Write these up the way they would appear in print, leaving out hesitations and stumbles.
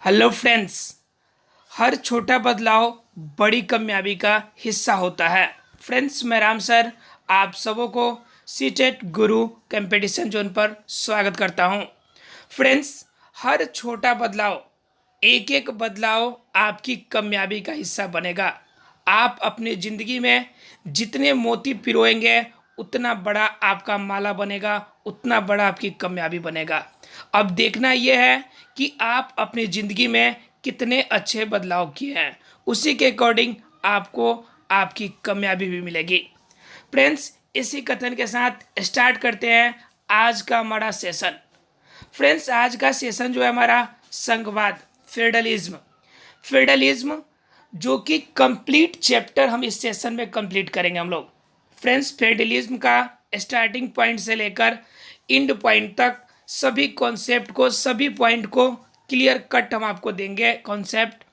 Hello friends. हर छोटा बदलाव बड़ी कामयाबी का हिस्सा होता है। फ्रेंड्स, मैं राम सर आप सबों को सीटेट गुरु कंपटीशन जोन पर स्वागत करता हूं। फ्रेंड्स, हर छोटा बदलाव एक एक बदलाव आपकी कामयाबी का हिस्सा बनेगा। आप अपनी ज़िंदगी में जितने मोती पिरोएंगे उतना बड़ा आपका माला बनेगा, उतना बड़ा आपकी कामयाबी बनेगा। अब देखना यह है कि आप अपनी ज़िंदगी में कितने अच्छे बदलाव किए हैं, उसी के अकॉर्डिंग आपको आपकी कामयाबी भी मिलेगी। फ्रेंड्स, इसी कथन के साथ स्टार्ट करते हैं आज का हमारा सेशन। फ्रेंड्स, आज का सेशन जो है हमारा संघवाद, फेडरलिज्म जो कि कंप्लीट चैप्टर हम इस सेशन में कंप्लीट करेंगे हम लोग। फ्रेंड्स, फेडरलिज्म का स्टार्टिंग पॉइंट से लेकर एंड पॉइंट तक सभी कॉन्सेप्ट को, सभी पॉइंट को क्लियर कट हम आपको देंगे कॉन्सेप्ट।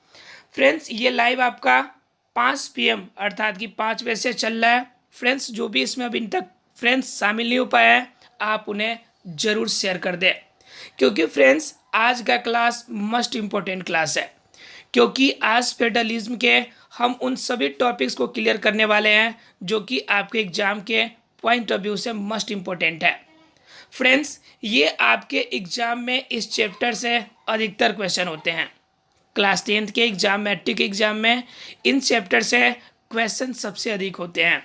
फ्रेंड्स, ये लाइव आपका 5 PM अर्थात कि 5 बजे से चल रहा है। फ्रेंड्स, जो भी इसमें अभी तक फ्रेंड्स शामिल नहीं हो पाए हैं, आप उन्हें ज़रूर शेयर कर दें, क्योंकि फ्रेंड्स आज का क्लास मोस्ट इम्पोर्टेंट क्लास है। क्योंकि आज फेडरलिज्म के हम उन सभी टॉपिक्स को क्लियर करने वाले हैं जो कि आपके एग्जाम के पॉइंट ऑफ व्यू से मोस्ट इम्पोर्टेंट है। फ्रेंड्स, ये आपके एग्जाम में इस चैप्टर से अधिकतर क्वेश्चन होते हैं। क्लास 10th के एग्जाम, मैट्रिक एग्जाम में इन चैप्टर से क्वेश्चन सबसे अधिक होते हैं,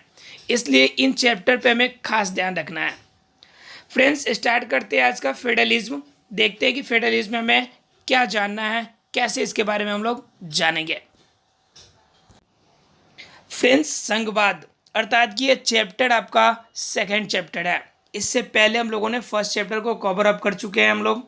इसलिए इन चैप्टर पे हमें खास ध्यान रखना है। फ्रेंड्स, स्टार्ट करते हैं आज का फेडरलिज्म। देखते हैं कि फेडरलिज्म में हमें क्या जानना है, कैसे इसके बारे में हम लोग जानेंगे। फ्रेंड्स, संघवाद अर्थात कि ये चैप्टर आपका सेकंड चैप्टर है। इससे पहले हम लोगों ने फर्स्ट चैप्टर को कवर अप कर चुके हैं हम लोग।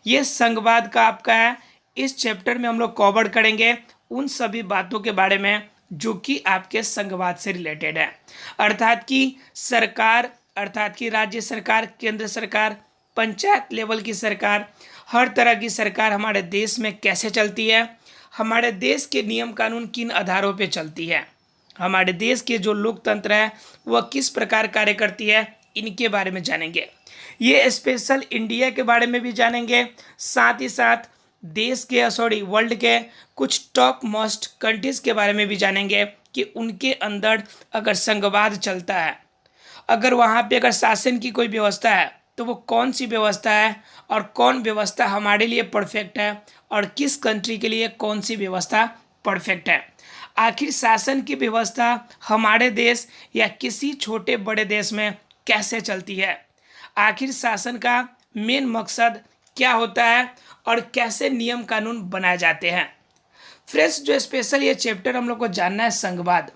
ये संघवाद का आपका है। इस चैप्टर में हम लोग कवर करेंगे उन सभी बातों के बारे में जो कि आपके संघवाद से रिलेटेड है। अर्थात कि सरकार, अर्थात कि राज्य सरकार, केंद्र सरकार, पंचायत लेवल की सरकार, हर तरह की सरकार हमारे देश में कैसे चलती है, हमारे देश के नियम कानून किन आधारों पे चलती है, हमारे देश के जो लोकतंत्र है वह किस प्रकार कार्य करती है, इनके बारे में जानेंगे। ये स्पेशल इंडिया के बारे में भी जानेंगे, साथ ही साथ देश के वर्ल्ड के कुछ टॉप मोस्ट कंट्रीज़ के बारे में भी जानेंगे कि उनके अंदर अगर संघवाद चलता है, अगर वहाँ पे अगर शासन की कोई व्यवस्था है तो वो कौन सी व्यवस्था है और कौन व्यवस्था हमारे लिए परफेक्ट है और किस कंट्री के लिए कौन सी व्यवस्था परफेक्ट है। आखिर शासन की व्यवस्था हमारे देश या किसी छोटे बड़े देश में कैसे चलती है, आखिर शासन का मेन मकसद क्या होता है और कैसे नियम कानून बनाए जाते हैं। फ्रेंड्स, जो स्पेशल ये चैप्टर हम लोग को जानना है संघवाद।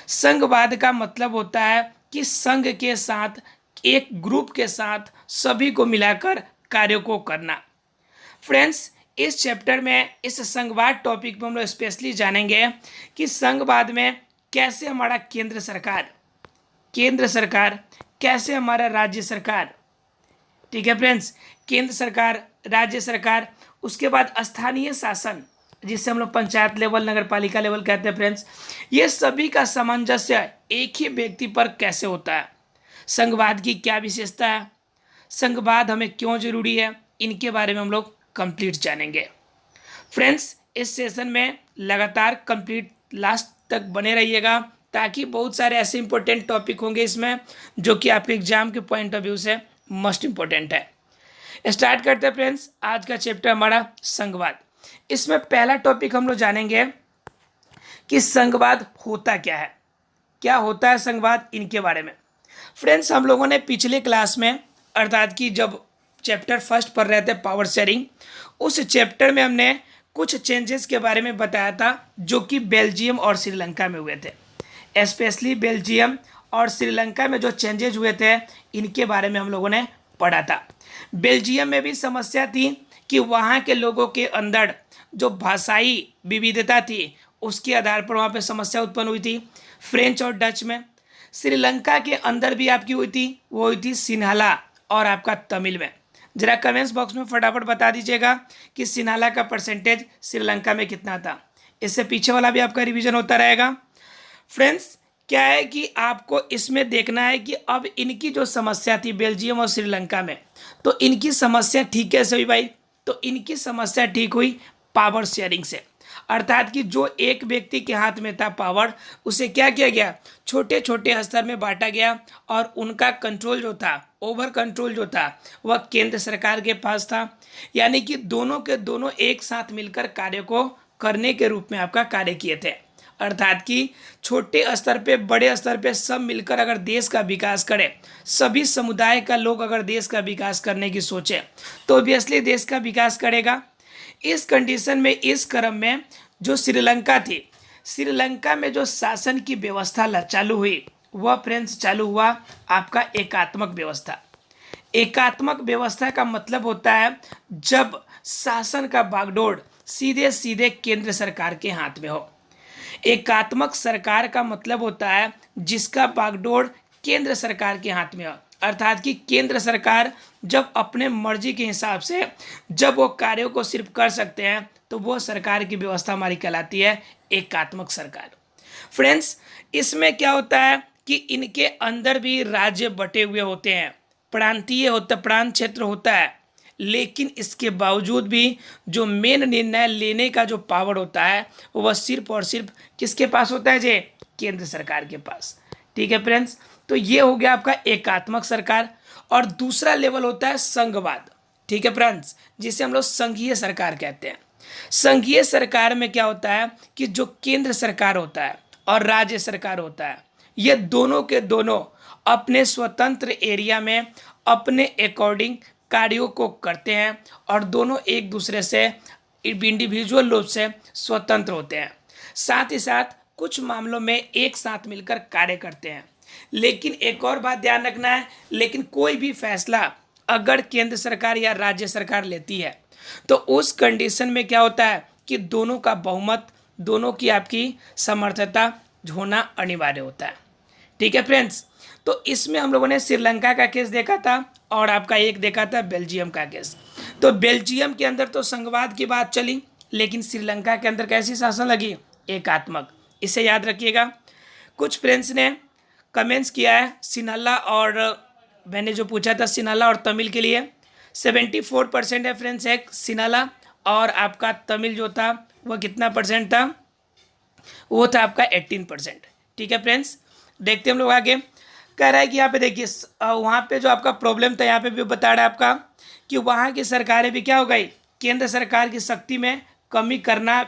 संघवाद का मतलब होता है कि संघ के साथ, एक ग्रुप के साथ सभी को मिलाकर कार्यों को करना। फ्रेंड्स, इस चैप्टर में इस संघवाद टॉपिक पर हम लोग स्पेशली जानेंगे कि संघवाद में कैसे हमारा केंद्र सरकार कैसे हमारा राज्य सरकार, ठीक है फ्रेंड्स, केंद्र सरकार, राज्य सरकार, उसके बाद स्थानीय शासन जिसे हम लोग पंचायत लेवल, नगर पालिका लेवल कहते हैं। फ्रेंड्स, ये सभी का सामंजस्य एक ही व्यक्ति पर कैसे होता है, संघवाद की क्या विशेषता है, संघवाद हमें क्यों जरूरी है, इनके बारे में हम लोग कंप्लीट जानेंगे। फ्रेंड्स, इस सेशन में लगातार कंप्लीट लास्ट तक बने रहिएगा, ताकि बहुत सारे ऐसे इंपॉर्टेंट टॉपिक होंगे इसमें जो कि आपके एग्जाम के पॉइंट ऑफ व्यू से मोस्ट इम्पोर्टेंट है। स्टार्ट करते हैं फ्रेंड्स आज का चैप्टर हमारा संघवाद। इसमें पहला टॉपिक हम लोग जानेंगे कि संघवाद होता क्या है, क्या होता है संघवाद, इनके बारे में। फ्रेंड्स, हम लोगों ने पिछले क्लास में अर्थात कि जब चैप्टर फर्स्ट पढ़ रहे थे पावर शेयरिंग, उस चैप्टर में हमने कुछ चेंजेस के बारे में बताया था जो कि बेल्जियम और श्रीलंका में हुए थे। स्पेशली बेल्जियम और श्रीलंका में जो चेंजेस हुए थे इनके बारे में हम लोगों ने पढ़ा था। बेल्जियम में भी समस्या थी कि वहाँ के लोगों के अंदर जो भाषाई विविधता थी उसके आधार पर वहाँ पे समस्या उत्पन्न हुई थी, फ्रेंच और डच में। श्रीलंका के अंदर भी आपकी हुई थी, वो हुई थी सिन्हाला और आपका तमिल में। जरा कमेंट्स बॉक्स में फटाफट बता दीजिएगा कि सिन्हाला का परसेंटेज श्रीलंका में कितना था। इससे पीछे वाला भी आपका रिवीजन होता रहेगा। फ्रेंड्स, क्या है कि आपको इसमें देखना है कि अब इनकी जो समस्या थी बेल्जियम और श्रीलंका में, तो इनकी समस्या ठीक कैसे हुई भाई, तो इनकी समस्या ठीक हुई पावर शेयरिंग से। अर्थात कि जो एक व्यक्ति के हाथ में था पावर, उसे क्या किया गया, छोटे छोटे स्तर में बांटा गया और उनका कंट्रोल जो था, ओवर कंट्रोल जो था, वह केंद्र सरकार के पास था। यानी कि दोनों के दोनों एक साथ मिलकर कार्य को करने के रूप में आपका कार्य किए थे। अर्थात कि छोटे स्तर पे बड़े स्तर पे सब मिलकर अगर देश का विकास करें, सभी समुदाय का लोग अगर देश का विकास करने की सोचे तो ऑब्वियसली देश का विकास करेगा। इस कंडीशन में, इस क्रम में जो श्रीलंका थी, श्रीलंका में जो शासन की व्यवस्था चालू हुई वह फ्रेंड्स चालू हुआ आपका एकात्मक व्यवस्था। एकात्मक व्यवस्था का मतलब होता है जब शासन का बागडोर सीधे सीधे केंद्र सरकार के हाथ में हो। एकात्मक सरकार का मतलब होता है जिसका बागडोर केंद्र सरकार के हाथ में हो। अर्थात कि केंद्र सरकार जब अपने मर्जी के हिसाब से जब वो कार्यों को सिर्फ कर सकते हैं तो वो सरकार की व्यवस्था हमारी कहलाती है एकात्मक सरकार। फ्रेंड्स, इसमें क्या होता है कि इनके अंदर भी राज्य बटे हुए होते हैं, प्रांतीय होता, प्रांत क्षेत्र होता है, लेकिन इसके बावजूद भी जो मेन निर्णय लेने का जो पावर होता है वह सिर्फ और सिर्फ किसके पास होता है जी, केंद्र सरकार के पास। ठीक है फ्रेंड्स, तो ये हो गया आपका एकात्मक सरकार। और दूसरा लेवल होता है संघवाद। ठीक है फ्रेंड्स, जिसे हम लोग संघीय सरकार कहते हैं। संघीय सरकार में क्या होता है कि जो केंद्र सरकार होता है और राज्य सरकार होता है, ये दोनों के दोनों अपने स्वतंत्र एरिया में अपने अकॉर्डिंग कार्यों को करते हैं और दोनों एक दूसरे से इंडिविजुअल रूप से स्वतंत्र होते हैं। साथ ही साथ कुछ मामलों में एक साथ मिलकर कार्य करते हैं। लेकिन एक और बात ध्यान रखना है, लेकिन कोई भी फैसला अगर केंद्र सरकार या राज्य सरकार लेती है तो उस कंडीशन में क्या होता है कि दोनों का बहुमत, दोनों की आपकी समर्थता होना अनिवार्य होता है। ठीक है फ्रेंड्स, तो इसमें हम लोगों ने श्रीलंका का केस देखा था और आपका एक देखा था बेल्जियम का केस। तो बेल्जियम के अंदर तो संघवाद की बात चली, लेकिन श्रीलंका के अंदर कैसी शासन लगी, एकात्मक। इसे याद रखिएगा। कुछ फ्रेंड्स ने कमेंट्स किया है सिन्हला, और मैंने जो पूछा था सिन्हला और तमिल के लिए 74% है फ्रेंड्स एक सिन्हला, और आपका तमिल जो था वह कितना परसेंट था, वो था आपका 18%। ठीक है फ्रेंड्स, देखते हम लोग आगे। कह रहा है कि यहाँ पे देखिए वहाँ पे जो आपका प्रॉब्लम था यहाँ पे भी बता रहा है आपका कि वहाँ की सरकारें भी क्या हो गई, केंद्र सरकार की शक्ति में कमी करना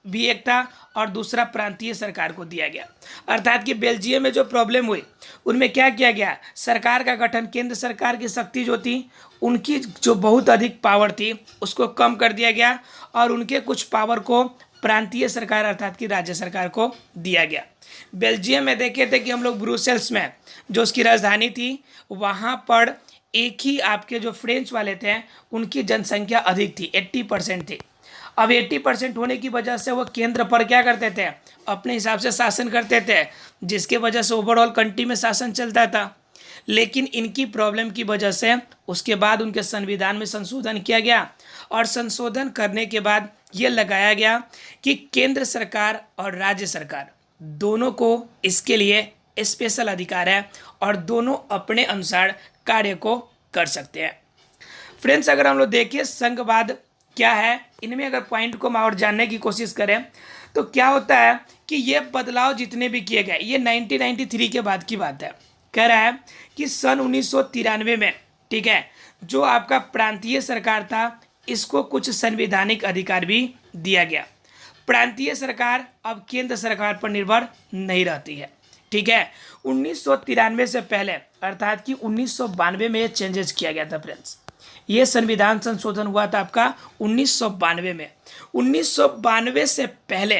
भी एक था और दूसरा प्रांतीय सरकार को दिया गया। अर्थात कि बेल्जियम में जो प्रॉब्लम हुई उनमें क्या किया गया, सरकार का गठन, केंद्र सरकार की शक्ति जो थी, उनकी जो बहुत अधिक पावर थी उसको कम कर दिया गया और उनके कुछ पावर को प्रांतीय सरकार अर्थात कि राज्य सरकार को दिया गया। बेल्जियम में देखे थे कि हम लोग ब्रुसेल्स में जो उसकी राजधानी थी वहाँ पर एक ही आपके जो फ्रेंच वाले थे उनकी जनसंख्या अधिक थी, 80% थी। अब 80% होने की वजह से वो केंद्र पर क्या करते थे, अपने हिसाब से शासन करते थे, जिसके वजह से ओवरऑल कंट्री में शासन चलता था। लेकिन इनकी प्रॉब्लम की वजह से उसके बाद उनके संविधान में संशोधन किया गया और संशोधन करने के बाद ये लगाया गया कि केंद्र सरकार और राज्य सरकार दोनों को इसके लिए स्पेशल अधिकार है और दोनों अपने अनुसार कार्य को कर सकते हैं। फ्रेंड्स, अगर हम लोग देखिए संघवाद क्या है, इनमें अगर पॉइंट को हम और जानने की कोशिश करें तो क्या होता है कि ये बदलाव जितने भी किए गए, ये 1993 के बाद की बात है। कह रहा है कि सन 1993 में, ठीक है, जो आपका प्रांतीय सरकार था इसको कुछ संवैधानिक अधिकार भी दिया गया। प्रांतीय सरकार अब केंद्र सरकार पर निर्भर नहीं रहती है। ठीक है, 1993 से पहले अर्थात कि 1992 में ये चेंजेस किया गया था फ्रेंड्स। ये संविधान संशोधन हुआ था आपका 1992 में। 1992 से पहले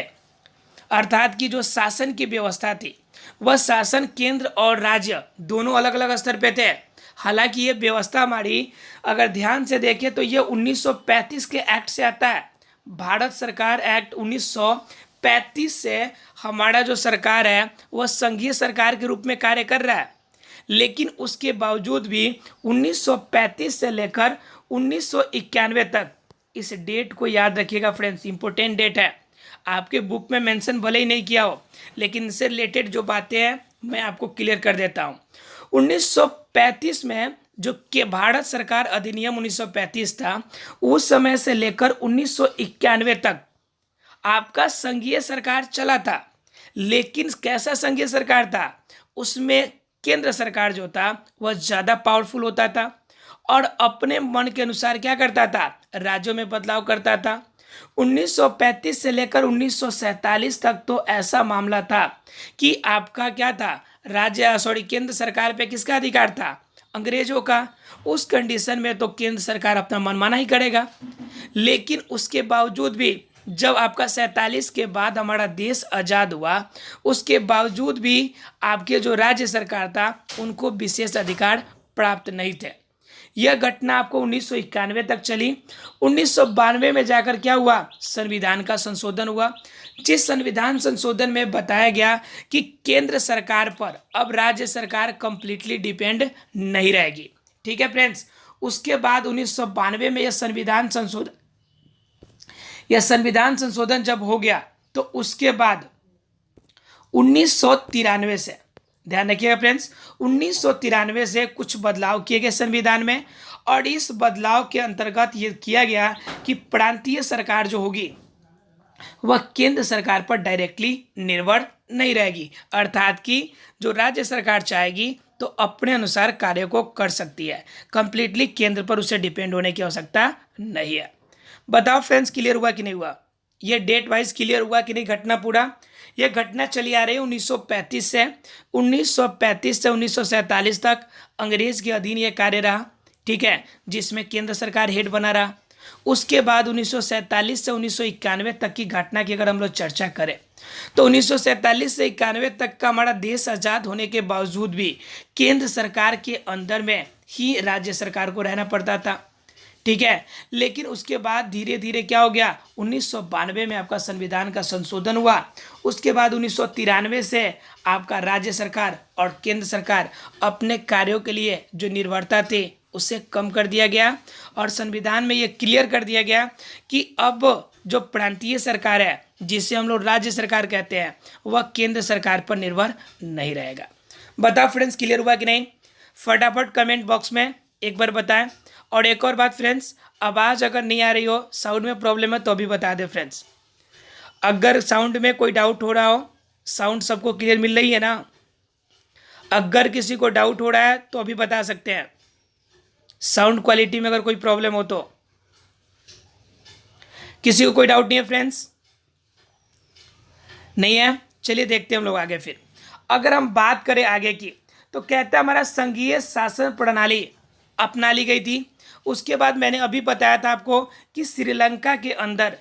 अर्थात कि जो शासन की व्यवस्था थी वह शासन केंद्र और राज्य दोनों अलग अलग स्तर पे थे। हालांकि ये व्यवस्था हमारी अगर ध्यान से देखें तो ये 1935 के एक्ट से आता है। भारत सरकार एक्ट 1935 से हमारा जो सरकार है वह संघीय सरकार के रूप में कार्य कर रहा है। लेकिन उसके बावजूद भी 1935 से लेकर 1991 तक, इस डेट को याद रखिएगा फ्रेंड्स, इंपॉर्टेंट डेट है। आपके बुक में मेंशन भले ही नहीं किया हो लेकिन इससे रिलेटेड जो बातें हैं मैं आपको क्लियर कर देता हूँ। 1935 में जो कि भारत सरकार अधिनियम 1935 था, उस समय से लेकर 1991 तक आपका संघीय सरकार चला था। लेकिन कैसा संघीय सरकार था, उसमें केंद्र सरकार जो था वह ज़्यादा पावरफुल होता था और अपने मन के अनुसार क्या करता था, राज्यों में बदलाव करता था। 1935 से लेकर 1947 तक तो ऐसा मामला था कि आपका क्या था, केंद्र सरकार पे किसका अधिकार था, अंग्रेजों का। उस कंडीशन में तो केंद्र सरकार अपना मनमाना ही करेगा। लेकिन उसके बावजूद भी जब आपका 47 के बाद हमारा देश आज़ाद हुआ, उसके बावजूद भी आपके जो राज्य सरकार था उनको विशेष अधिकार प्राप्त नहीं थे। यह घटना आपको 1991 तक चली। 1992 में जाकर क्या हुआ, संविधान का संशोधन हुआ, जिस संविधान संशोधन में बताया गया कि केंद्र सरकार पर अब राज्य सरकार कंप्लीटली डिपेंड नहीं रहेगी। ठीक है फ्रेंड्स। उसके बाद 1992 में यह संविधान संशोधन जब हो गया तो उसके बाद 1993 से, ध्यान रखिएगा फ्रेंड्स, 1993 से कुछ बदलाव किए गए संविधान में। और इस बदलाव के अंतर्गत ये किया गया कि प्रांतीय सरकार जो होगी वह केंद्र सरकार पर डायरेक्टली निर्भर नहीं रहेगी, अर्थात कि जो राज्य सरकार चाहेगी तो अपने अनुसार कार्य को कर सकती है, कंप्लीटली केंद्र पर उसे डिपेंड होने की आवश्यकता नहीं है। बताओ फ्रेंड्स, क्लियर हुआ कि नहीं हुआ, ये डेट वाइज क्लियर हुआ कि नहीं घटना पूरा। यह घटना चली आ रही है 1935 से 1947 तक अंग्रेज के अधीन यह कार्य रहा। ठीक है, जिसमें केंद्र सरकार हेड बना रहा। उसके बाद 1947 से 1991 तक की घटना की अगर हम लोग चर्चा करें तो 1947 से 91 तक का हमारा देश आज़ाद होने के बावजूद भी केंद्र सरकार के अंदर में ही राज्य सरकार को रहना पड़ता था। ठीक है, लेकिन उसके बाद धीरे धीरे क्या हो गया, 1992 में आपका संविधान का संशोधन हुआ। उसके बाद 1993 से आपका राज्य सरकार और केंद्र सरकार अपने कार्यों के लिए जो निर्भरता थी उसे कम कर दिया गया और संविधान में ये क्लियर कर दिया गया कि अब जो प्रांतीय सरकार है, जिसे हम लोग राज्य सरकार कहते हैं, वह केंद्र सरकार पर निर्भर नहीं रहेगा। बताओ फ्रेंड्स, क्लियर हुआ कि नहीं, फटाफट कमेंट बॉक्स में एक बार बताएं। और एक और बात फ्रेंड्स, आवाज़ अगर नहीं आ रही हो, साउंड में प्रॉब्लम है तो भी बता दें फ्रेंड्स। अगर साउंड में कोई डाउट हो रहा हो, साउंड सबको क्लियर मिल रही है ना, अगर किसी को डाउट हो रहा है तो अभी बता सकते हैं। साउंड क्वालिटी में अगर कोई प्रॉब्लम हो तो, किसी को कोई डाउट नहीं है फ्रेंड्स, नहीं है, चलिए देखते हैं हम लोग आगे। फिर अगर हम बात करें आगे की तो कहता है हमारा संघीय शासन प्रणाली अपना ली गई थी। उसके बाद मैंने अभी बताया था आपको कि श्रीलंका के अंदर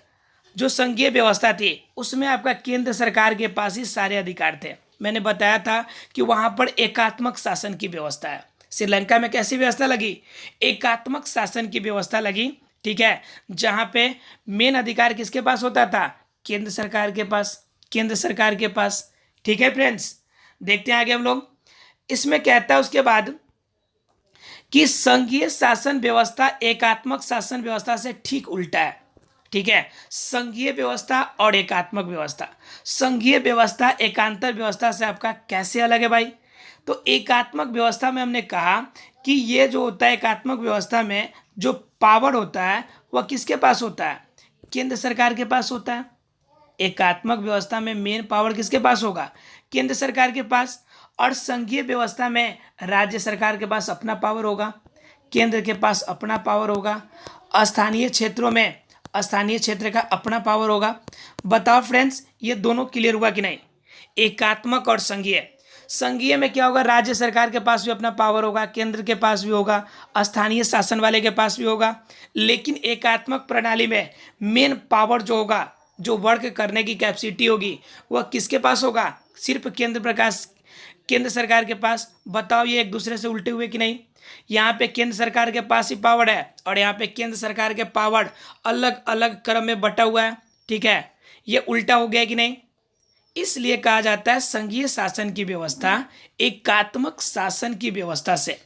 जो संघीय व्यवस्था थी उसमें आपका केंद्र सरकार के पास ही सारे अधिकार थे। मैंने बताया था कि वहाँ पर एकात्मक शासन की व्यवस्था है। श्रीलंका में कैसी व्यवस्था लगी, एकात्मक शासन की व्यवस्था लगी। ठीक है, जहाँ पे मेन अधिकार किसके पास होता था, केंद्र सरकार के पास, केंद्र सरकार के पास। ठीक है फ्रेंड्स, देखते हैं आगे हम लोग। इसमें कहता है उसके बाद कि संघीय शासन व्यवस्था एकात्मक शासन व्यवस्था से ठीक उल्टा है। ठीक है, संघीय व्यवस्था और एकात्मक व्यवस्था, संघीय व्यवस्था एकांतर व्यवस्था से आपका कैसे अलग है भाई। तो एकात्मक व्यवस्था में हमने कहा कि ये जो होता है, एकात्मक व्यवस्था में जो पावर होता है वह किसके पास होता है, केंद्र सरकार के पास होता है। एकात्मक व्यवस्था में मेन पावर किसके पास होगा, केंद्र सरकार के पास। और संघीय व्यवस्था में राज्य सरकार के पास अपना पावर होगा, केंद्र के पास अपना पावर होगा, स्थानीय क्षेत्रों में स्थानीय क्षेत्र का अपना पावर होगा। बताओ फ्रेंड्स, ये दोनों क्लियर हुआ कि नहीं, एकात्मक और संघीय। संघीय में क्या होगा, राज्य सरकार के पास भी अपना पावर होगा, केंद्र के पास भी होगा, स्थानीय शासन वाले के पास भी होगा। लेकिन एकात्मक प्रणाली में मेन पावर जो होगा, जो वर्क करने की कैपेसिटी होगी, वह किसके पास होगा, सिर्फ केंद्र सरकार के पास। बताओ ये एक दूसरे से उल्टे हुए कि नहीं, यहाँ पे केंद्र सरकार के पास ही पावर है और यहाँ पे केंद्र सरकार के पावर अलग अलग क्रम में बटा हुआ है। ठीक है, ये उल्टा हो गया कि नहीं, इसलिए कहा जाता है संघीय शासन की व्यवस्था एकात्मक शासन की व्यवस्था से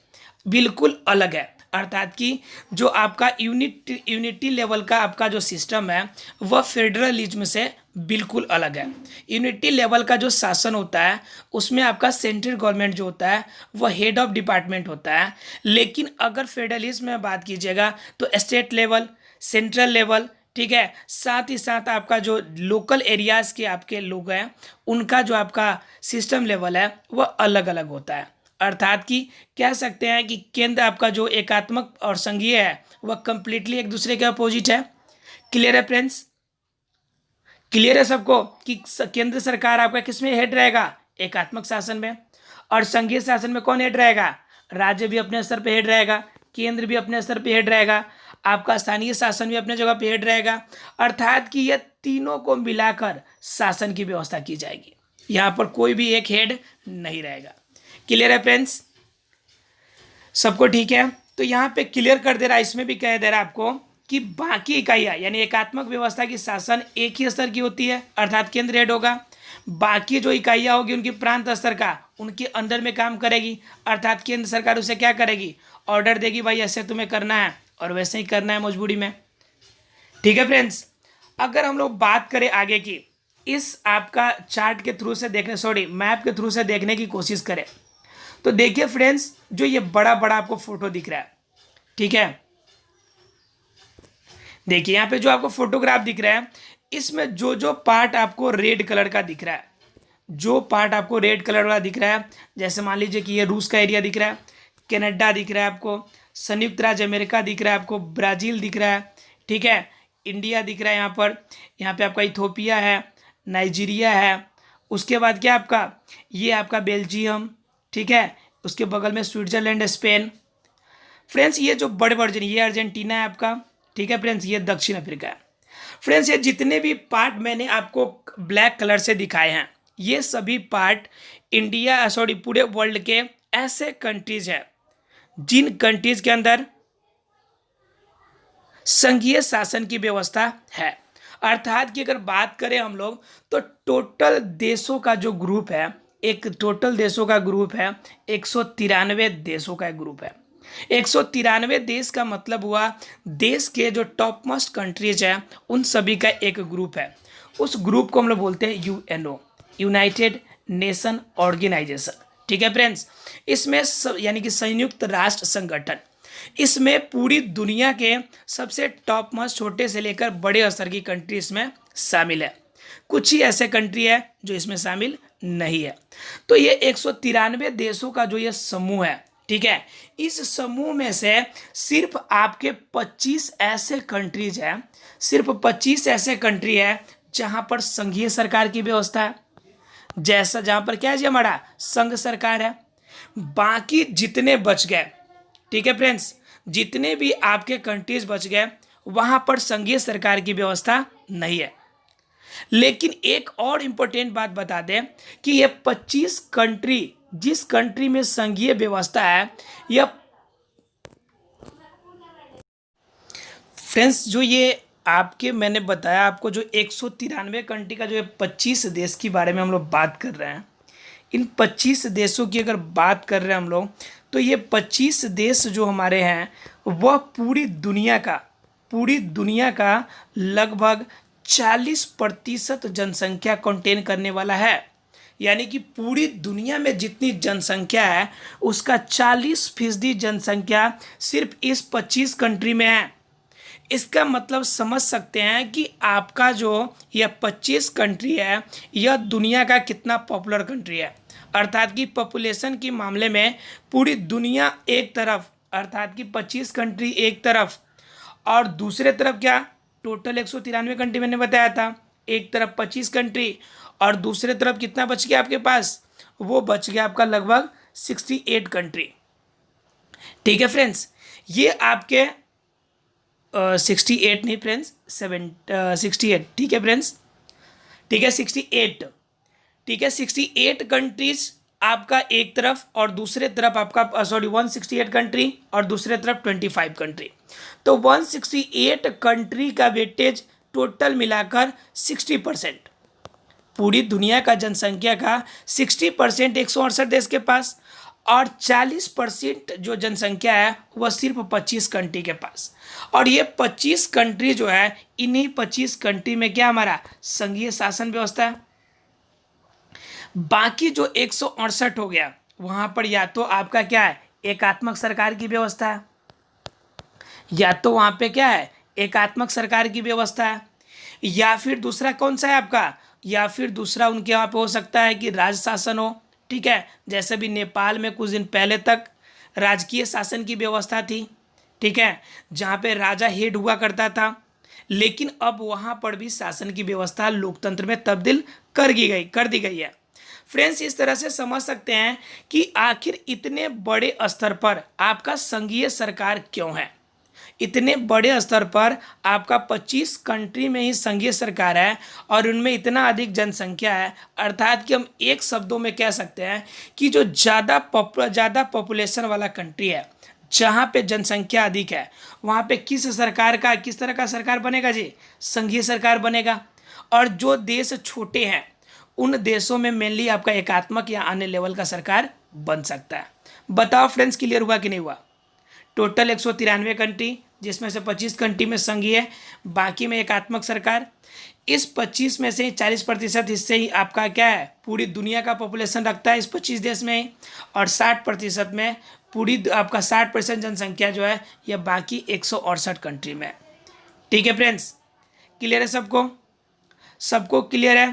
बिल्कुल अलग है। अर्थात कि जो आपका यूनिटी लेवल का आपका जो सिस्टम है वह फेडरलिज्म से बिल्कुल अलग है। यूनिटी लेवल का जो शासन होता है उसमें आपका सेंट्रल गवर्नमेंट जो होता है वह हेड ऑफ डिपार्टमेंट होता है, लेकिन अगर फेडरलिज्म में बात कीजिएगा तो स्टेट लेवल, सेंट्रल लेवल, ठीक है, साथ ही साथ आपका जो लोकल एरियाज के आपके लोग हैं उनका जो आपका सिस्टम लेवल है वह अलग अलग होता है। अर्थात कि कह सकते हैं कि केंद्र आपका जो एकात्मक और संघीय है वह कंप्लीटली एक दूसरे के अपोजिट है। क्लियर है फ्रेंड्स? क्लियर है सबको कि केंद्र सरकार आपका किस में हेड रहेगा? एकात्मक शासन में। और संघीय शासन में कौन हेड रहेगा? राज्य भी अपने स्तर पे हेड रहेगा, केंद्र भी अपने स्तर पे हेड रहेगा, आपका स्थानीय शासन भी अपने जगह पे हेड रहेगा। अर्थात कि यह तीनों को मिलाकर शासन की व्यवस्था की जाएगी, यहाँ पर कोई भी एक हेड नहीं रहेगा। क्लियर है फ्रेंड्स? सबको ठीक है? तो यहाँ पे क्लियर कर दे रहा है, इसमें भी कह दे रहा है आपको कि बाकी इकाइयाँ यानी एकात्मक व्यवस्था की शासन एक ही स्तर की होती है, अर्थात केंद्र हेड होगा। बाकी जो इकाइयाँ होगी उनकी प्रांत स्तर का उनके अंडर में काम करेगी, अर्थात केंद्र सरकार उसे क्या करेगी? ऑर्डर देगी, भाई ऐसे तुम्हें करना है और वैसे ही करना है मजबूरी में। ठीक है फ्रेंड्स? अगर हम लोग बात करें आगे की, इस आपका चार्ट के थ्रू से देखने, सॉरी मैप के थ्रू से देखने की कोशिश करें तो देखिए फ्रेंड्स, जो ये बड़ा बड़ा आपको फोटो दिख रहा है, ठीक है, देखिए यहाँ पे जो आपको फोटोग्राफ दिख रहा है इसमें जो जो पार्ट आपको रेड कलर का दिख रहा है, जो पार्ट आपको रेड कलर वाला दिख रहा है, जैसे मान लीजिए कि ये रूस का एरिया दिख रहा है, कनाडा दिख रहा है आपको, संयुक्त राज्य अमेरिका दिख रहा है आपको, ब्राज़ील दिख रहा है, ठीक है, इंडिया दिख रहा है यहाँ पे आपका इथोपिया है, नाइजीरिया है, उसके बाद क्या आपका ये आपका बेल्जियम, ठीक है, उसके बगल में स्विट्जरलैंड, स्पेन। फ्रेंड्स ये जो बड़े वर्जन, ये अर्जेंटीना है आपका, ठीक है फ्रेंड्स, ये दक्षिण अफ्रीका है। फ्रेंड्स ये जितने भी पार्ट मैंने आपको ब्लैक कलर से दिखाए हैं ये सभी पार्ट इंडिया, सॉरी पूरे वर्ल्ड के ऐसे कंट्रीज हैं जिन कंट्रीज के अंदर संघीय शासन की व्यवस्था है। अर्थात कि अगर बात करें हम लोग तो टोटल देशों का जो ग्रुप है, एक टोटल देशों का ग्रुप है 193 देशों का एक ग्रुप है। 193 देश का मतलब हुआ देश के जो टॉप मोस्ट कंट्रीज हैं उन सभी का एक ग्रुप है। उस ग्रुप को हम लोग बोलते हैं यूएनओ, यूनाइटेड नेशन ऑर्गेनाइजेशन। ठीक है फ्रेंड्स, इसमें यानी कि संयुक्त राष्ट्र संगठन, इसमें पूरी दुनिया के सबसे टॉप मोस्ट छोटे से लेकर बड़े स्तर की कंट्री इसमें शामिल है। कुछ ही ऐसे कंट्री है जो इसमें शामिल नहीं है। तो ये 193 देशों का जो ये समूह है, ठीक है, इस समूह में से सिर्फ आपके 25 ऐसे कंट्रीज हैं, सिर्फ 25 ऐसे कंट्री है जहां पर संघीय सरकार की व्यवस्था है, जैसा जहां पर क्या है जी हमारा संघ सरकार है। बाकी जितने बच गए, ठीक है फ्रेंड्स, जितने भी आपके कंट्रीज बच गए वहां पर संघीय सरकार की व्यवस्था नहीं है। लेकिन एक और इंपॉर्टेंट बात बता दें कि ये 25 कंट्री, जिस कंट्री में संघीय व्यवस्था है, यह फ्रेंड्स जो ये आपके मैंने बताया आपको जो 193 कंट्री का जो 25 देश के बारे में हम लोग बात कर रहे हैं, इन 25 देशों की अगर बात कर रहे हैं हम लोग तो ये 25 देश जो हमारे हैं वह पूरी दुनिया का लगभग 40% जनसंख्या कंटेन करने वाला है। यानी कि पूरी दुनिया में जितनी जनसंख्या है उसका 40% जनसंख्या सिर्फ इस 25 कंट्री में है। इसका मतलब समझ सकते हैं कि आपका जो यह 25 कंट्री है यह दुनिया का कितना पॉपुलर कंट्री है। अर्थात कि पॉपुलेशन के मामले में पूरी दुनिया एक तरफ, अर्थात कि 25 कंट्री एक तरफ और दूसरे तरफ क्या, टोटल 193 कंट्री मैंने बताया था, एक तरफ 25 कंट्री और दूसरे तरफ कितना बच गया आपके पास, वो बच गया आपका लगभग 68 कंट्री। ठीक है फ्रेंड्स, ये आपके 68 नहीं फ्रेंड्स, 68, ठीक है फ्रेंड्स, ठीक है 68, ठीक है 68 कंट्रीज आपका एक तरफ और दूसरे तरफ आपका सॉरी 168 कंट्री और दूसरे तरफ 25 कंट्री। तो 168 कंट्री का वेटेज टोटल मिलाकर 60%, पूरी दुनिया का जनसंख्या का 60% 168 देश के पास और 40% जो जनसंख्या है वह सिर्फ 25 कंट्री के पास। और ये 25 कंट्री जो है, इन्हीं 25 कंट्री में क्या हमारा संघीय शासन व्यवस्था है। बाकी जो 168 हो गया, वहां पर या तो आपका क्या है एकात्मक सरकार की व्यवस्था है, या तो वहां पे क्या है एकात्मक सरकार की व्यवस्था है, या फिर दूसरा कौन सा है आपका, या फिर दूसरा उनके यहाँ पे हो सकता है कि राज शासन हो। ठीक है, जैसे भी नेपाल में कुछ दिन पहले तक राजकीय शासन की व्यवस्था थी। ठीक है, जहाँ पे राजा हेड हुआ करता था, लेकिन अब वहाँ पर भी शासन की व्यवस्था लोकतंत्र में तब्दील कर दी गई है। फ्रेंड्स, इस तरह से समझ सकते हैं कि आखिर इतने बड़े स्तर पर आपका संघीय सरकार क्यों है। इतने बड़े स्तर पर आपका 25 कंट्री में ही संघीय सरकार है और उनमें इतना अधिक जनसंख्या है, अर्थात कि हम एक शब्दों में कह सकते हैं कि जो ज़्यादा पॉपुलेशन वाला कंट्री है, जहाँ पे जनसंख्या अधिक है, वहाँ पे किस तरह का सरकार बनेगा जी, संघीय सरकार बनेगा। और जो देश छोटे हैं उन देशों में मेनली आपका एकात्मक या अन्य लेवल का सरकार बन सकता है। बताओ फ्रेंड्स, क्लियर हुआ कि नहीं हुआ। टोटल 193 कंट्री, जिसमें से 25 कंट्री में संघीय है, बाकी में एकात्मक सरकार। इस 25 में से 40% हिस्से ही आपका क्या है पूरी दुनिया का पॉपुलेशन रखता है इस 25 देश में ही, और 60% में पूरी आपका 60% जनसंख्या जो है यह बाकी 168 कंट्री में। ठीक है फ्रेंड्स, क्लियर है सबको क्लियर है।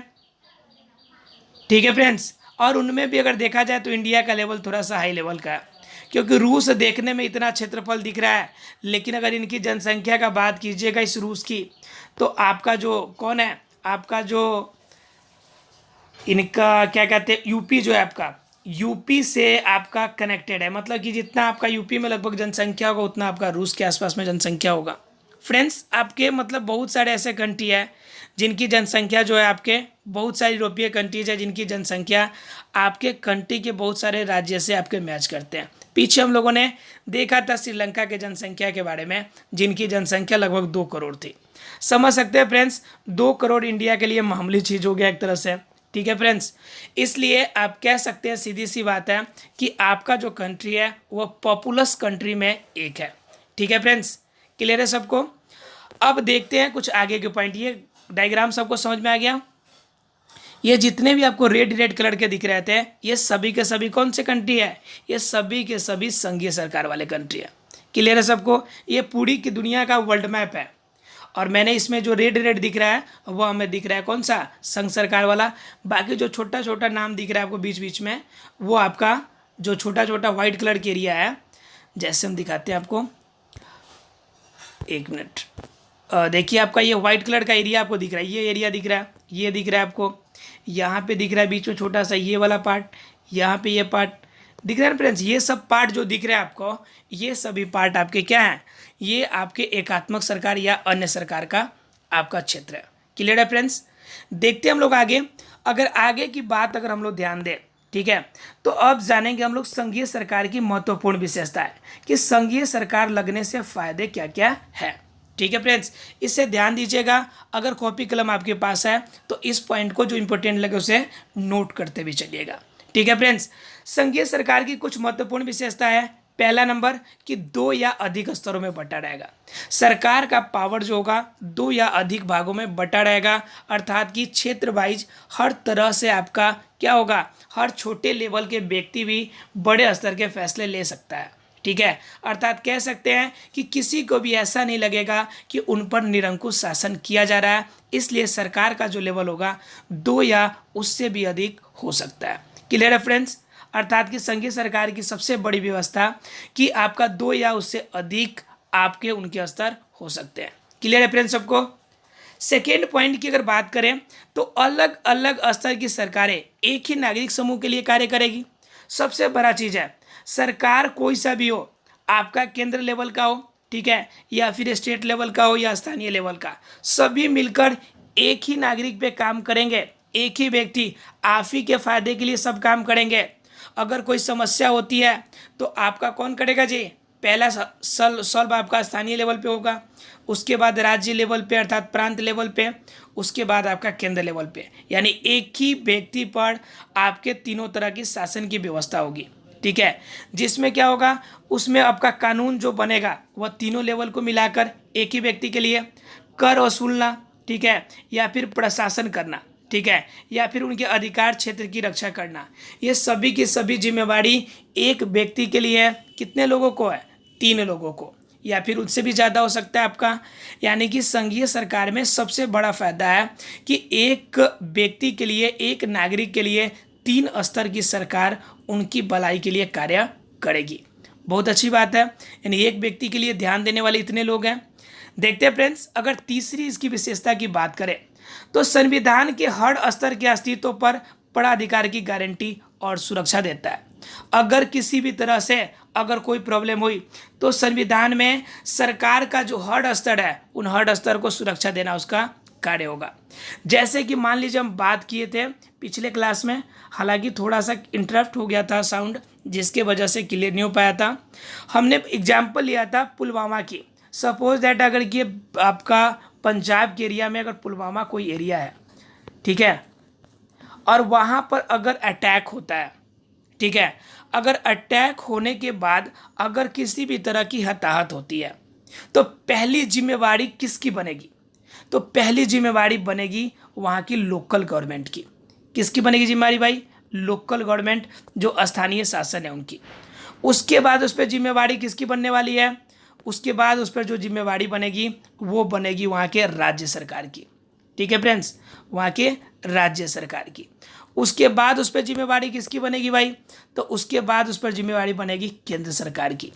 ठीक है फ्रेंड्स, और उनमें भी अगर देखा जाए तो इंडिया का लेवल थोड़ा सा हाई लेवल का है, क्योंकि रूस देखने में इतना क्षेत्रफल दिख रहा है, लेकिन अगर इनकी जनसंख्या का बात कीजिएगा इस रूस की, तो आपका जो कौन है, आपका जो इनका क्या कहते हैं यूपी जो है आपका, यूपी से आपका कनेक्टेड है। मतलब कि जितना आपका यूपी में लगभग जनसंख्या होगा उतना आपका रूस के आसपास में जनसंख्या होगा। फ्रेंड्स, आपके मतलब बहुत सारे ऐसे कंट्री है जिनकी जनसंख्या जो है आपके, बहुत सारी यूरोपीय कंट्रीज है जिनकी जनसंख्या आपके कंट्री के बहुत सारे राज्य से आपके मैच करते हैं। पीछे हम लोगों ने देखा था श्रीलंका के जनसंख्या के बारे में, जिनकी जनसंख्या लगभग 2 करोड़ थी। समझ सकते हैं फ्रेंड्स, 2 करोड़ इंडिया के लिए मामूली चीज़ हो गया एक तरह से। ठीक है फ्रेंड्स, इसलिए आप कह सकते हैं सीधी सी बात है कि आपका जो कंट्री है वह पॉपुलस कंट्री में एक है। ठीक है फ्रेंड्स, क्लियर है सबको। अब देखते हैं कुछ आगे के पॉइंट। ये डायग्राम सबको समझ में आ गया। ये जितने भी आपको रेड कलर के दिख रहे थे, ये सभी के सभी कौन से कंट्री है, ये सभी के सभी संघीय सरकार वाले कंट्री है। क्लियर है सबको। ये पूरी की दुनिया का वर्ल्ड मैप है, और मैंने इसमें जो रेड दिख रहा है वो हमें दिख रहा है कौन सा, संघ सरकार वाला। बाकी जो छोटा छोटा नाम दिख रहा है आपको बीच बीच में, वो आपका जो छोटा छोटा व्हाइट कलर के एरिया है, जैसे हम दिखाते हैं आपको, एक मिनट। देखिए आपका ये व्हाइट कलर का एरिया आपको दिख रहा है, ये एरिया दिख रहा है, ये दिख रहा है आपको, यहाँ पे दिख रहा है बीच में छोटा सा ये वाला पार्ट, यहाँ पे ये पार्ट दिख रहा है फ्रेंड्स। ये सब पार्ट जो दिख रहे हैं आपको, ये सभी पार्ट आपके क्या हैं, ये आपके एकात्मक सरकार या अन्य सरकार का आपका क्षेत्र है। क्लियर है फ्रेंड्स। देखते हैं हम लोग आगे। अगर आगे की बात अगर हम लोग ध्यान दें, ठीक है, तो अब जानेंगे हम लोग संघीय सरकार की महत्वपूर्ण विशेषता है कि संघीय सरकार लगने से फायदे क्या क्या है। ठीक है फ्रेंड्स, इससे ध्यान दीजिएगा। अगर कॉपी कलम आपके पास है तो इस पॉइंट को जो इंपॉर्टेंट लगे उसे नोट करते भी चलिएगा। ठीक है फ्रेंड्स, संघीय सरकार की कुछ महत्वपूर्ण विशेषता है। पहला नंबर कि 2 या अधिक स्तरों में बटा रहेगा। सरकार का पावर जो होगा 2 या अधिक भागों में बटा रहेगा, अर्थात कि क्षेत्र वाइज हर तरह से आपका क्या होगा, हर छोटे लेवल के व्यक्ति भी बड़े स्तर के फैसले ले सकता है। ठीक है, अर्थात कह सकते हैं कि किसी को भी ऐसा नहीं लगेगा कि उन पर निरंकुश शासन किया जा रहा है, इसलिए सरकार का जो लेवल होगा 2 या उससे भी अधिक हो सकता है। क्लियर है फ्रेंड्स। अर्थात कि संघीय सरकार की सबसे बड़ी व्यवस्था कि आपका 2 या उससे अधिक आपके उनके स्तर हो सकते हैं। क्लियर है फ्रेंड्स सबको। सेकेंड पॉइंट की अगर बात करें तो अलग अलग स्तर की सरकारें एक ही नागरिक समूह के लिए कार्य करेगी। सबसे बड़ा चीज़ है, सरकार कोई सा भी हो, आपका केंद्र लेवल का हो, ठीक है, या फिर स्टेट लेवल का हो या स्थानीय लेवल का, सभी मिलकर एक ही नागरिक पे काम करेंगे। एक ही व्यक्ति आप ही के फायदे के लिए सब काम करेंगे। अगर कोई समस्या होती है तो आपका कौन करेगा जी, पहला सॉल्व आपका स्थानीय लेवल पे होगा, उसके बाद राज्य लेवल पे अर्थात प्रांत लेवल पे, उसके बाद आपका केंद्र लेवल पे, यानी एक ही व्यक्ति पर आपके तीनों तरह की शासन की व्यवस्था होगी। ठीक है, जिसमें क्या होगा, उसमें आपका कानून जो बनेगा वह तीनों लेवल को मिलाकर एक ही व्यक्ति के लिए, कर वसूलना, ठीक है, या फिर प्रशासन करना, ठीक है, या फिर उनके अधिकार क्षेत्र की रक्षा करना, ये सभी की सभी जिम्मेवारी एक व्यक्ति के लिए है। कितने लोगों को है? 3 लोगों को, या फिर उससे भी ज़्यादा हो सकता है आपका। यानी कि संघीय सरकार में सबसे बड़ा फायदा है कि एक व्यक्ति के लिए, एक नागरिक के लिए 3 स्तर की सरकार उनकी भलाई के लिए कार्य करेगी। बहुत अच्छी बात है, यानी एक व्यक्ति के लिए ध्यान देने वाले इतने लोग हैं। देखते हैं फ्रेंड्स, अगर तीसरी इसकी विशेषता की बात करें तो संविधान के हर स्तर के अस्तित्व पर पराधिकार की गारंटी और सुरक्षा देता है। अगर किसी भी तरह से अगर कोई प्रॉब्लम हुई तो संविधान में सरकार का जो हर स्तर है उन हर स्तर को सुरक्षा देना उसका कार्य होगा। जैसे कि मान लीजिए हम बात किए थे पिछले क्लास में, हालांकि थोड़ा सा इंटरप्ट हो गया था साउंड, जिसके वजह से क्लियर नहीं हो पाया था। हमने एग्जाम्पल लिया था पुलवामा की। सपोज दैट अगर ये आपका पंजाब के एरिया में अगर पुलवामा कोई एरिया है, ठीक है, और वहाँ पर अगर अटैक होता है, ठीक है, अगर अटैक होने के बाद अगर किसी भी तरह की हताहत होती है तो पहली जिम्मेवारी किसकी बनेगी? तो पहली जिम्मेवारी बनेगी वहाँ की लोकल गवर्नमेंट की। किसकी बनेगी जिम्मेवारी भाई? लोकल गवर्नमेंट, जो स्थानीय शासन है उनकी। उसके बाद उस पर जिम्मेवारी किसकी बनने वाली है? उसके बाद उस पर जो जिम्मेवारी बनेगी वो बनेगी वहाँ के राज्य सरकार की। ठीक है फ्रेंड्स, वहाँ के राज्य सरकार की। उसके बाद उस पर जिम्मेवारी किसकी बनेगी भाई? तो उसके बाद उस पर जिम्मेवारी बनेगी केंद्र सरकार की।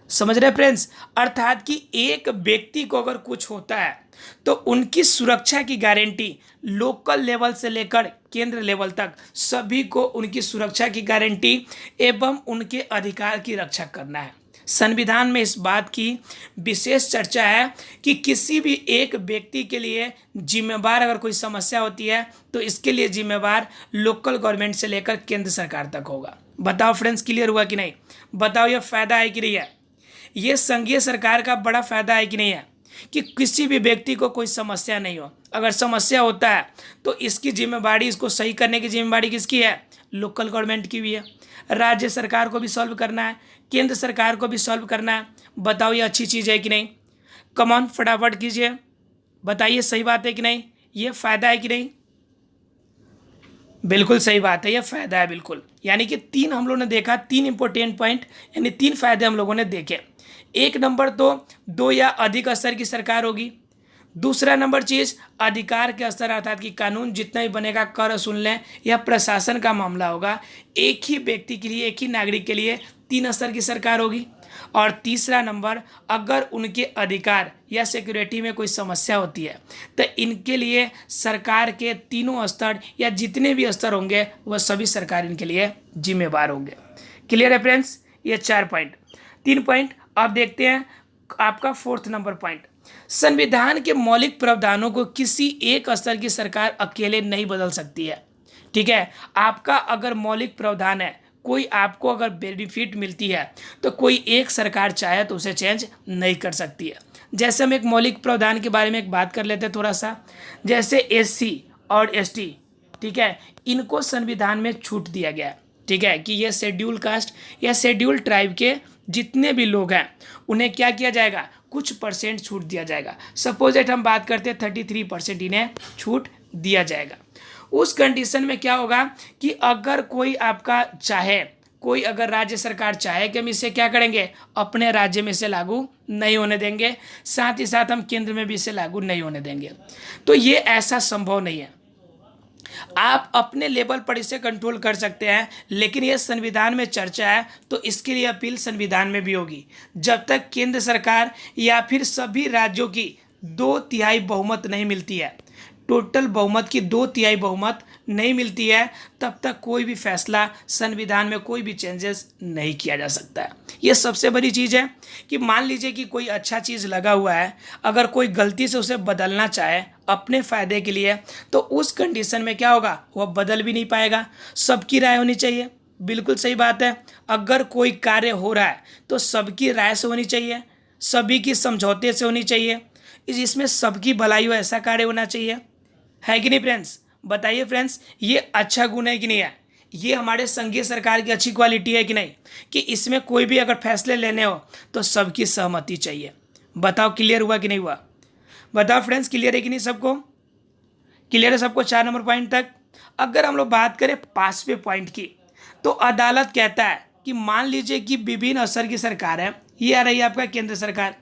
समझ रहे फ्रेंड्स? अर्थात कि एक व्यक्ति को अगर कुछ होता है तो उनकी सुरक्षा की गारंटी लोकल लेवल से लेकर केंद्र लेवल तक सभी को उनकी सुरक्षा की गारंटी एवं उनके अधिकार की रक्षा करना है। संविधान में इस बात की विशेष चर्चा है कि किसी भी एक व्यक्ति के लिए जिम्मेवार अगर कोई समस्या होती है तो इसके लिए जिम्मेवार लोकल गवर्नमेंट से लेकर केंद्र सरकार तक होगा। बताओ फ्रेंड्स, क्लियर हुआ कि नहीं? बताओ ये फायदा है कि नहीं है? ये संघीय सरकार का बड़ा फायदा है कि नहीं है कि किसी भी व्यक्ति को कोई समस्या नहीं हो। अगर समस्या होता है तो इसकी जिम्मेवारी, इसको सही करने की जिम्मेवारी किसकी है? लोकल गवर्नमेंट की भी है। राज्य सरकार को भी सॉल्व करना है, केंद्र सरकार को भी सॉल्व करना है। बताओ ये अच्छी चीज़ है कि नहीं? कम ऑन, फटाफट कीजिए, बताइए सही बात है कि नहीं? ये फायदा है कि नहीं? बिल्कुल सही बात है, ये फायदा है बिल्कुल। यानी कि 3 हम लोगों ने देखा, 3 इंपॉर्टेंट पॉइंट, यानी 3 फायदे हम लोगों ने देखे। एक नंबर तो 2 या अधिक स्तर की सरकार होगी। दूसरा नंबर चीज़ अधिकार के स्तर, अर्थात कि कानून जितना ही बनेगा कर सुनने या प्रशासन का मामला होगा। एक ही व्यक्ति के लिए, एक ही नागरिक के लिए 3 स्तर की सरकार होगी। और तीसरा नंबर, अगर उनके अधिकार या सिक्योरिटी में कोई समस्या होती है तो इनके लिए सरकार के तीनों स्तर या जितने भी स्तर होंगे वह सभी सरकार इनके लिए जिम्मेवार होंगे। क्लियर है फ्रेंड्स? ये 4 पॉइंट, 3 पॉइंट। अब देखते हैं आपका 4th नंबर पॉइंट। संविधान के मौलिक प्रावधानों को किसी एक स्तर की सरकार अकेले नहीं बदल सकती है। ठीक है, आपका अगर मौलिक प्रावधान है, कोई आपको अगर बेनिफिट मिलती है तो कोई एक सरकार चाहे तो उसे चेंज नहीं कर सकती है। जैसे हम एक मौलिक प्रावधान के बारे में एक बात कर लेते हैं थोड़ा सा। जैसे SC और ST, ठीक है, इनको संविधान में छूट दिया गया है। ठीक है, कि ये शेड्यूल कास्ट या शेड्यूल ट्राइब के जितने भी लोग हैं उन्हें क्या किया जाएगा? कुछ परसेंट छूट दिया जाएगा। सपोज दैट हम बात करते हैं 33% इन्हें छूट दिया जाएगा। उस कंडीशन में क्या होगा कि अगर कोई आपका चाहे, कोई अगर राज्य सरकार चाहे कि हम इसे क्या करेंगे, अपने राज्य में इसे लागू नहीं होने देंगे, साथ ही साथ हम केंद्र में भी इसे लागू नहीं होने देंगे, तो ये ऐसा संभव नहीं है। आप अपने लेवल पर इसे कंट्रोल कर सकते हैं, लेकिन यह संविधान में चर्चा है तो इसके लिए अपील संविधान में भी होगी। जब तक केंद्र सरकार या फिर सभी राज्यों की 2/3 बहुमत नहीं मिलती है, टोटल बहुमत की 2/3 बहुमत नहीं मिलती है, तब तक कोई भी फैसला, संविधान में कोई भी चेंजेस नहीं किया जा सकता है। ये सबसे बड़ी चीज़ है कि मान लीजिए कि कोई अच्छा चीज़ लगा हुआ है, अगर कोई गलती से उसे बदलना चाहे अपने फ़ायदे के लिए तो उस कंडीशन में क्या होगा? वह बदल भी नहीं पाएगा। सबकी राय होनी चाहिए। बिल्कुल सही बात है। अगर कोई कार्य हो रहा है तो सबकी राय से होनी चाहिए, सभी की समझौते से होनी चाहिए, जिसमें सबकी भलाई हो ऐसा कार्य होना चाहिए। है कि नहीं फ्रेंड्स? बताइए फ्रेंड्स, ये अच्छा गुण है कि नहीं है? ये हमारे संघीय सरकार की अच्छी क्वालिटी है कि नहीं, कि इसमें कोई भी अगर फैसले लेने हो तो सबकी सहमति चाहिए। बताओ क्लियर हुआ कि नहीं हुआ? बताओ फ्रेंड्स, क्लियर है कि नहीं सबको? क्लियर है सबको 4 नंबर पॉइंट तक? अगर हम लोग बात करें 5वें पॉइंट की, तो अदालत कहता है कि मान लीजिए कि विभिन्न स्तर की सरकार है, ये आ रही है आपका केंद्र सरकार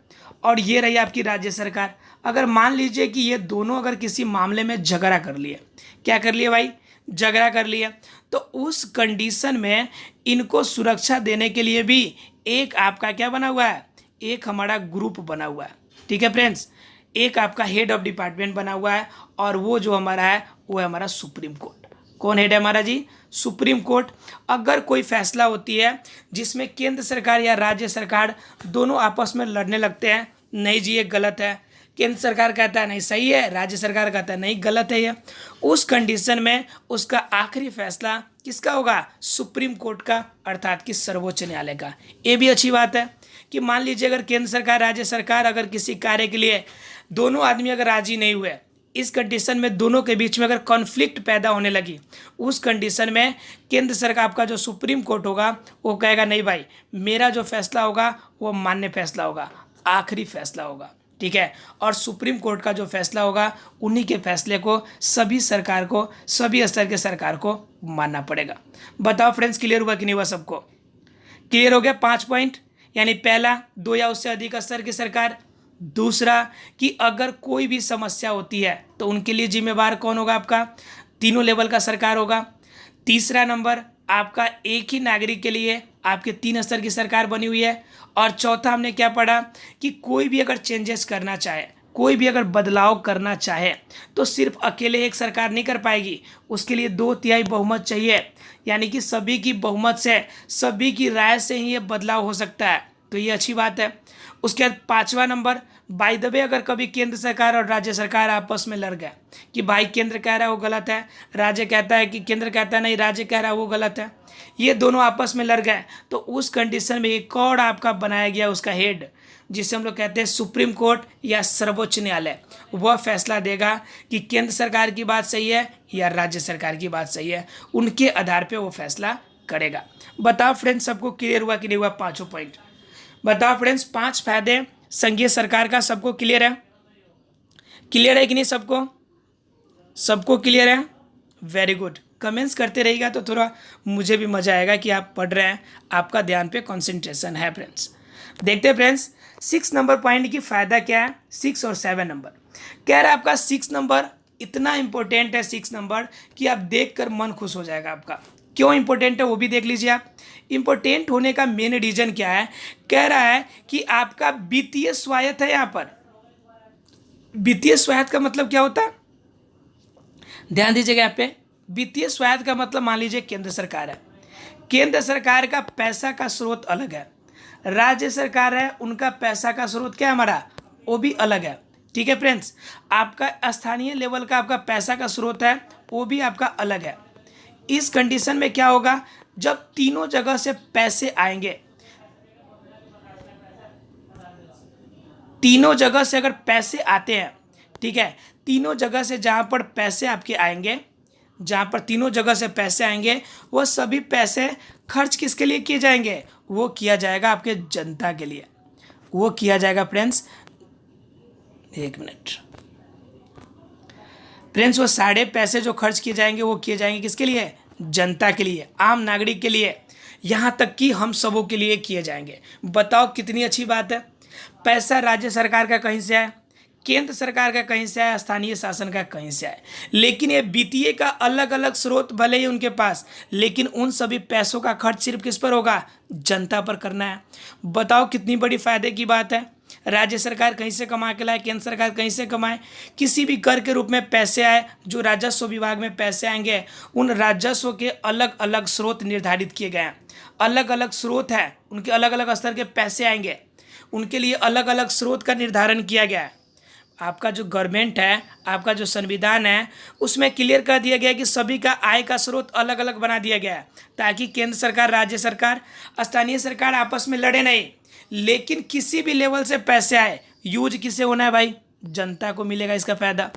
और ये रही आपकी राज्य सरकार। अगर मान लीजिए कि ये दोनों अगर किसी मामले में झगड़ा कर लिए, क्या कर लिए भाई? झगड़ा कर लिए, तो उस कंडीशन में इनको सुरक्षा देने के लिए भी एक आपका क्या बना हुआ है? एक हमारा ग्रुप बना हुआ है। ठीक है फ्रेंड्स, एक आपका हेड ऑफ डिपार्टमेंट बना हुआ है और वो जो हमारा है वो है हमारा सुप्रीम कोर्ट। कौन हेड है हमारा जी? Supreme court. अगर कोई फैसला होती है जिसमें केंद्र सरकार या राज्य सरकार दोनों आपस में लड़ने लगते हैं, नहीं जी ये गलत है, केंद्र सरकार कहता है नहीं सही है, राज्य सरकार कहता है नहीं गलत है ये, उस कंडीशन में उसका आखिरी फैसला किसका होगा? सुप्रीम कोर्ट का, अर्थात कि सर्वोच्च न्यायालय का। ये भी अच्छी बात है कि मान लीजिए अगर केंद्र सरकार राज्य सरकार अगर किसी कार्य के लिए दोनों आदमी अगर राजी नहीं हुए, इस कंडीशन में दोनों के बीच में अगर कॉन्फ्लिक्ट पैदा होने लगी, उस कंडीशन में केंद्र सरकार आपका जो सुप्रीम कोर्ट होगा वो कहेगा नहीं भाई, मेरा जो फैसला होगा वो मान्य फैसला होगा, आखिरी फैसला होगा। ठीक है, और सुप्रीम कोर्ट का जो फैसला होगा उन्हीं के फैसले को सभी सरकार को, सभी स्तर के सरकार को मानना पड़ेगा। बताओ फ्रेंड्स, क्लियर हुआ कि नहीं हुआ सबको? क्लियर हो गया 5 पॉइंट, यानी पहला 2 या उससे अधिक स्तर की सरकार, दूसरा कि अगर कोई भी समस्या होती है तो उनके लिए जिम्मेवार कौन होगा? आपका तीनों लेवल का सरकार होगा। तीसरा नंबर आपका एक ही नागरिक के लिए आपके 3 स्तर की सरकार बनी हुई है। और चौथा हमने क्या पढ़ा कि कोई भी अगर चेंजेस करना चाहे, कोई भी अगर बदलाव करना चाहे तो सिर्फ अकेले एक सरकार नहीं कर पाएगी, उसके लिए 2/3 बहुमत चाहिए, यानी कि सभी की बहुमत से, सभी की राय से ही ये बदलाव हो सकता है। तो ये अच्छी बात है। उसके बाद 5वां नंबर, बाय द वे अगर कभी केंद्र सरकार और राज्य सरकार आपस में लड़ गए कि भाई केंद्र कह रहा है वो गलत है, राज्य कहता है कि केंद्र कहता है नहीं राज्य कह रहा है वो गलत है, ये दोनों आपस में लड़ गए, तो उस कंडीशन में एक और आपका बनाया गया उसका हेड, जिसे हम लोग कहते हैं सुप्रीम कोर्ट या सर्वोच्च न्यायालय, वह फैसला देगा कि केंद्र सरकार की बात सही है या राज्य सरकार की बात सही है, उनके आधार पर वो फैसला करेगा। बताओ फ्रेंड्स, सबको क्लियर हुआ कि नहीं हुआ 5 पॉइंट? बताओ फ्रेंड्स, 5 फायदे संघीय सरकार का सबको क्लियर है? क्लियर है कि नहीं सबको? सबको क्लियर है? Very good. कमेंट्स करते रहिएगा तो थोड़ा मुझे भी मज़ा आएगा कि आप पढ़ रहे हैं, आपका ध्यान पे कंसंट्रेशन है फ्रेंड्स। देखते हैं फ्रेंड्स 6 नंबर पॉइंट की फ़ायदा क्या है। 6 और 7 नंबर कह रहा है आपका 6 नंबर इतना इंपॉर्टेंट है, 6 नंबर कि आप देखकर मन खुश हो जाएगा आपका। क्यों इंपॉर्टेंट है वो भी देख लीजिए आप। इंपॉर्टेंट होने का मेन रीजन क्या है? कह रहा है कि आपका वित्तीय स्वायत्त है। यहाँ पर वित्तीय स्वायत्त का मतलब क्या होता है? ध्यान दीजिएगा यहाँ पे। वित्तीय स्वायत्त का मतलब मान लीजिए केंद्र सरकार है, केंद्र सरकार का पैसा का स्रोत अलग है, राज्य सरकार है उनका पैसा का स्रोत क्या है हमारा, वो भी अलग है। ठीक है फ्रेंड्स, आपका स्थानीय लेवल का आपका पैसा का स्रोत है वो भी आपका अलग है। इस कंडीशन में क्या होगा, जब तीनों जगह से पैसे आएंगे, तीनों जगह से अगर पैसे आते हैं, ठीक है, तीनों जगह से जहां पर पैसे आपके आएंगे, जहां पर तीनों जगह से पैसे आएंगे, वो सभी पैसे खर्च किसके लिए किए जाएंगे? वो किया जाएगा आपके जनता के लिए। वो किया जाएगा फ्रेंड्स, एक मिनट फ्रेंड्स, वो सारे पैसे जो खर्च किए जाएंगे वो किए जाएंगे किसके लिए? जनता के लिए, आम नागरिक के लिए, यहाँ तक कि हम सबों के लिए किए जाएंगे। बताओ कितनी अच्छी बात है। पैसा राज्य सरकार का कहीं से आए, केंद्र सरकार का कहीं से आए, स्थानीय शासन का कहीं से आए, लेकिन ये वित्तीय का अलग अलग स्रोत भले ही उनके पास, लेकिन उन सभी पैसों का खर्च सिर्फ किस पर होगा? जनता पर करना है। बताओ कितनी बड़ी फायदे की बात है। राज्य सरकार कहीं से कमा के लाए, केंद्र सरकार कहीं से कमाए, किसी भी कर के रूप में पैसे आए, जो राजस्व विभाग में पैसे आएंगे, उन राजस्व के अलग अलग स्रोत निर्धारित किए गए हैं। अलग अलग स्रोत है, उनके अलग अलग स्तर के पैसे आएंगे, उनके लिए अलग अलग स्रोत का निर्धारण किया गया है। आपका जो गवर्नमेंट है, आपका जो संविधान है, उसमें क्लियर कर दिया गया है कि सभी का आय का स्रोत अलग अलग बना दिया गया है, ताकि केंद्र सरकार, राज्य सरकार, स्थानीय सरकार आपस में लड़े नहीं, लेकिन किसी भी लेवल से पैसे आए, यूज किसे होना है भाई? जनता को मिलेगा इसका फायदा।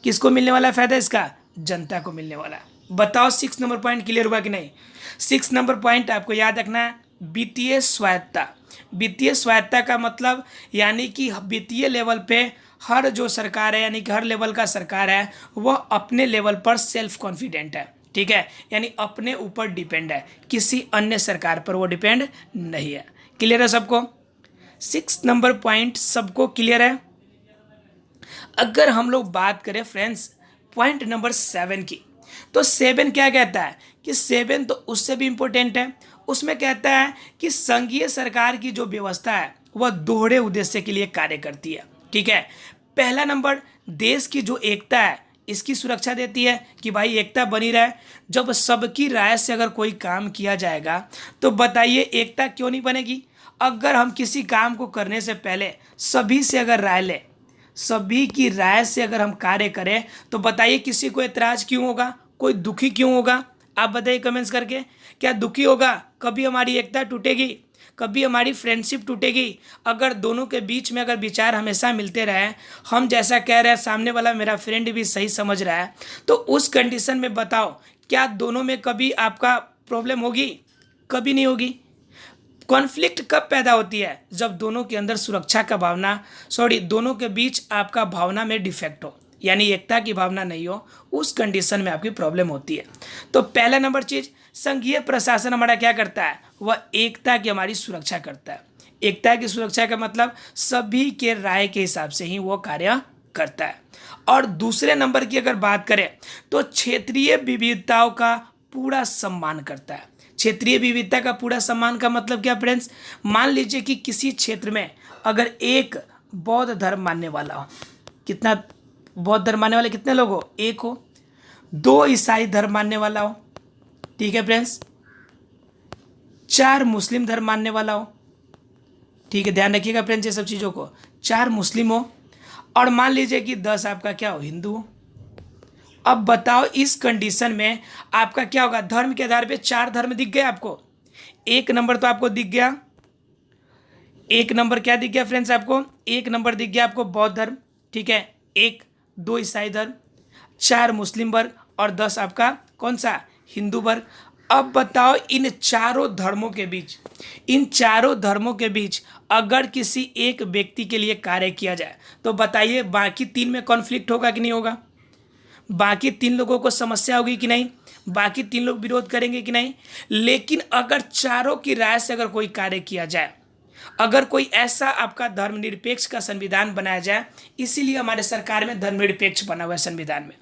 किसको मिलने वाला है फायदा इसका? जनता को मिलने वाला है। बताओ 6 नंबर पॉइंट क्लियर हुआ कि नहीं? 6 नंबर पॉइंट आपको याद रखना है, वित्तीय स्वायत्ता। वित्तीय स्वायत्ता का मतलब यानी कि वित्तीय लेवल पे हर जो सरकार है, यानी कि हर लेवल का सरकार है, वह अपने लेवल पर सेल्फ कॉन्फिडेंट है। ठीक है, यानी अपने ऊपर डिपेंड है, किसी अन्य सरकार पर वो डिपेंड नहीं है। क्लियर है सबको? 6 नंबर पॉइंट सबको क्लियर है? अगर हम लोग बात करें फ्रेंड्स पॉइंट नंबर 7 की, तो 7 क्या कहता है कि 7 तो उससे भी इंपॉर्टेंट है। उसमें कहता है कि संघीय सरकार की जो व्यवस्था है वह दोहरे उद्देश्य के लिए कार्य करती है। ठीक है, पहला नंबर देश की जो एकता है इसकी सुरक्षा देती है कि भाई एकता बनी रहे। जब सबकी राय से अगर कोई काम किया जाएगा तो बताइए एकता क्यों नहीं बनेगी? अगर हम किसी काम को करने से पहले सभी से अगर राय लें, सभी की राय से अगर हम कार्य करें, तो बताइए किसी को एतराज क्यों होगा, कोई दुखी क्यों होगा? आप बताइए कमेंट्स करके, क्या दुखी होगा? कभी हमारी एकता टूटेगी, कभी हमारी फ्रेंडशिप टूटेगी? अगर दोनों के बीच में अगर विचार हमेशा मिलते रहे, हम जैसा कह रहे हैं सामने वाला मेरा फ्रेंड भी सही समझ रहा है, तो उस कंडीशन में बताओ क्या दोनों में कभी आपका प्रॉब्लम होगी? कभी नहीं होगी। कॉन्फ्लिक्ट कब पैदा होती है? जब दोनों के अंदर सुरक्षा का भावना, दोनों के बीच आपका भावना में डिफेक्ट हो, यानी एकता की भावना नहीं हो, उस कंडीशन में आपकी प्रॉब्लम होती है। तो पहला नंबर चीज, संघीय प्रशासन हमारा क्या करता है? वह एकता की हमारी सुरक्षा करता है। एकता की सुरक्षा का मतलब सभी के राय के हिसाब से ही वो कार्य करता है। और दूसरे नंबर की अगर बात करें तो क्षेत्रीय विविधताओं का पूरा सम्मान करता है। क्षेत्रीय विविधता का पूरा सम्मान का मतलब क्या फ्रेंड्स? मान लीजिए कि किसी क्षेत्र में अगर एक बौद्ध धर्म मानने वाला हो, कितना बौद्ध धर्म मानने वाले कितने लोग हो? एक हो। 2 ईसाई धर्म मानने वाला हो, ठीक है फ्रेंड्स, 4 मुस्लिम धर्म मानने वाला हो, ठीक है, ध्यान रखिएगा फ्रेंड्स ये सब चीज़ों को, 4 मुस्लिम हो, और मान लीजिए कि 10 आपका क्या हो? हिंदू हो। अब बताओ इस कंडीशन में आपका क्या होगा? धर्म के आधार पे 4 धर्म दिख गए आपको। एक नंबर तो आपको दिख गया, एक नंबर क्या दिख गया फ्रेंड्स आपको? एक नंबर दिख गया आपको बौद्ध धर्म, ठीक है, 1, 2 ईसाई धर्म, 4 मुस्लिम वर्ग, और 10 आपका कौन सा? हिंदू वर्ग। अब बताओ इन चारों धर्मों के बीच, इन चारों धर्मों के बीच अगर किसी एक व्यक्ति के लिए कार्य किया जाए तो बताइए बाकी 3 में कॉन्फ्लिक्ट होगा कि नहीं होगा? बाकी 3 लोगों को समस्या होगी कि नहीं? बाकी 3 लोग विरोध करेंगे कि नहीं? लेकिन अगर चारों की राय से अगर कोई कार्य किया जाए, अगर कोई ऐसा आपका धर्मनिरपेक्ष का संविधान बनाया जाए, इसीलिए हमारे सरकार में धर्मनिरपेक्ष बना हुआ है संविधान में।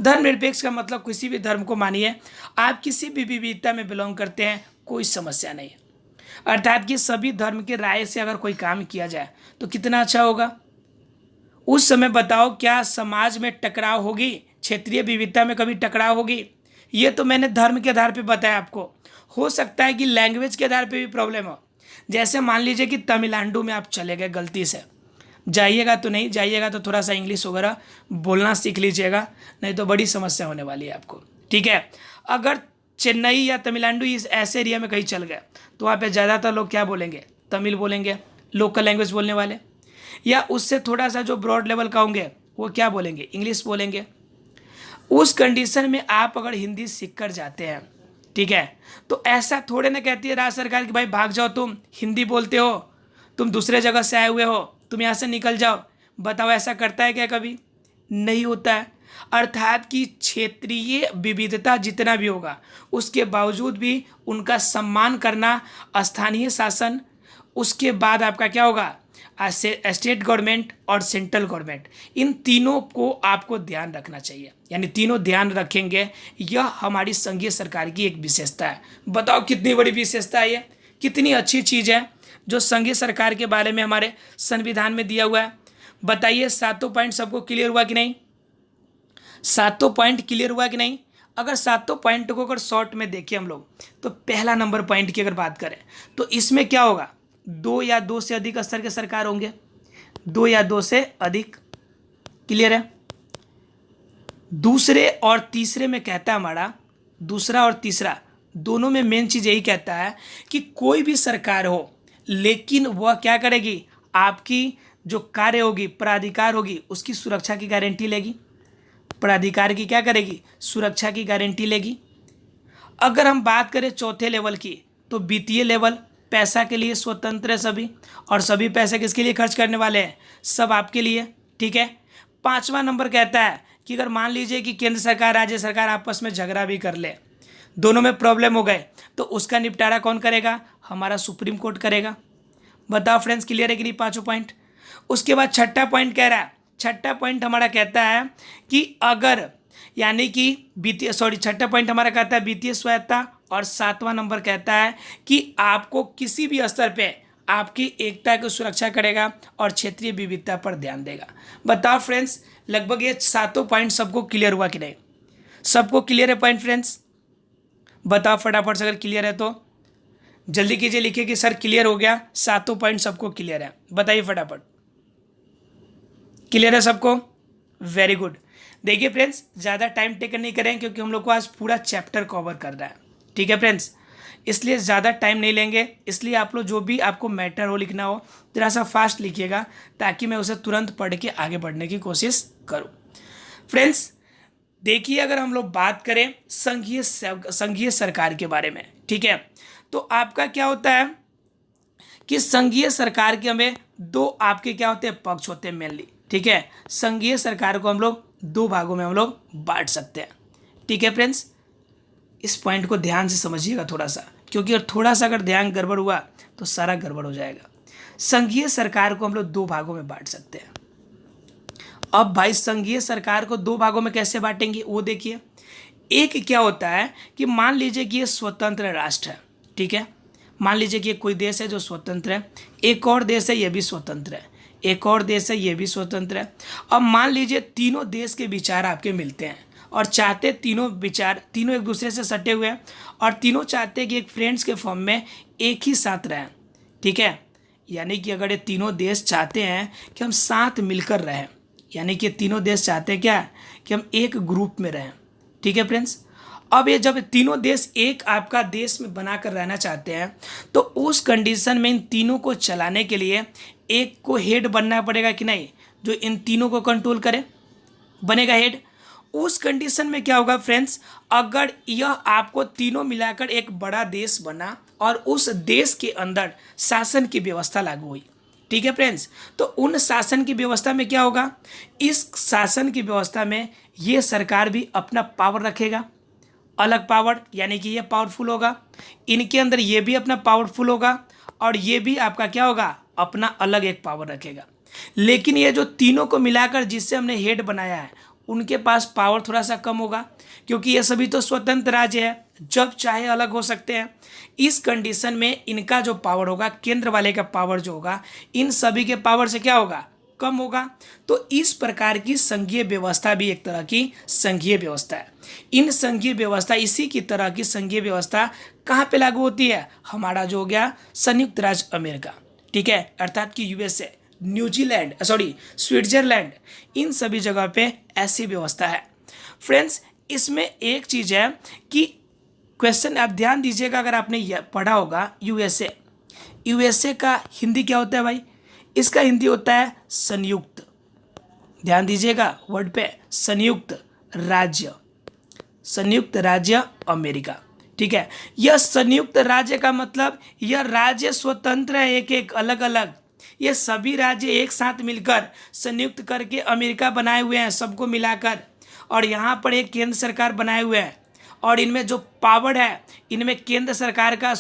धर्मनिरपेक्ष का मतलब किसी भी धर्म को मानिए, आप किसी भी विविधता में बिलोंग करते हैं, कोई समस्या नहीं है। अर्थात कि सभी धर्म के राय से अगर कोई काम किया जाए तो कितना अच्छा होगा। उस समय बताओ क्या समाज में टकराव होगी? क्षेत्रीय विविधता में कभी टकराव होगी? ये तो मैंने धर्म के आधार पे बताया आपको। हो सकता है कि लैंग्वेज के आधार पे भी प्रॉब्लम हो। जैसे मान लीजिए कि तमिलनाडु में आप चले गए गलती से, जाइएगा तो नहीं, जाइएगा तो थोड़ा सा इंग्लिश वगैरह बोलना सीख लीजिएगा, नहीं तो बड़ी समस्या होने वाली है आपको। ठीक है, अगर चेन्नई या तमिलनाडु इस ऐसे एरिया में कहीं चल गए तो वहाँ पे ज़्यादातर लोग क्या बोलेंगे? तमिल बोलेंगे, लोकल लैंग्वेज बोलने वाले। या उससे थोड़ा सा जो ब्रॉड लेवल का होंगे वो क्या बोलेंगे? इंग्लिश बोलेंगे। उस कंडीशन में आप अगर हिंदी सीख कर जाते हैं, ठीक है, तो ऐसा थोड़े ना कहती है राज्य सरकार कि भाई भाग जाओ, तुम हिंदी बोलते हो, तुम दूसरे जगह से आए हुए हो, तुम यहाँ से निकल जाओ। बताओ ऐसा करता है क्या? कभी नहीं होता है। अर्थात कि क्षेत्रीय विविधता जितना भी होगा उसके बावजूद भी उनका सम्मान करना, स्थानीय शासन, उसके बाद आपका क्या होगा? स्टेट गवर्नमेंट और सेंट्रल गवर्नमेंट, इन तीनों को आपको ध्यान रखना चाहिए, यानी तीनों ध्यान रखेंगे। यह हमारी संघीय सरकार की एक विशेषता है। बताओ कितनी बड़ी विशेषता है ये, कितनी अच्छी चीज़ है जो संघीय सरकार के बारे में हमारे संविधान में दिया हुआ है। बताइए 7 पॉइंट सबको क्लियर हुआ कि नहीं? 7 पॉइंट क्लियर हुआ कि नहीं? अगर 7 पॉइंट को अगर शॉर्ट में देखें हम लोग, तो पहला नंबर पॉइंट की अगर बात करें तो इसमें क्या होगा? 2 या 2 से अधिक स्तर के सरकार होंगे, 2 या 2 से अधिक। क्लियर है? दूसरे और तीसरे में कहता है हमारा, दूसरा और तीसरा दोनों में मेन चीज़ यही कहता है कि कोई भी सरकार हो लेकिन वह क्या करेगी? आपकी जो कार्य होगी, प्राधिकार होगी, उसकी सुरक्षा की गारंटी लेगी। प्राधिकार की क्या करेगी, सुरक्षा की गारंटी लेगी। अगर हम बात करें चौथे लेवल की, तो वित्तीय लेवल, पैसा के लिए स्वतंत्र है सभी, और सभी पैसे किसके लिए खर्च करने वाले हैं, सब आपके लिए, ठीक है। 5वां नंबर कहता है कि अगर मान लीजिए कि केंद्र सरकार राज्य सरकार आपस में झगड़ा भी कर ले, दोनों में प्रॉब्लम हो गए, तो उसका निपटारा कौन करेगा, हमारा सुप्रीम कोर्ट करेगा। बताओ फ्रेंड्स, क्लियर है कि नहीं पांचों पॉइंट। उसके बाद छठा पॉइंट कह रहा है, छठा पॉइंट हमारा कहता है कि अगर यानी कि वित्तीय छठा पॉइंट हमारा कहता है वित्तीय स्वायत्ता, और 7वां नंबर कहता है कि आपको किसी भी स्तर पे आपकी एकता की सुरक्षा करेगा और क्षेत्रीय विविधता पर ध्यान देगा। बताओ फ्रेंड्स, लगभग ये 7 पॉइंट सबको क्लियर हुआ कि नहीं, सबको क्लियर है पॉइंट फ्रेंड्स, बताओ फटाफट से, अगर क्लियर है तो जल्दी कीजिए, लिखिए कि सर क्लियर हो गया, 7 पॉइंट सबको क्लियर है, बताइए फटाफट, क्लियर है सबको, वेरी गुड। देखिए फ्रेंड्स, ज़्यादा टाइम टेकन नहीं करें क्योंकि हम लोग को आज पूरा चैप्टर कवर करना है, ठीक है फ्रेंड्स, इसलिए ज़्यादा टाइम नहीं लेंगे। इसलिए आप लोग जो भी आपको मैटर हो लिखना हो थोड़ा सा फास्ट लिखिएगा, ताकि मैं उसे तुरंत पढ़ के आगे बढ़ने की कोशिश करूं। फ्रेंड्स देखिए, अगर हम लोग बात करें संघीय सरकार के बारे में, ठीक है, तो आपका क्या होता है कि संघीय सरकार के हमें 2 आपके क्या होते हैं, पक्ष होते हैं मेनली, ठीक है। संघीय सरकार को हम लोग 2 भागों में हम लोग बांट सकते हैं, ठीक है फ्रेंड्स। इस पॉइंट को ध्यान से समझिएगा थोड़ा सा, क्योंकि थोड़ा सा अगर ध्यान गड़बड़ हुआ तो सारा गड़बड़ हो जाएगा। संघीय सरकार को हम लोग 2 भागों में बांट सकते हैं। अब भाई संघीय सरकार को 2 भागों में कैसे बांटेंगे वो देखिए। एक क्या होता है कि मान लीजिए कि ये स्वतंत्र राष्ट्र है, ठीक है, मान लीजिए कि कोई देश है जो स्वतंत्र है, एक और देश है ये भी स्वतंत्र है, एक और देश है ये भी स्वतंत्र है। अब मान लीजिए तीनों देश के विचार आपके मिलते हैं और चाहते तीनों विचार, तीनों एक दूसरे से सटे हुए हैं और तीनों चाहते हैं कि एक फ्रेंड्स के फॉर्म में एक ही साथ रहें, ठीक है। यानी कि अगर ये तीनों देश चाहते हैं कि हम साथ मिलकर रहें, यानी कि तीनों देश चाहते हैं क्या, कि हम एक ग्रुप में रहें, ठीक है फ्रेंड्स। अब ये जब तीनों देश एक आपका देश में बनाकर रहना चाहते हैं, तो उस कंडीशन में इन तीनों को चलाने के लिए एक को हेड बनना पड़ेगा कि नहीं, जो इन तीनों को कंट्रोल करे, बनेगा हेड। उस कंडीशन में क्या होगा फ्रेंड्स, अगर यह आपको तीनों मिलाकर एक बड़ा देश बना और उस देश के अंदर शासन की व्यवस्था लागू हुई, ठीक है फ्रेंड्स, तो उन शासन की व्यवस्था में क्या होगा, इस शासन की व्यवस्था में ये सरकार भी अपना पावर रखेगा, अलग पावर, यानी कि ये पावरफुल होगा, इनके अंदर ये भी अपना पावरफुल होगा और ये भी आपका क्या होगा, अपना अलग एक पावर रखेगा। लेकिन ये जो तीनों को मिलाकर जिससे हमने हेड बनाया है, उनके पास पावर थोड़ा सा कम होगा, क्योंकि ये सभी तो स्वतंत्र राज्य है, जब चाहे अलग हो सकते हैं। इस कंडीशन में इनका जो पावर होगा, केंद्र वाले का पावर जो होगा, इन सभी के पावर से क्या होगा, कम होगा। तो इस प्रकार की संघीय व्यवस्था भी एक तरह की संघीय व्यवस्था है। इन संघीय व्यवस्था, इसी की तरह की संघीय व्यवस्था कहाँ पे लागू होती है, हमारा जो हो गया संयुक्त राज्य अमेरिका, ठीक है, अर्थात कि यूएसए, न्यूजीलैंड, स्विट्जरलैंड, इन सभी जगह पे ऐसी व्यवस्था है। फ्रेंड्स इसमें एक चीज़ है कि क्वेश्चन आप ध्यान दीजिएगा, अगर आपने पढ़ा होगा यूएसए, यूएसए का हिंदी क्या होता है भाई, इसका हिंदी होता है संयुक्त, ध्यान दीजिएगा वर्ड पे, संयुक्त राज्य अमेरिका, ठीक है। यह संयुक्त राज्य का मतलब यह राज्य स्वतंत्र है, एक एक अलग अलग, ये सभी राज्य एक साथ मिलकर संयुक्त करके अमेरिका बनाए हुए हैं, सबको मिलाकर, और यहाँ पर एक केंद्र सरकार बनाए हुए हैं, और इनमें जो पावर है, इनमें केंद्र सरकार का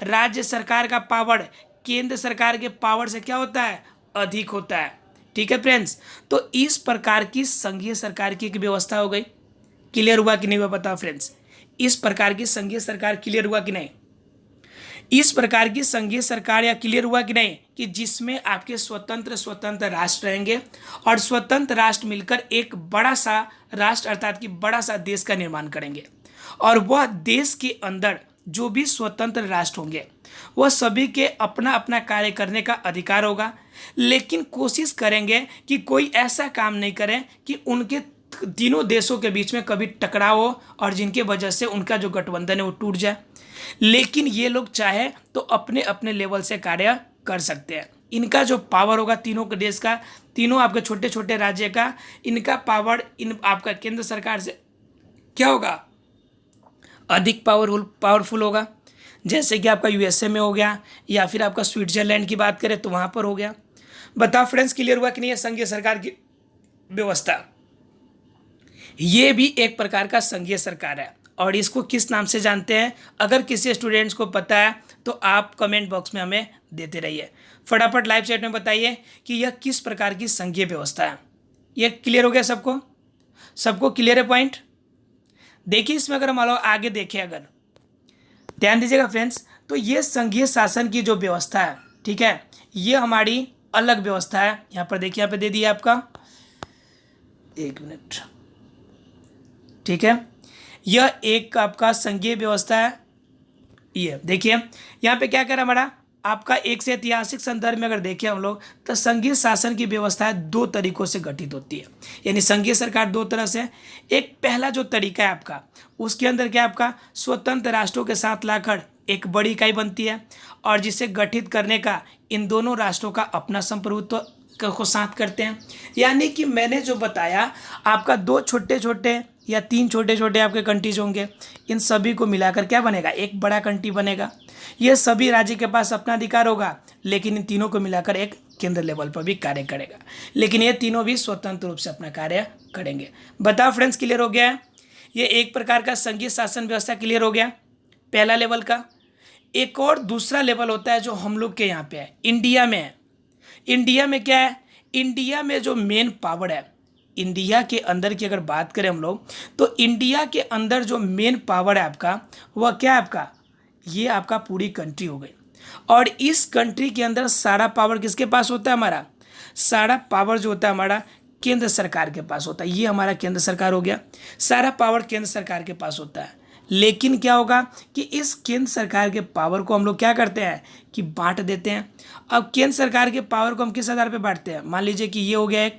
राज्य सरकार का पावर केंद्र सरकार के पावर से क्या होता है, अधिक होता है, ठीक है फ्रेंड्स। तो इस प्रकार की संघीय सरकार की एक व्यवस्था हो गई। क्लियर हुआ कि नहीं हुआ बताओ फ्रेंड्स, इस प्रकार की संघीय सरकार क्लियर हुआ कि नहीं, इस प्रकार की संघीय सरकार या क्लियर हुआ कि नहीं, कि जिसमें आपके स्वतंत्र राष्ट्र रहेंगे और स्वतंत्र राष्ट्र मिलकर एक बड़ा सा राष्ट्र अर्थात कि बड़ा सा देश का निर्माण करेंगे, और वह देश के अंदर जो भी स्वतंत्र राष्ट्र होंगे वह सभी के अपना अपना कार्य करने का अधिकार होगा, लेकिन कोशिश करेंगे कि कोई ऐसा काम नहीं करें कि उनके तीनों देशों के बीच में कभी टकराव हो और जिनके वजह से उनका जो गठबंधन है वो टूट जाए। लेकिन ये लोग चाहे तो अपने अपने लेवल से कार्य कर सकते हैं, इनका जो पावर होगा तीनों के देश का, तीनों आपके छोटे छोटे राज्य का, इनका पावर इन आपका केंद्र सरकार से क्या होगा, अधिक पावरफुल होगा। जैसे कि आपका यूएसए में हो गया, या फिर आपका स्विट्जरलैंड की बात करें तो वहाँ पर हो गया। बताओ फ्रेंड्स, क्लियर हुआ कि नहीं है संघीय सरकार की व्यवस्था? ये भी एक प्रकार का संघीय सरकार है, और इसको किस नाम से जानते हैं? अगर किसी स्टूडेंट्स को पता है तो आप कमेंट बॉक्स में हमें देते रहिए। फटाफट लाइव चैट में बताइए कि यह किस प्रकार की संघीय व्यवस्था है। ये क्लियर हो गया सबको? सबको क्लियर है पॉइंट? देखिए इसमें अगर हम आगे देखें, अगर ध्यान दीजिएगा फ्रेंड्स, तो ये संघीय शासन की जो व्यवस्था है, ठीक है, ये हमारी अलग व्यवस्था है। यहाँ पर देखिए, यहाँ पे दे दिया आपका, एक मिनट, ठीक है, यह एक आपका संघीय व्यवस्था है। ये देखिए यहाँ पे क्या कह रहा है हमारा, आपका एक से ऐतिहासिक संदर्भ में अगर देखें हम लोग, तो संघीय शासन की व्यवस्था दो तरीकों से गठित होती है। यानी संघीय सरकार दो तरह से, एक पहला जो तरीका है आपका, उसके अंदर क्या आपका स्वतंत्र राष्ट्रों के साथ लाकर एक बड़ी इकाई बनती है, और जिसे गठित करने का इन दोनों राष्ट्रों का अपना संप्रभुत्व को साथ करते हैं। यानी कि मैंने जो बताया आपका, दो छोटे छोटे या तीन छोटे छोटे आपके कंट्रीज होंगे, इन सभी को मिलाकर क्या बनेगा, एक बड़ा कंट्री बनेगा। ये सभी राज्य के पास अपना अधिकार होगा, लेकिन इन तीनों को मिलाकर एक केंद्र लेवल पर भी कार्य करेगा, लेकिन ये तीनों भी स्वतंत्र रूप से अपना कार्य करेंगे। बताओ फ्रेंड्स, क्लियर हो गया है? ये एक प्रकार का संघीय शासन व्यवस्था क्लियर हो गया, पहला लेवल का। एक और दूसरा लेवल होता है जो हम लोग के यहाँ पे है, इंडिया में है। इंडिया में क्या है, इंडिया में जो मेन पावर है, इंडिया के अंदर की अगर बात करें हम लोग, तो इंडिया के अंदर जो मेन पावर है आपका, वह क्या है आपका, ये आपका पूरी कंट्री हो गई। और इस कंट्री के अंदर सारा पावर किसके पास होता है हमारा, सारा पावर जो होता है हमारा केंद्र सरकार के पास होता है। ये हमारा केंद्र सरकार हो गया, सारा पावर केंद्र सरकार के पास होता है। लेकिन क्या होगा कि इस केंद्र सरकार के पावर को हम लोग क्या करते हैं कि बांट देते हैं। अब केंद्र सरकार के पावर को हम किस आधार पे बांटते हैं, मान लीजिए कि ये हो गया एक,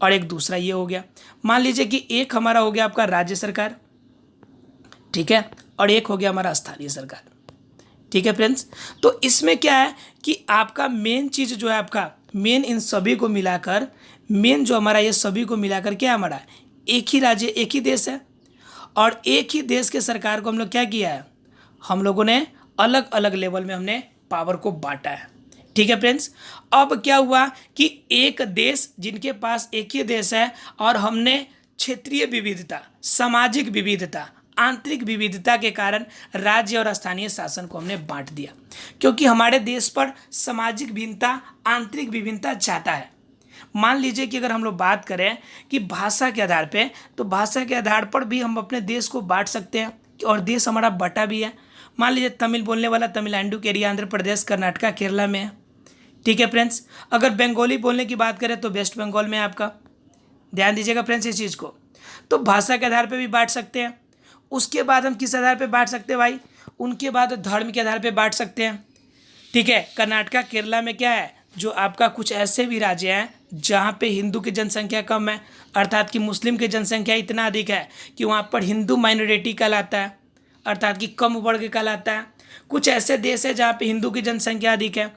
और एक दूसरा ये हो गया। मान लीजिए कि एक हमारा हो गया आपका राज्य सरकार, ठीक है, और एक हो गया हमारा स्थानीय सरकार, ठीक है फ्रेंड्स। तो इसमें क्या है कि आपका मेन चीज़ जो है आपका, मेन इन सभी को मिलाकर, मेन जो हमारा ये सभी को मिलाकर क्या है हमारा, एक ही राज्य, एक ही देश है। और एक ही देश के सरकार को हम लोग क्या किया है, हम लोगों ने अलग अलग लेवल में हमने पावर को बांटा है, ठीक है फ्रेंड्स। अब क्या हुआ कि एक देश, जिनके पास एक ही देश है, और हमने क्षेत्रीय विविधता, सामाजिक विविधता, आंतरिक विविधता के कारण राज्य और स्थानीय शासन को हमने बांट दिया, क्योंकि हमारे देश पर सामाजिक भिन्नता, आंतरिक विभिन्नता चाहता है। मान लीजिए कि अगर हम लोग बात करें कि भाषा के आधार पे, तो भाषा के आधार पर भी हम अपने देश को बांट सकते हैं, और देश हमारा बटा भी है। मान लीजिए तमिल बोलने वाला तमिलनाडु के एरिया आंध्र प्रदेश, कर्नाटका, केरला में है, ठीक है फ्रेंड्स। अगर बंगाली बोलने की बात करें तो वेस्ट बंगाल में है आपका। ध्यान दीजिएगा फ्रेंड्स इस चीज़ को। तो भाषा के आधार पर भी बांट सकते हैं। उसके बाद हम किस आधार पर बांट सकते हैं भाई, उनके बाद धर्म के आधार पर बांट सकते हैं, ठीक है। कर्नाटका, केरला में क्या है, जो आपका कुछ ऐसे भी राज्य हैं जहाँ पे हिंदू की जनसंख्या कम है, अर्थात कि मुस्लिम की जनसंख्या इतना अधिक है कि वहाँ पर हिंदू माइनॉरिटी कहलाता है, अर्थात कि कम वर्ग कहलाता है। कुछ ऐसे देश है जहाँ पे हिंदू की जनसंख्या अधिक है,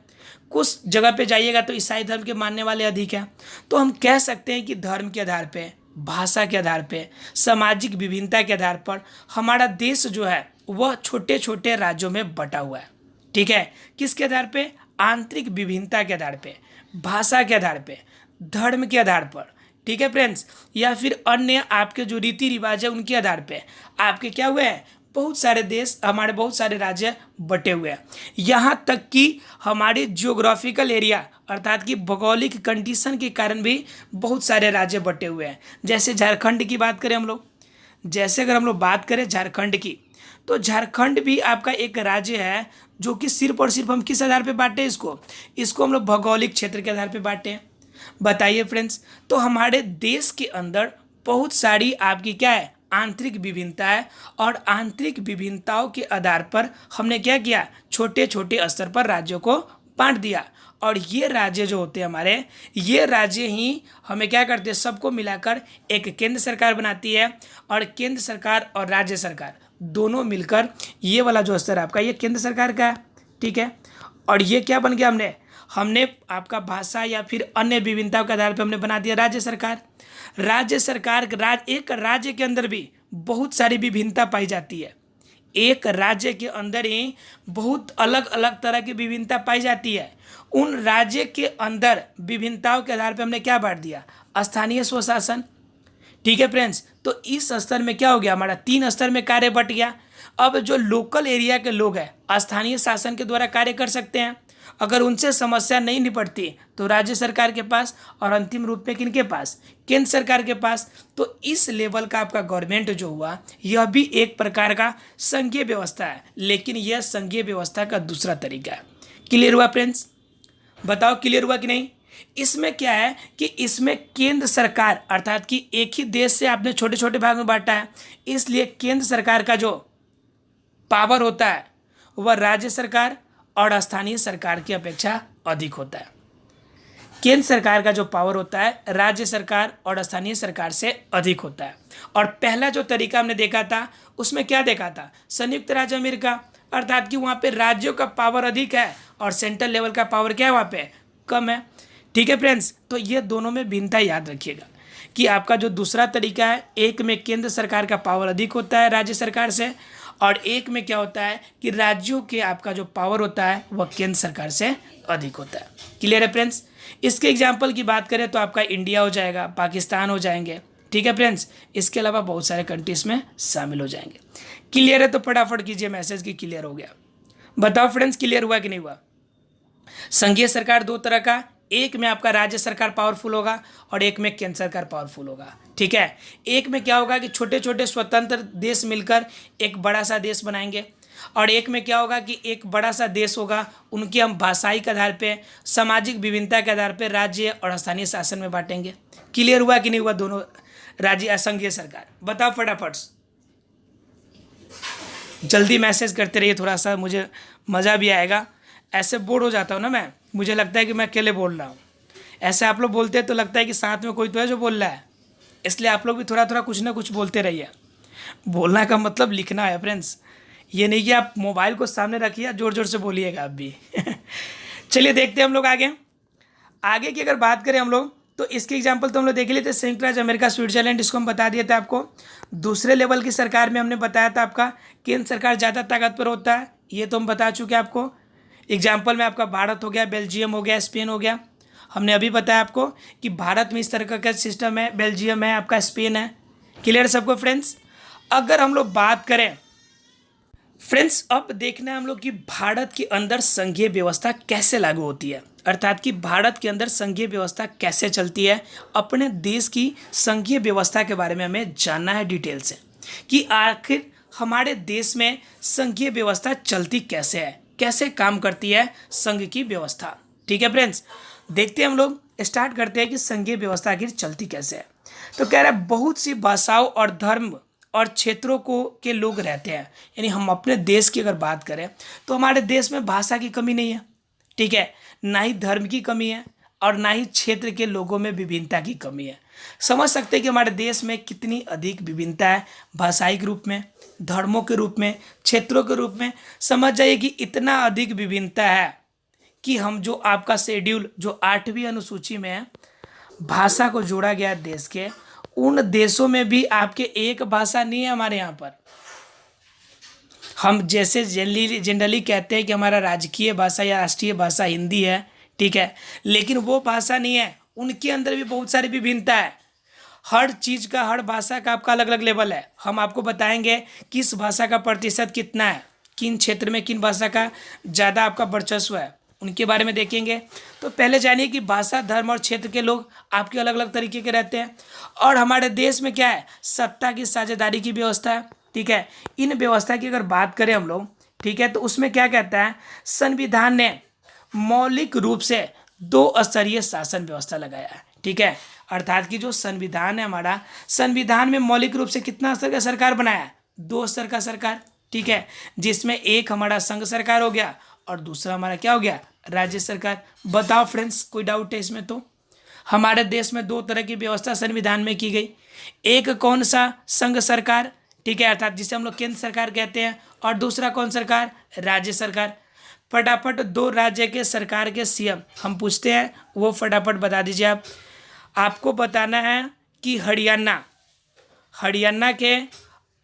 कुछ जगह पे जाइएगा तो ईसाई धर्म के मानने वाले अधिक हैं। तो हम कह सकते हैं कि धर्म के आधार पे, भाषा के आधार पे, सामाजिक विभिन्नता के आधार पर हमारा देश जो है वह छोटे छोटे राज्यों में बटा हुआ है, ठीक है। किसके आधार पे, आंतरिक विभिन्नता के आधार पे, भाषा के आधार पे, धर्म के आधार पर, ठीक है फ्रेंड्स, या फिर अन्य आपके जो रीति रिवाज है उनके आधार पे आपके क्या हुए हैं, बहुत सारे देश, हमारे बहुत सारे राज्य बटे हुए हैं। यहाँ तक कि हमारे जियोग्राफिकल एरिया, अर्थात कि भौगोलिक कंडीशन के कारण भी बहुत सारे राज्य बटे हुए हैं। जैसे झारखंड की बात करें हम लोग, जैसे अगर हम लोग बात करें झारखंड की, तो झारखंड भी आपका एक राज्य है जो कि सिर्फ और सिर्फ हम किस आधार पे बांटे इसको हम लोग भौगोलिक क्षेत्र के आधार पे बांटे। बताइए फ्रेंड्स, तो हमारे देश के अंदर बहुत सारी आपकी क्या है, आंतरिक विभिन्नता है, और आंतरिक विभिन्नताओं के आधार पर हमने क्या किया, छोटे छोटे स्तर पर राज्यों को बांट दिया। और ये राज्य जो होते हैं हमारे, ये राज्य ही हमें क्या करते हैं, सबको मिलाकर एक केंद्र सरकार बनाती है, और केंद्र सरकार और राज्य सरकार दोनों मिलकर ये वाला जो स्तर आपका, ये केंद्र सरकार का है, ठीक है। और ये क्या बन गया, हमने हमने आपका भाषा या फिर अन्य विभिन्नताओं के आधार पर हमने बना दिया राज्य सरकार। राज्य सरकार एक राज्य के अंदर भी बहुत सारी विभिन्नता पाई जाती है। एक राज्य के अंदर ही बहुत अलग अलग तरह की विभिन्नता पाई जाती है। उन राज्य के अंदर विभिन्नताओं के आधार पर हमने क्या बांट दिया, स्थानीय स्वशासन। ठीक है फ्रेंड्स, तो इस स्तर में क्या हो गया, हमारा 3 स्तर में कार्य बट गया। अब जो लोकल एरिया के लोग हैं स्थानीय शासन के द्वारा कार्य कर सकते हैं। अगर उनसे समस्या नहीं निपटती तो राज्य सरकार के पास, और अंतिम रूप में किनके पास, केंद्र सरकार के पास। तो इस लेवल का आपका गवर्नमेंट जो हुआ यह भी एक प्रकार का संघीय व्यवस्था है, लेकिन यह संघीय व्यवस्था का दूसरा तरीका है। क्लियर हुआ फ्रेंड्स, बताओ क्लियर हुआ कि नहीं। इसमें क्या है कि इसमें केंद्र सरकार अर्थात कि एक ही देश से आपने छोटे छोटे भाग में बांटा है, इसलिए केंद्र सरकार का जो पावर होता है वह राज्य सरकार और स्थानीय सरकार की अपेक्षा अधिक होता है। केंद्र सरकार का जो पावर होता है राज्य सरकार और स्थानीय सरकार से अधिक होता है। और पहला जो तरीका हमने देखा था उसमें क्या देखा था, संयुक्त राज्य अमेरिका, अर्थात कि वहाँ पे राज्यों का पावर अधिक है और सेंट्रल लेवल का पावर क्या है वहाँ पे कम है। ठीक है फ्रेंड्स, तो ये दोनों में भिन्नता याद रखिएगा कि आपका जो दूसरा तरीका है, एक में केंद्र सरकार का पावर अधिक होता है राज्य सरकार से, और एक में क्या होता है कि राज्यों के आपका जो पावर होता है वह केंद्र सरकार से अधिक होता है। क्लियर है फ्रेंड्स। इसके एग्जाम्पल की बात करें तो आपका इंडिया हो जाएगा, पाकिस्तान हो जाएंगे। ठीक है फ्रेंड्स, इसके अलावा बहुत सारे कंट्रीज में शामिल हो जाएंगे। क्लियर है तो फटाफट कीजिए मैसेज की क्लियर हो गया। बताओ फ्रेंड्स क्लियर हुआ कि नहीं हुआ। संघीय सरकार 2 तरह का, एक में आपका राज्य सरकार पावरफुल होगा और एक में केंद्र सरकार पावरफुल होगा। ठीक है, एक में क्या होगा कि छोटे छोटे स्वतंत्र देश मिलकर एक बड़ा सा देश बनाएंगे, और एक में क्या होगा कि एक बड़ा सा देश होगा, उनकी हम भाषाई के आधार पे, सामाजिक विभिन्नता के आधार पे राज्य और स्थानीय शासन में बांटेंगे। क्लियर हुआ कि नहीं हुआ दोनों राज्य संघीय सरकार। बताओ फटाफट, जल्दी मैसेज करते रहिए, थोड़ा सा मुझे मज़ा भी आएगा। ऐसे बोर हो जाता हूँ ना मैं, मुझे लगता है कि मैं अकेले बोल रहा हूँ। ऐसे आप लोग बोलते हैं तो लगता है कि साथ में कोई तो है जो बोल रहा है, इसलिए आप लोग भी थोड़ा थोड़ा कुछ ना कुछ बोलते रहिए। बोलना का मतलब लिखना है फ्रेंड्स, ये नहीं कि आप मोबाइल को सामने रखिए जोर जोर से बोलिएगा आप भी। चलिए देखते हैं हम लोग आगे की अगर बात करें हम लोग तो इसके एग्जाम्पल तो हम लोग देख लिए थे, संयुक्त राज्य अमेरिका, स्विट्जरलैंड, इसको हम बता दिए थे आपको। दूसरे लेवल की सरकार में हमने बताया था आपका केंद्र सरकार ज़्यादा ताकतवर होता है, ये तो हम बता चुके आपको। एग्जाम्पल में आपका भारत हो गया, बेल्जियम हो गया, स्पेन हो गया। हमने अभी बताया आपको कि भारत में इस तरह का सिस्टम है, बेल्जियम है, आपका स्पेन है। क्लियर सबको फ्रेंड्स। अगर हम लोग बात करें फ्रेंड्स, अब देखना है हम लोग कि भारत के अंदर संघीय व्यवस्था कैसे लागू होती है, अर्थात कि भारत के अंदर संघीय व्यवस्था कैसे चलती है। अपने देश की संघीय व्यवस्था के बारे में हमें जानना है डिटेल से कि आखिर हमारे देश में संघीय व्यवस्था चलती कैसे है, कैसे काम करती है संघ की व्यवस्था। ठीक है फ्रेंड्स, देखते हैं हम लोग, स्टार्ट करते हैं कि संघीय व्यवस्था आखिर चलती कैसे है। तो कह रहा है बहुत सी भाषाओं और धर्म और क्षेत्रों को के लोग रहते हैं, यानी हम अपने देश की अगर बात करें तो हमारे देश में भाषा की कमी नहीं है। ठीक है, ना ही धर्म की कमी है और ना ही क्षेत्र के लोगों में विभिन्नता की कमी है। समझ सकते हैं कि हमारे देश में कितनी अधिक विभिन्नता है, भाषाई के रूप में, धर्मों के रूप में, क्षेत्रों के रूप में। समझ जाइए कि इतना अधिक विभिन्नता है कि हम जो आपका शेड्यूल जो 8वीं अनुसूची में है, भाषा को जोड़ा गया देश के, उन देशों में भी आपके एक भाषा नहीं है। हमारे यहाँ पर हम जैसे जनरली कहते हैं कि हमारा राजकीय भाषा या राष्ट्रीय भाषा हिंदी है, ठीक है, लेकिन वो भाषा नहीं है, उनके अंदर भी बहुत सारी विभिन्नता है। हर चीज़ का, हर भाषा का आपका अलग अलग लेवल है। हम आपको बताएंगे किस भाषा का प्रतिशत कितना है, किन क्षेत्र में किन भाषा का ज़्यादा आपका वर्चस्व है, उनके बारे में देखेंगे। तो पहले जानिए कि भाषा, धर्म और क्षेत्र के लोग आपके अलग अलग तरीके के रहते हैं। और हमारे देश में क्या है, सत्ता की साझेदारी की व्यवस्था है। ठीक है, इन व्यवस्था की अगर बात करें हम लोग, ठीक है, तो उसमें क्या कहता है, संविधान ने मौलिक रूप से 2 स्तरीय शासन व्यवस्था लगाया है। ठीक है, अर्थात कि जो संविधान है हमारा, संविधान में मौलिक रूप से कितना स्तर का सरकार बनाया है, 2 स्तर का सरकार। ठीक है, जिसमें एक हमारा संघ सरकार हो गया और दूसरा हमारा क्या हो गया, राज्य सरकार। बताओ फ्रेंड्स, कोई डाउट है इसमें? तो हमारे देश में 2 तरह की व्यवस्था संविधान में की गई। एक कौन सा, संघ सरकार, ठीक है, अर्थात जिसे हम लोग केंद्र सरकार कहते हैं, और दूसरा कौन सरकार, राज्य सरकार। फटाफट 2 राज्य के सरकार के सीएम हम पूछते हैं, वो फटाफट बता दीजिए आप। आपको बताना है कि हरियाणा के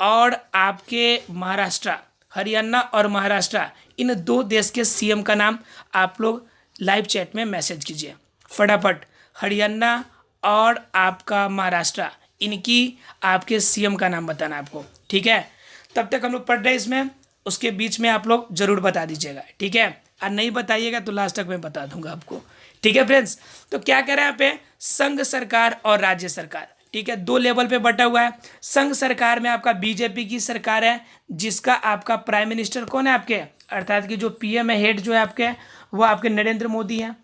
और आपके महाराष्ट्र, हरियाणा और महाराष्ट्र, इन 2 देश के सीएम का नाम आप लोग लाइव चैट में मैसेज कीजिए फटाफट। हरियाणा और आपका महाराष्ट्र, इनकी आपके सीएम का नाम बताना है आपको, ठीक है। तब तक हम लोग पढ़ रहे हैं इसमें, उसके बीच में आप लोग जरूर बता दीजिएगा, ठीक है। और नहीं बताइएगा तो लास्ट तक मैं बता दूंगा आपको, ठीक है फ्रेंड्स। तो क्या कह रहे हैं यहाँ पे, संघ सरकार और राज्य सरकार, ठीक है, 2 लेवल पे बटा हुआ है। संघ सरकार में आपका बीजेपी की सरकार है, जिसका आपका प्राइम मिनिस्टर कौन है आपके, अर्थात कि जो पीएम है, हेड जो है आपके, वो आपके नरेंद्र मोदी हैं,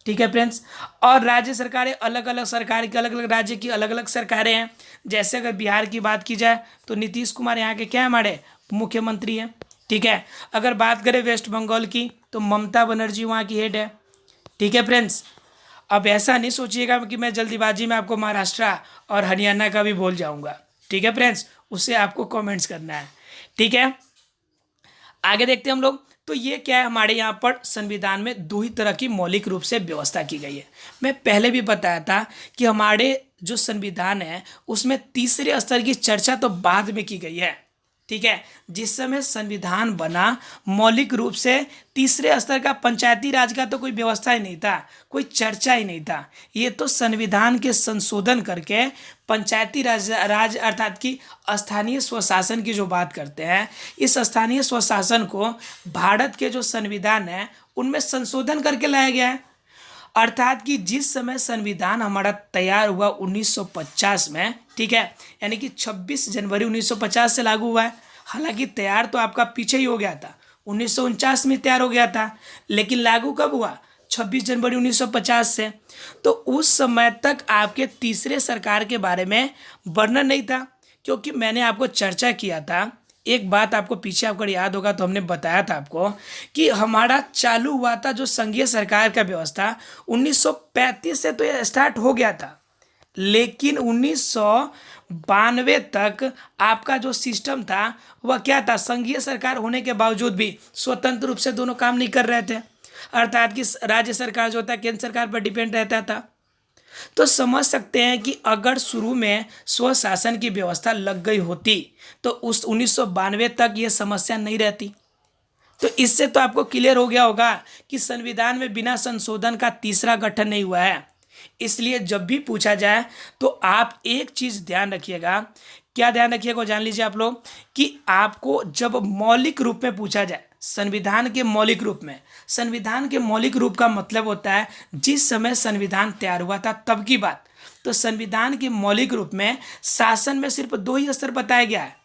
ठीक है फ्रेंड्स। और राज्य सरकारें, अलग अलग सरकार की, अलग अलग राज्य की अलग अलग सरकारें हैं। जैसे अगर बिहार की बात की जाए तो नीतीश कुमार यहाँ के क्या है, हमारे मुख्यमंत्री हैं, ठीक है। अगर बात करें वेस्ट बंगाल की तो ममता बनर्जी वहाँ की हेड है, ठीक है फ्रेंड्स। अब ऐसा नहीं सोचिएगा कि मैं जल्दीबाजी में आपको महाराष्ट्र और हरियाणा का भी बोल जाऊंगा, ठीक है फ्रेंड्स, उससे आपको कमेंट्स करना है, ठीक है। आगे देखते हैं हम लोग। तो ये क्या है, हमारे यहाँ पर संविधान में 2 ही तरह की मौलिक रूप से व्यवस्था की गई है। मैं पहले भी बताया था कि हमारे जो संविधान है उसमें तीसरे स्तर की चर्चा तो बाद में की गई है, ठीक है। जिस समय संविधान बना, मौलिक रूप से तीसरे स्तर का पंचायती राज का तो कोई व्यवस्था ही नहीं था, कोई चर्चा ही नहीं था। ये तो संविधान के संशोधन करके पंचायती राज अर्थात कि स्थानीय स्वशासन की जो बात करते हैं, इस स्थानीय स्वशासन को भारत के जो संविधान है उनमें संशोधन करके लाया गया है। अर्थात कि जिस समय संविधान हमारा तैयार हुआ 1950 में, ठीक है, यानी कि 26 जनवरी 1950 से लागू हुआ है। हालांकि तैयार तो आपका पीछे ही हो गया था, 1949 में तैयार हो गया था, लेकिन लागू कब हुआ, 26 जनवरी 1950 से। तो उस समय तक आपके तीसरे सरकार के बारे में वर्णन नहीं था, क्योंकि मैंने आपको चर्चा किया था। एक बात आपको पीछे आपको याद होगा तो हमने बताया था आपको कि हमारा चालू हुआ था जो संघीय सरकार का व्यवस्था 1935 से तो ये स्टार्ट हो गया था, लेकिन 1992 तक आपका जो सिस्टम था वह क्या था, संघीय सरकार होने के बावजूद भी स्वतंत्र रूप से दोनों काम नहीं कर रहे थे। अर्थात कि राज्य सरकार जो था केंद्र सरकार पर डिपेंड रहता था। तो समझ सकते हैं कि अगर शुरू में स्वशासन की व्यवस्था लग गई होती तो उस 1992 तक ये समस्या नहीं रहती। तो इससे तो आपको क्लियर हो गया होगा कि संविधान में बिना संशोधन का तीसरा गठन नहीं हुआ है। इसलिए जब भी पूछा जाए तो आप एक चीज़ ध्यान रखिएगा, क्या ध्यान रखिएगा वो जान लीजिए आप लोग, कि आपको जब मौलिक रूप में पूछा जाए, संविधान के मौलिक रूप में, संविधान के मौलिक रूप का मतलब होता है जिस समय संविधान तैयार हुआ था तब की बात। तो संविधान के मौलिक रूप में शासन में सिर्फ 2 ही स्तर बताया गया है,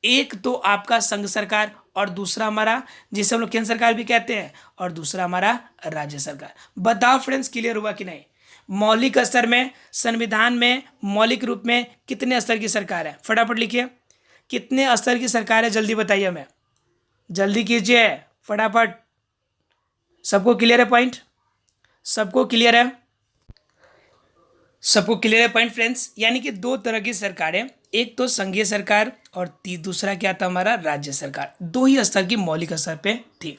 एक तो आपका संघ सरकार और दूसरा हमारा जिसे हम लोग केंद्र सरकार भी कहते हैं, और दूसरा हमारा राज्य सरकार। बताओ फ्रेंड्स, क्लियर हुआ कि नहीं। मौलिक स्तर में संविधान में मौलिक रूप में कितने स्तर की सरकार है, फटाफट लिखिए, कितने स्तर की सरकार है, जल्दी बताइए हमें, जल्दी कीजिए फटाफट। सबको क्लियर है पॉइंट, सबको क्लियर है, सबको क्लियर है पॉइंट फ्रेंड्स। यानी कि 2 तरह की सरकारें, एक तो संघीय सरकार और दूसरा क्या था हमारा राज्य सरकार। 2 ही स्तर की मौलिक स्तर पे थी।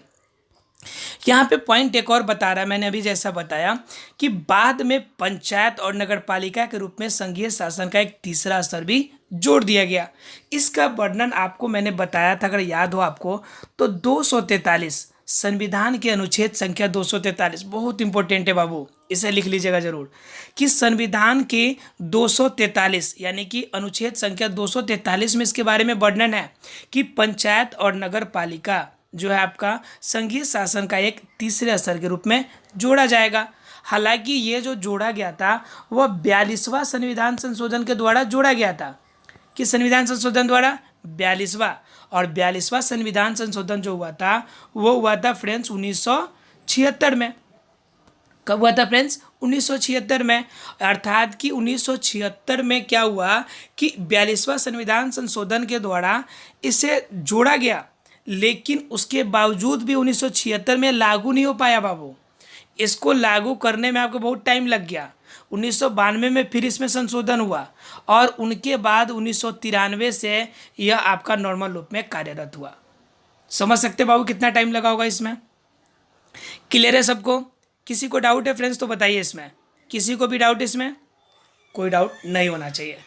यहाँ पे पॉइंट एक और बता रहा है, मैंने अभी जैसा बताया कि बाद में पंचायत और नगर पालिका के रूप में संघीय शासन का एक तीसरा स्तर भी जोड़ दिया गया। इसका वर्णन आपको मैंने बताया था, अगर याद हो आपको तो 243 संविधान के अनुच्छेद संख्या 243 बहुत इंपॉर्टेंट है बाबू, इसे लिख लीजिएगा जरूर, कि संविधान के 243 यानी कि अनुच्छेद संख्या 243 में इसके बारे में वर्णन है कि पंचायत और नगर पालिका जो है आपका संघीय शासन का एक तीसरे स्तर के रूप में जोड़ा जाएगा। हालांकि ये जो जोड़ा गया था वह 42वां संविधान संशोधन के द्वारा जोड़ा गया था, कि संविधान संशोधन द्वारा 42वां, और 42वां संविधान संशोधन जो हुआ था वो हुआ था फ्रेंड्स 1976 में। कब हुआ था फ्रेंड्स, 1976 में। अर्थात कि 1976 में क्या हुआ कि 42वां संविधान संशोधन के द्वारा इसे जोड़ा गया, लेकिन उसके बावजूद भी 1976 में लागू नहीं हो पाया बाबू। इसको लागू करने में आपको बहुत टाइम लग गया। 1992 में फिर इसमें संशोधन हुआ और उनके बाद 1993 से यह आपका नॉर्मल रूप में कार्यरत हुआ। समझ सकते बाबू कितना टाइम लगा होगा इसमें। क्लियर है सबको? किसी को डाउट है फ्रेंड्स तो बताइए इसमें, किसी को भी डाउट इसमें? कोई डाउट नहीं होना चाहिए।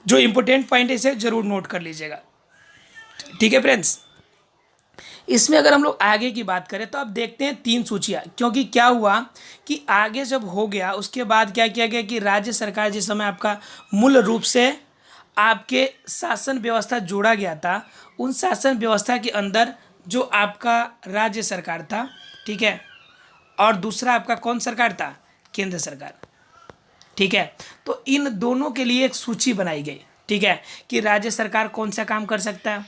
जो इंपॉर्टेंट पॉइंट है इसे जरूर नोट कर लीजिएगा, ठीक है फ्रेंड्स। इसमें अगर हम लोग आगे की बात करें तो अब देखते हैं 3 सूचियाँ, क्योंकि क्या हुआ कि आगे जब हो गया उसके बाद क्या किया गया कि राज्य सरकार जिस समय आपका मूल रूप से आपके शासन व्यवस्था जोड़ा गया था, उन शासन व्यवस्था के अंदर जो आपका राज्य सरकार था, ठीक है, और दूसरा आपका कौन सरकार था? केंद्र सरकार, ठीक है। तो इन दोनों के लिए एक सूची बनाई गई, ठीक है, कि राज्य सरकार कौन सा काम कर सकता है,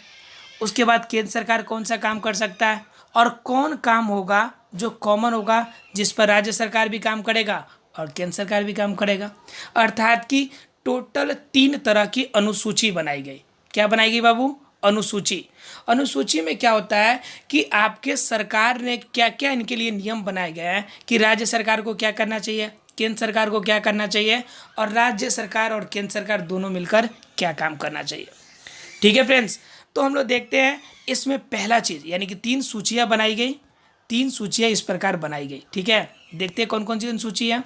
उसके बाद केंद्र सरकार कौन सा काम कर सकता है, और कौन काम होगा जो कॉमन होगा, जिस पर राज्य सरकार भी काम करेगा और केंद्र सरकार भी काम करेगा। अर्थात कि टोटल 3 तरह की अनुसूची बनाई गई। क्या बनाई गई बाबू? अनुसूची। अनुसूची में क्या होता है कि आपके सरकार ने क्या क्या इनके लिए नियम बनाए गए हैं कि राज्य सरकार को क्या करना चाहिए, केंद्र सरकार को क्या करना चाहिए, और राज्य सरकार और केंद्र सरकार दोनों मिलकर क्या काम करना चाहिए, ठीक है फ्रेंड्स। तो हम लोग देखते हैं इसमें पहला चीज़, यानी कि 3 सूचियाँ बनाई गई, 3 सूचियाँ इस प्रकार बनाई गई, ठीक है। देखते हैं कौन कौन सी सूची है।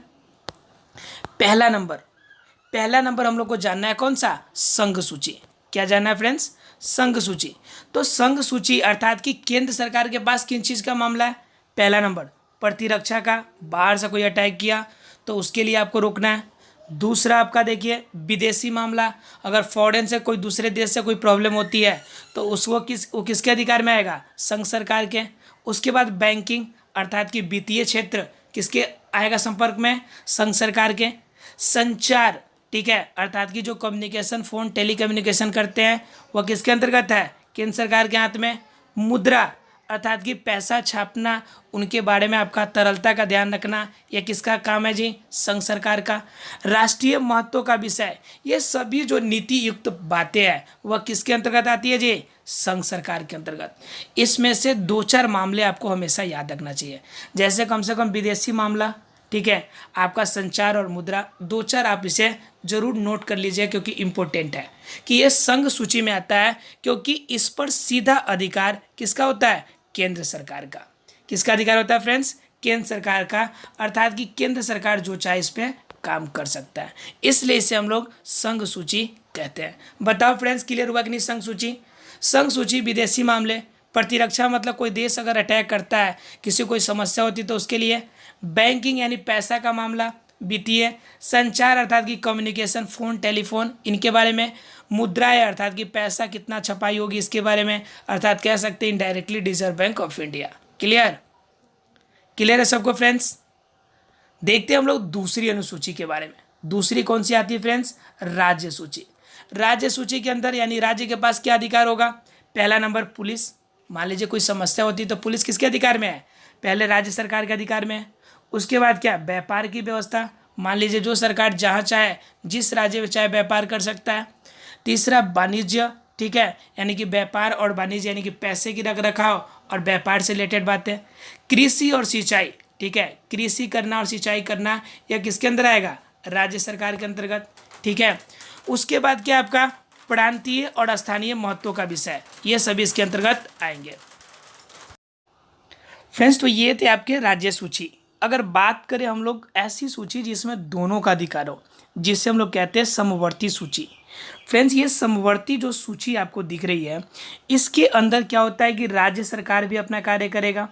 पहला नंबर हम लोग को जानना है कौन सा? संघ सूची। क्या जानना है फ्रेंड्स? संघ सूची। तो संघ सूची अर्थात कि केंद्र सरकार के पास किन चीज़ का मामला है? पहला नंबर प्रतिरक्षा का, बाहर से कोई अटैक किया तो उसके लिए आपको रोकना है। दूसरा आपका देखिए विदेशी मामला, अगर फॉरेन से कोई दूसरे देश से कोई प्रॉब्लम होती है तो वो किसके अधिकार में आएगा? संघ सरकार के। उसके बाद बैंकिंग अर्थात कि वित्तीय क्षेत्र किसके आएगा संपर्क में? संघ सरकार के। संचार, ठीक है, अर्थात कि जो कम्युनिकेशन फ़ोन टेलीकम्युनिकेशन करते हैं वह किसके अंतर्गत है? केंद्र सरकार के हाथ में। मुद्रा अर्थात कि पैसा छापना, उनके बारे में आपका तरलता का ध्यान रखना, यह किसका काम है जी? संघ सरकार का। राष्ट्रीय महत्व का विषय, ये सभी जो नीति युक्त बातें हैं वह किसके अंतर्गत आती है जी? संघ सरकार के अंतर्गत। इसमें से 2-4 मामले आपको हमेशा याद रखना चाहिए, जैसे कम से कम विदेशी मामला, ठीक है, आपका संचार और मुद्रा, 2-4 आप इसे जरूर नोट कर लीजिए क्योंकि इम्पोर्टेंट है कि ये संघ सूची में आता है, क्योंकि इस पर सीधा अधिकार किसका होता है? केंद्र सरकार का। किसका अधिकार होता है फ्रेंड्स? केंद्र सरकार का, अर्थात कि केंद्र सरकार जो चाहे इस पर काम कर सकता है, इसलिए इसे हम लोग संघ सूची कहते हैं। बताओ फ्रेंड्स, क्लियर हुआ कि नहीं? संघ सूची। संघ सूची विदेशी मामले, प्रतिरक्षा मतलब कोई देश अगर अटैक करता है, किसी कोई समस्या होती तो उसके लिए। बैंकिंग यानी पैसा का मामला, वित्तीय। संचार अर्थात कि कम्युनिकेशन, फ़ोन टेलीफोन, इनके बारे में। मुद्राएं अर्थात कि पैसा कितना छपाई होगी इसके बारे में, अर्थात कह सकते हैं indirectly reserve bank of India. Clear? Clear है सबको फ्रेंड्स? देखते हैं हम लोग दूसरी अनुसूची के बारे में। दूसरी कौन सी आती है फ्रेंड्स? राज्य सूची। राज्य सूची के अंदर यानी राज्य के पास क्या अधिकार होगा? पहला नंबर पुलिस। मान लीजिए कोई समस्या होती है तो पुलिस किसके अधिकार में है? पहले राज्य सरकार के अधिकार में है। उसके बाद क्या? व्यापार की व्यवस्था। मान लीजिए जो सरकार जहाँ चाहे जिस राज्य में चाहे व्यापार कर सकता है। तीसरा वाणिज्य, ठीक है, यानी कि व्यापार और वाणिज्य यानी कि पैसे की रख रखाव और व्यापार से रिलेटेड बातें। कृषि और सिंचाई, ठीक है, कृषि करना और सिंचाई करना यह किसके अंदर आएगा? राज्य सरकार के अंतर्गत, ठीक है। उसके बाद क्या आपका? प्रांतीय और स्थानीय महत्व का विषय, ये सभी इसके अंतर्गत आएंगे फ्रेंड्स। तो ये थे आपके राज्य सूची। अगर बात करें हम लोग ऐसी सूची जिसमें दोनों का अधिकार हो, जिसे हम लोग कहते हैं समवर्ती सूची। फ्रेंड्स, ये समवर्ती जो सूची आपको दिख रही है, इसके अंदर क्या होता है कि राज्य सरकार भी अपना कार्य करेगा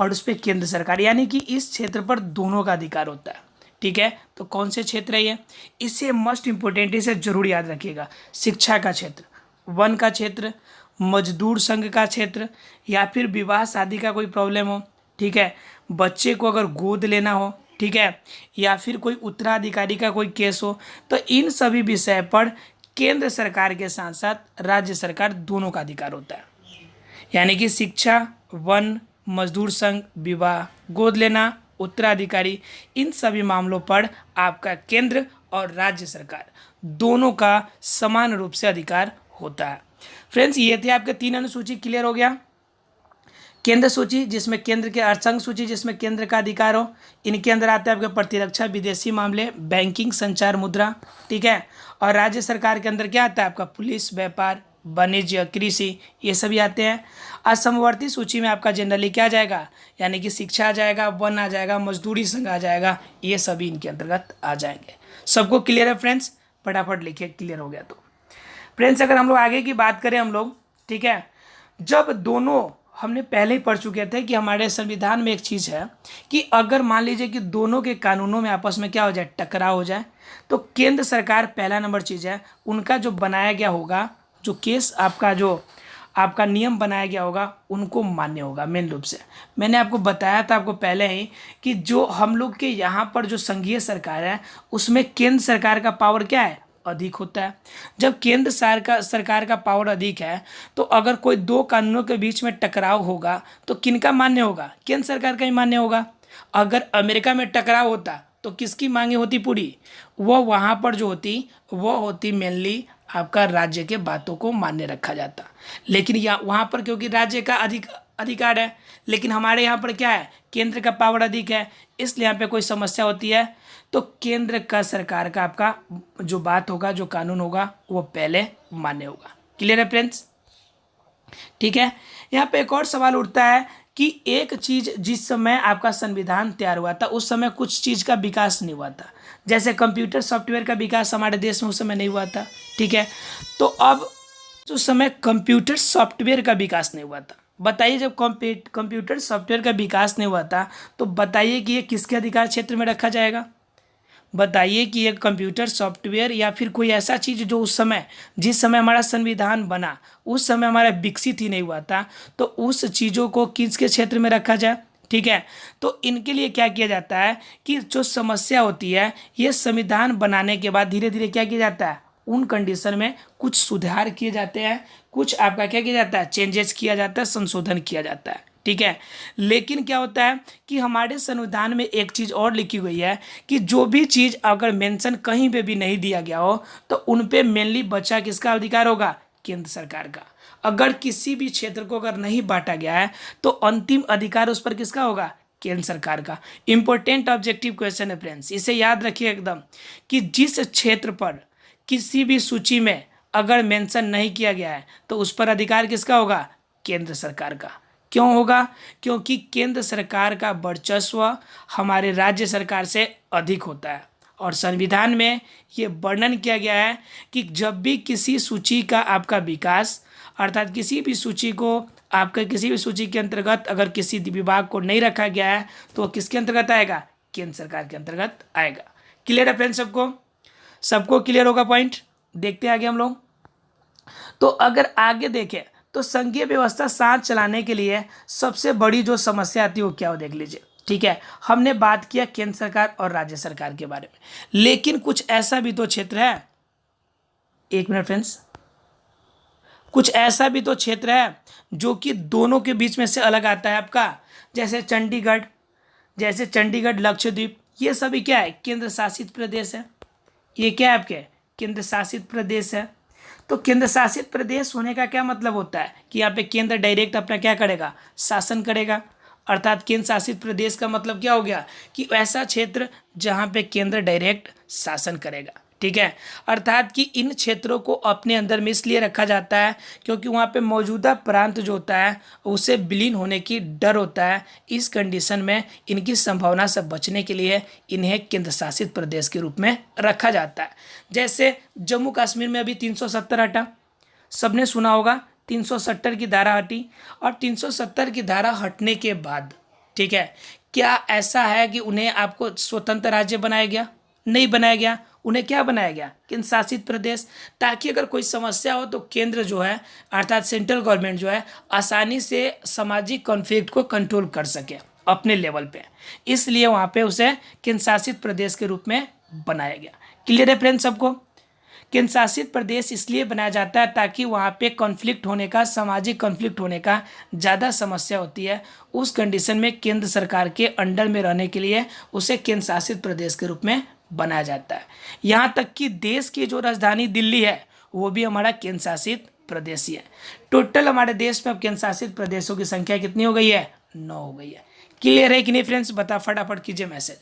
और उस पर केंद्र सरकार, यानी कि इस क्षेत्र पर दोनों का अधिकार होता है, ठीक है। तो कौन से क्षेत्र है ये? इसे मस्ट इम्पोर्टेंट, इसे जरूर याद रखिएगा। शिक्षा का क्षेत्र, वन का क्षेत्र, मजदूर संघ का क्षेत्र, या फिर विवाह शादी का कोई प्रॉब्लम हो, ठीक है, बच्चे को अगर गोद लेना हो, ठीक है, या फिर कोई उत्तराधिकारी का कोई केस हो, तो इन सभी विषय पर केंद्र सरकार के साथ साथ राज्य सरकार दोनों का अधिकार होता है। यानी कि शिक्षा, वन, मजदूर संघ, विवाह, गोद लेना, उत्तराधिकारी, इन सभी मामलों पर आपका केंद्र और राज्य सरकार दोनों का समान रूप से अधिकार होता है। फ्रेंड्स, ये थे आपके 3 अनुसूची। क्लियर हो गया? केंद्र सूची जिसमें केंद्र के, संघ सूची जिसमें केंद्र का अधिकार हो, इनके अंदर आते हैं आपके प्रतिरक्षा, विदेशी मामले, बैंकिंग, संचार, मुद्रा, ठीक है। और राज्य सरकार के अंदर क्या आता है आपका? पुलिस, व्यापार, वाणिज्य, कृषि, ये सभी आते हैं। असमवर्ती सूची में आपका जनरली क्या आ जाएगा, यानी कि शिक्षा आ जाएगा, वन आ जाएगा, मजदूरी संघ आ जाएगा, ये सभी इनके अंतर्गत आ जाएंगे। सबको क्लियर है फ्रेंड्स? फटाफट लिखिए क्लियर हो गया तो। फ्रेंड्स अगर हम लोग आगे की बात करें हम लोग, ठीक है, जब दोनों हमने पहले ही पढ़ चुके थे कि हमारे संविधान में एक चीज़ है कि अगर मान लीजिए कि दोनों के कानूनों में आपस में क्या हो जाए, टकराव हो जाए, तो केंद्र सरकार पहला नंबर चीज़ है, उनका जो बनाया गया होगा, जो केस आपका जो आपका नियम बनाया गया होगा उनको मान्य होगा। मेन रूप से मैंने आपको बताया था आपको पहले ही कि जो हम लोग के यहाँ पर जो संघीय सरकार है उसमें केंद्र सरकार का पावर क्या है, अधिक होता है। जब केंद्र सरकार का पावर अधिक है तो अगर कोई दो कानूनों के बीच में टकराव होगा तो किनका मान्य होगा, केंद्र सरकार का ही मान्य होगा। अगर अमेरिका में टकराव होता तो किसकी मांगे होती पूरी, वो वहाँ पर जो होती वो होती मेनली आपका राज्य के बातों को मान्य रखा जाता। लेकिन वहाँ पर क्योंकि राज्य का अधिकार है, लेकिन हमारे यहाँ पर क्या है, केंद्र का पावर अधिक है, इसलिए यहाँ पे कोई समस्या होती है तो केंद्र का सरकार का आपका जो बात होगा, जो कानून होगा वो पहले मान्य होगा। क्लियर है फ्रेंड्स? ठीक है। यहाँ पे एक और सवाल उठता है कि एक चीज़ जिस समय आपका संविधान तैयार हुआ था उस समय कुछ चीज़ का विकास नहीं हुआ था, जैसे कंप्यूटर सॉफ्टवेयर का विकास हमारे देश में उस समय नहीं हुआ था। ठीक है, तो अब उस समय कंप्यूटर सॉफ्टवेयर का विकास नहीं हुआ था। बताइए जब कंप्यूटर सॉफ्टवेयर का विकास नहीं हुआ था तो बताइए कि ये किसके अधिकार क्षेत्र में रखा जाएगा। बताइए कि एक कंप्यूटर सॉफ्टवेयर या फिर कोई ऐसा चीज़ जो उस समय जिस समय हमारा संविधान बना उस समय हमारा विकसित ही नहीं हुआ था, तो उस चीज़ों को किसके क्षेत्र में रखा जाए। ठीक है, तो इनके लिए क्या किया जाता है कि जो समस्या होती है ये संविधान बनाने के बाद धीरे धीरे क्या किया जाता है, उन कंडीशन में कुछ सुधार किए जाते हैं, कुछ आपका क्या किया जाता है, चेंजेस किया जाता है, संशोधन किया जाता है। ठीक है, लेकिन क्या होता है कि हमारे संविधान में एक चीज़ और लिखी हुई है कि जो भी चीज़ अगर मेंशन कहीं पे भी नहीं दिया गया हो तो उन पे मेनली बचा किसका अधिकार होगा, केंद्र सरकार का। अगर किसी भी क्षेत्र को अगर नहीं बांटा गया है तो अंतिम अधिकार उस पर किसका होगा, केंद्र सरकार का। इंपॉर्टेंट ऑब्जेक्टिव क्वेश्चन है फ्रेंड्स, इसे याद रखिए एकदम कि जिस क्षेत्र पर किसी भी सूची में अगर मेंशन नहीं किया गया है तो उस पर अधिकार किसका होगा, केंद्र सरकार का। क्यों होगा, क्योंकि केंद्र सरकार का वर्चस्व हमारे राज्य सरकार से अधिक होता है और संविधान में ये वर्णन किया गया है कि जब भी किसी सूची का आपका विकास, अर्थात किसी भी सूची को आपका किसी भी सूची के अंतर्गत अगर किसी विभाग को नहीं रखा गया है तो किसके अंतर्गत आएगा, केंद्र सरकार के अंतर्गत आएगा। क्लियर है फ्रेंड्स? सबको क्लियर होगा पॉइंट? देखते हैं आगे हम लोग। तो अगर आगे देखें तो संघीय व्यवस्था साथ चलाने के लिए सबसे बड़ी जो समस्या आती है वो क्या हो, देख लीजिए। ठीक है, हमने बात किया केंद्र सरकार और राज्य सरकार के बारे में, लेकिन कुछ ऐसा भी तो क्षेत्र है, एक मिनट फ्रेंड्स, कुछ ऐसा भी तो क्षेत्र है जो कि दोनों के बीच में से अलग आता है आपका, जैसे चंडीगढ़, लक्षद्वीप, ये सभी क्या है, केंद्र शासित प्रदेश है। ये क्या है आपके, केंद्र शासित प्रदेश है। तो केंद्र शासित प्रदेश होने का क्या मतलब होता है कि यहाँ पे केंद्र डायरेक्ट अपना क्या करेगा, शासन करेगा। अर्थात केंद्र शासित प्रदेश का मतलब क्या हो गया कि ऐसा क्षेत्र जहाँ पे केंद्र डायरेक्ट शासन करेगा। ठीक है, अर्थात कि इन क्षेत्रों को अपने अंदर में इसलिए रखा जाता है क्योंकि वहाँ पे मौजूदा प्रांत जो होता है उसे विलीन होने की डर होता है। इस कंडीशन में इनकी संभावना से बचने के लिए इन्हें केंद्र शासित प्रदेश के रूप में रखा जाता है। जैसे जम्मू कश्मीर में अभी 370 हटा, सबने सुना होगा, 370 की धारा हटी, और 370 की धारा हटने के बाद, ठीक है, क्या ऐसा है कि उन्हें आपको स्वतंत्र राज्य बनाया गया? नहीं बनाया गया। उन्हें क्या बनाया गया, केंद्र शासित प्रदेश, ताकि अगर कोई समस्या हो तो केंद्र जो है अर्थात सेंट्रल गवर्नमेंट जो है आसानी से सामाजिक कॉन्फ्लिक्ट को कंट्रोल कर सके अपने लेवल पे, इसलिए वहाँ पे उसे केंद्र शासित प्रदेश के रूप में बनाया गया। क्लियर है फ्रेंड्स सबको? केंद्र शासित प्रदेश इसलिए बनाया जाता है ताकि वहाँ पे कॉन्फ्लिक्ट होने का, सामाजिक कॉन्फ्लिक्ट होने का ज़्यादा समस्या होती है। उस कंडीशन में केंद्र सरकार के अंडर में रहने के लिए उसे केंद्र शासित प्रदेश के रूप में बनाया जाता है। यहाँ तक कि देश की जो राजधानी दिल्ली है वो भी हमारा केंद्र शासित प्रदेश ही है। टोटल हमारे देश में अब केंद्र शासित प्रदेशों की संख्या कितनी हो गई है? 9 हो गई है। क्लियर है कि नहीं फ्रेंड्स? फटाफट कीजिए मैसेज।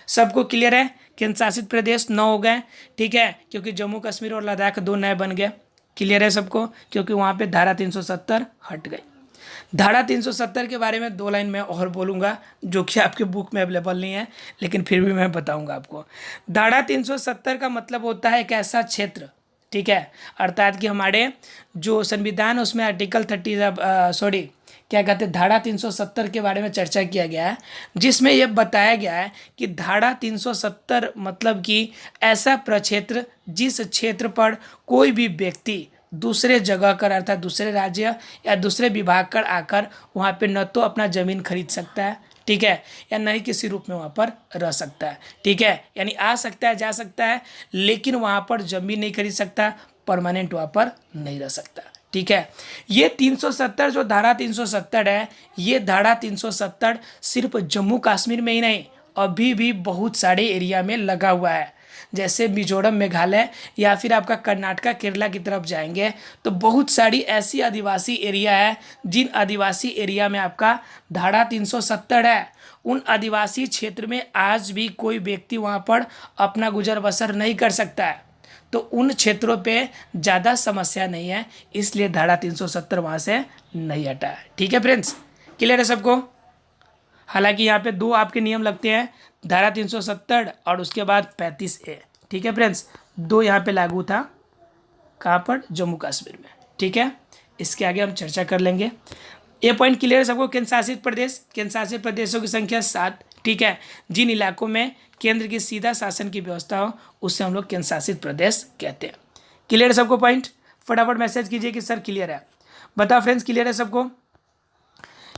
सबको क्लियर है? केंद्र शासित प्रदेश 9 हो गए, ठीक है, क्योंकि जम्मू कश्मीर और लद्दाख 2 नए बन गए। क्लियर है सबको? क्योंकि वहाँ पे धारा 370 हट गई। धारा 370 के बारे में 2 लाइन में और बोलूँगा, जो कि आपके बुक में अवेलेबल नहीं है, लेकिन फिर भी मैं बताऊँगा आपको। धारा 370 का मतलब होता है एक ऐसा क्षेत्र, ठीक है, अर्थात कि हमारे जो संविधान है उसमें आर्टिकल 30 क्या कहते हैं, धारा 370 के बारे में चर्चा किया गया है, जिसमें यह बताया गया है कि धारा 370 मतलब कि ऐसा प्रक्षेत्र जिस क्षेत्र पर कोई भी व्यक्ति दूसरे जगह कर अर्थात दूसरे राज्य या दूसरे विभाग कर आकर वहाँ पे न तो अपना ज़मीन खरीद सकता है, ठीक है, या न ही किसी रूप में वहाँ पर रह सकता है, ठीक है, यानी आ सकता है, जा सकता है, लेकिन वहाँ पर ज़मीन नहीं खरीद सकता, परमानेंट वहाँ पर नहीं रह सकता, ठीक है। ये 370 जो धारा 370 है, ये धारा 370 सिर्फ जम्मू कश्मीर में ही नहीं, अभी भी बहुत सारे एरिया में लगा हुआ है। जैसे मिजोरम, मेघालय या फिर आपका कर्नाटका, केरला की तरफ जाएंगे तो बहुत सारी ऐसी आदिवासी एरिया है जिन आदिवासी एरिया में आपका धारा 370 है। उन आदिवासी क्षेत्र में आज भी कोई व्यक्ति वहाँ पर अपना गुजर बसर नहीं कर सकता है, तो उन क्षेत्रों पे ज़्यादा समस्या नहीं है, इसलिए धारा 370 वहाँ से नहीं हटा है, ठीक है फ्रेंड्स, क्लियर है सबको। हालांकि यहाँ पे 2 आपके नियम लगते हैं, धारा 370 और उसके बाद 35A, ठीक है फ्रेंड्स, 2 यहाँ पे लागू था, कहाँ पर, जम्मू कश्मीर में, ठीक है। इसके आगे हम चर्चा कर लेंगे। ये पॉइंट क्लियर है सबको। केंद्र शासित प्रदेश, केंद्र शासित प्रदेशों की संख्या 7, ठीक है। जिन इलाकों में केंद्र की सीधा शासन की व्यवस्था हो उससे हम लोग केंद्र शासित प्रदेश कहते हैं। क्लियर है सबको पॉइंट, फटाफट मैसेज कीजिए कि सर क्लियर है, बताओ फ्रेंड्स क्लियर है सबको,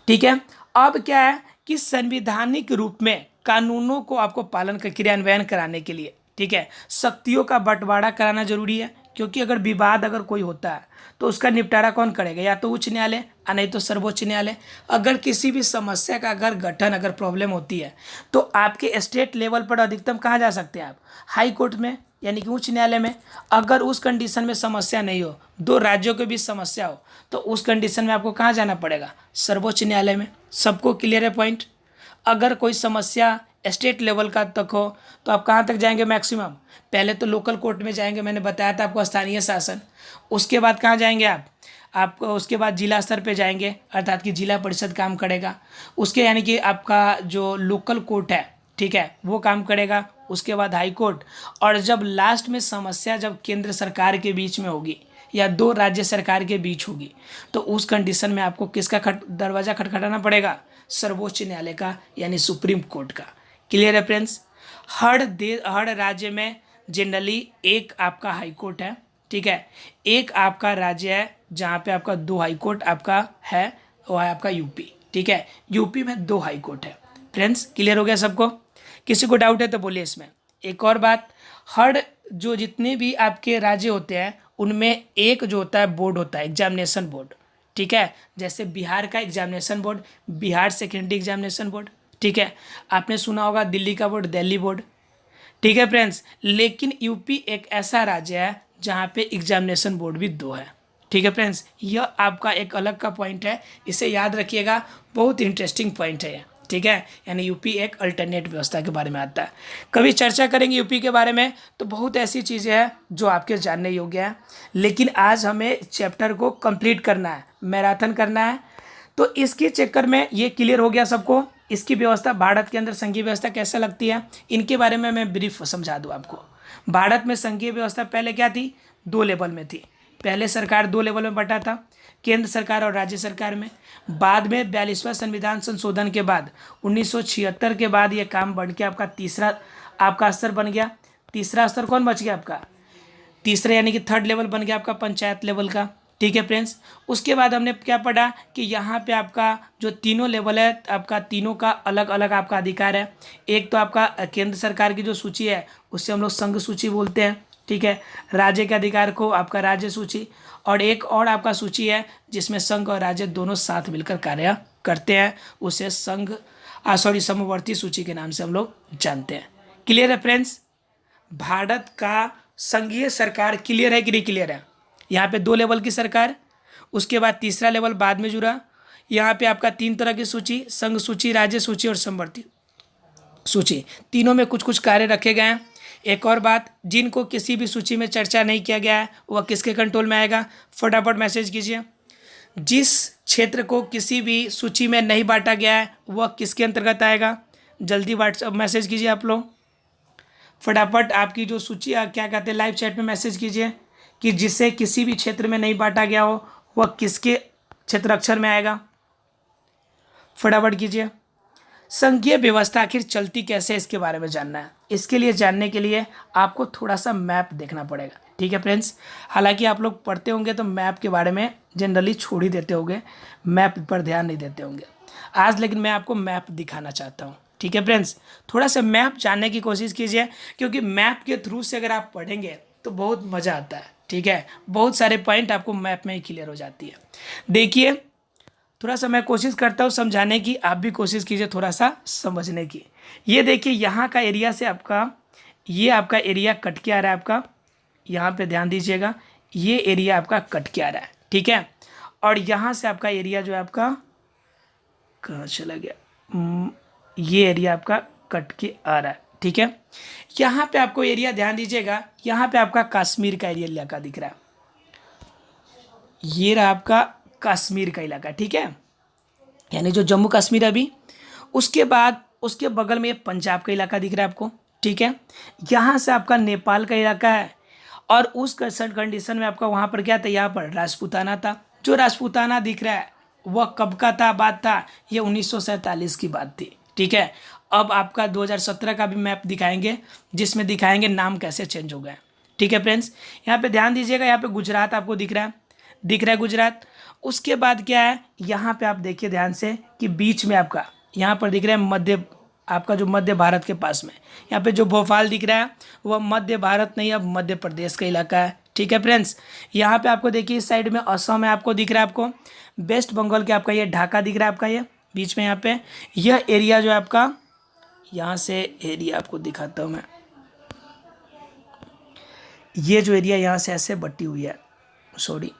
ठीक है। अब क्या है कि संवैधानिक रूप में कानूनों को आपको पालन कर क्रियान्वयन कराने के लिए, ठीक है, शक्तियों का बंटवारा कराना जरूरी है, क्योंकि अगर विवाद अगर कोई होता है तो उसका निपटारा कौन करेगा, या तो उच्च न्यायालय या नहीं तो सर्वोच्च न्यायालय। अगर किसी भी समस्या का अगर गठन अगर प्रॉब्लम होती है तो आपके स्टेट लेवल पर अधिकतम कहाँ जा सकते हैं आप, हाई कोर्ट में, यानी कि उच्च न्यायालय में। अगर उस कंडीशन में समस्या नहीं हो, 2 राज्यों के बीच समस्या हो, तो उस कंडीशन में आपको कहाँ जाना पड़ेगा, सर्वोच्च न्यायालय में। सबको क्लियर है पॉइंट। अगर कोई समस्या स्टेट लेवल का तक हो तो आप कहाँ तक जाएंगे मैक्सिमम, पहले तो लोकल कोर्ट में जाएंगे, मैंने बताया था आपको, स्थानीय शासन। उसके बाद कहाँ जाएंगे आप उसके बाद जिला स्तर पे जाएंगे, अर्थात कि जिला परिषद काम करेगा। उसके यानी कि आपका जो लोकल कोर्ट है, ठीक है, वो काम करेगा। उसके बाद हाई कोर्ट, और जब लास्ट में समस्या जब केंद्र सरकार के बीच में होगी या 2 राज्य सरकार के बीच होगी, तो उस कंडीशन में आपको किसका दरवाज़ा खटखटाना पड़ेगा, सर्वोच्च न्यायालय का, यानी सुप्रीम कोर्ट का। क्लियर है फ्रेंड्स। हर राज्य में जनरली एक आपका हाई कोर्ट है, ठीक है, एक आपका राज्य है जहाँ पे आपका 2 हाई कोर्ट आपका है, वो है आपका यूपी, ठीक है। यूपी में 2 हाई कोर्ट है। फ्रेंड्स क्लियर हो गया सबको, किसी को डाउट है तो बोलिए इसमें। एक और बात, हर जो जितने भी आपके राज्य होते हैं उनमें एक जो होता है बोर्ड होता है, एग्जामिनेशन बोर्ड, ठीक है। जैसे बिहार का examination board, Bihar secondary examination board, ठीक है। आपने सुना होगा दिल्ली का बोर्ड, दिल्ली बोर्ड, ठीक है फ्रेंड्स। लेकिन यूपी एक ऐसा राज्य है जहाँ पे एग्जामिनेशन बोर्ड भी 2 है, ठीक है फ्रेंड्स। यह आपका एक अलग का पॉइंट है, इसे याद रखिएगा, बहुत इंटरेस्टिंग पॉइंट है ये, ठीक है। यानी यूपी एक अल्टरनेट व्यवस्था के बारे में आता है। कभी चर्चा करेंगे यूपी के बारे में, तो बहुत ऐसी चीज़ें हैं जो आपके जानने योग्य हैं, लेकिन आज हमें चैप्टर को कंप्लीट करना है, मैराथन करना है। तो इसके चक्कर में ये क्लियर हो गया सबको। इसकी व्यवस्था भारत के अंदर संघीय व्यवस्था कैसे लगती है, इनके बारे में मैं ब्रीफ समझा दूँ आपको। भारत में संघीय व्यवस्था पहले क्या थी, 2 लेवल में थी। पहले सरकार 2 लेवल में बटा था, केंद्र सरकार और राज्य सरकार में। बाद में 42वां संविधान संशोधन के बाद 1976 के बाद ये काम बढ़ के आपका तीसरा आपका स्तर बन गया। तीसरा स्तर कौन बच गया आपका, तीसरा यानी कि 3rd लेवल बन गया आपका पंचायत लेवल का, ठीक है फ्रेंड्स। उसके बाद हमने क्या पढ़ा कि यहाँ पे आपका जो तीनों लेवल है, आपका तीनों का अलग अलग आपका अधिकार है। एक तो आपका केंद्र सरकार की जो सूची है उससे हम लोग संघ सूची बोलते हैं, ठीक है। राज्य के अधिकार को आपका राज्य सूची, और एक और आपका सूची है जिसमें संघ और राज्य दोनों साथ मिलकर कार्य करते हैं, उसे समवर्ती सूची के नाम से हम लोग जानते हैं। क्लियर है फ्रेंड्स। भारत का संघीय सरकार क्लियर है कि नहीं क्लियर है। यहाँ पे 2 लेवल की सरकार, उसके बाद तीसरा लेवल बाद में जुड़ा। यहाँ पे आपका 3 तरह की सूची, संघ सूची, राज्य सूची और समवर्ती सूची, तीनों में कुछ कुछ कार्य रखे गए हैं। एक और बात, जिनको किसी भी सूची में चर्चा नहीं किया गया है वह किसके कंट्रोल में आएगा, फटाफट मैसेज कीजिए। जिस क्षेत्र को किसी भी सूची में नहीं बांटा गया है वह किसके अंतर्गत आएगा? जल्दी व्हाट्सअप मैसेज कीजिए आप लोग, फटाफट आपकी जो सूची क्या कहते हैं लाइव चैट में मैसेज कीजिए कि जिसे किसी भी क्षेत्र में नहीं बांटा गया हो वह किसके क्षेत्र अक्षर में आएगा, फटाफट कीजिए। संघीय व्यवस्था आखिर चलती कैसे है इसके बारे में जानना है। इसके लिए जानने के लिए आपको थोड़ा सा मैप देखना पड़ेगा, ठीक है फ्रेंड्स। हालांकि आप लोग पढ़ते होंगे तो मैप के बारे में जनरली छोड़ ही देते होंगे, मैप पर ध्यान नहीं देते होंगे आज, लेकिन मैं आपको मैप दिखाना चाहता हूँ, ठीक है फ्रेंड्स। थोड़ा सा मैप जानने की कोशिश कीजिए, क्योंकि मैप के थ्रू से अगर आप पढ़ेंगे तो बहुत मज़ा आता है, ठीक है। बहुत सारे पॉइंट आपको मैप में ही क्लियर हो जाती है। देखिए थोड़ा सा मैं कोशिश करता हूँ समझाने की, आप भी कोशिश कीजिए थोड़ा सा समझने की। ये देखिए यहाँ का एरिया से आपका ये आपका एरिया कट के आ रहा है आपका, यहाँ पे ध्यान दीजिएगा, ये एरिया आपका कट के आ रहा है, ठीक है। और यहाँ से आपका एरिया जो है आपका कहाँ चला गया, ये एरिया आपका कट के आ रहा है, ठीक है। यहाँ पे आपको एरिया ध्यान दीजिएगा, यहाँ पे आपका कश्मीर का एरिया इलाका दिख रहा है, ये रहा आपका कश्मीर का इलाका, ठीक है, यानी जो जम्मू कश्मीर अभी। उसके बाद उसके बगल में पंजाब का इलाका दिख रहा है आपको, ठीक है। यहाँ से आपका नेपाल का इलाका है, और उस कंडीशन में आपका वहाँ पर क्या था, यहाँ पर राजपूताना था। जो राजपूताना दिख रहा है वह कब का था, बात था, ये 1947 की बात थी, ठीक है। अब आपका 2017 का भी मैप दिखाएंगे, जिसमें दिखाएंगे नाम कैसे चेंज हो गए, ठीक है फ्रेंड्स। यहाँ पे ध्यान दीजिएगा, यहाँ पे गुजरात आपको दिख रहा है गुजरात। उसके बाद क्या है, यहाँ पे आप देखिए ध्यान से कि बीच में आपका यहाँ पर दिख रहा है मध्य, आपका जो मध्य भारत के पास में यहाँ पे जो भोपाल दिख रहा है वह मध्य भारत नहीं, अब मध्य प्रदेश का इलाका है, ठीक है फ्रेंड्स। यहाँ पे आपको देखिए इस साइड में असम है, आपको दिख रहा है, आपको वेस्ट बंगाल के आपका ये ढाका दिख रहा है आपका, ये बीच में यहाँ पे यह एरिया जो है आपका, यहाँ से एरिया आपको दिखाता हूँ मैं, ये जो एरिया यहाँ से ऐसे बटी हुई है, सॉरी,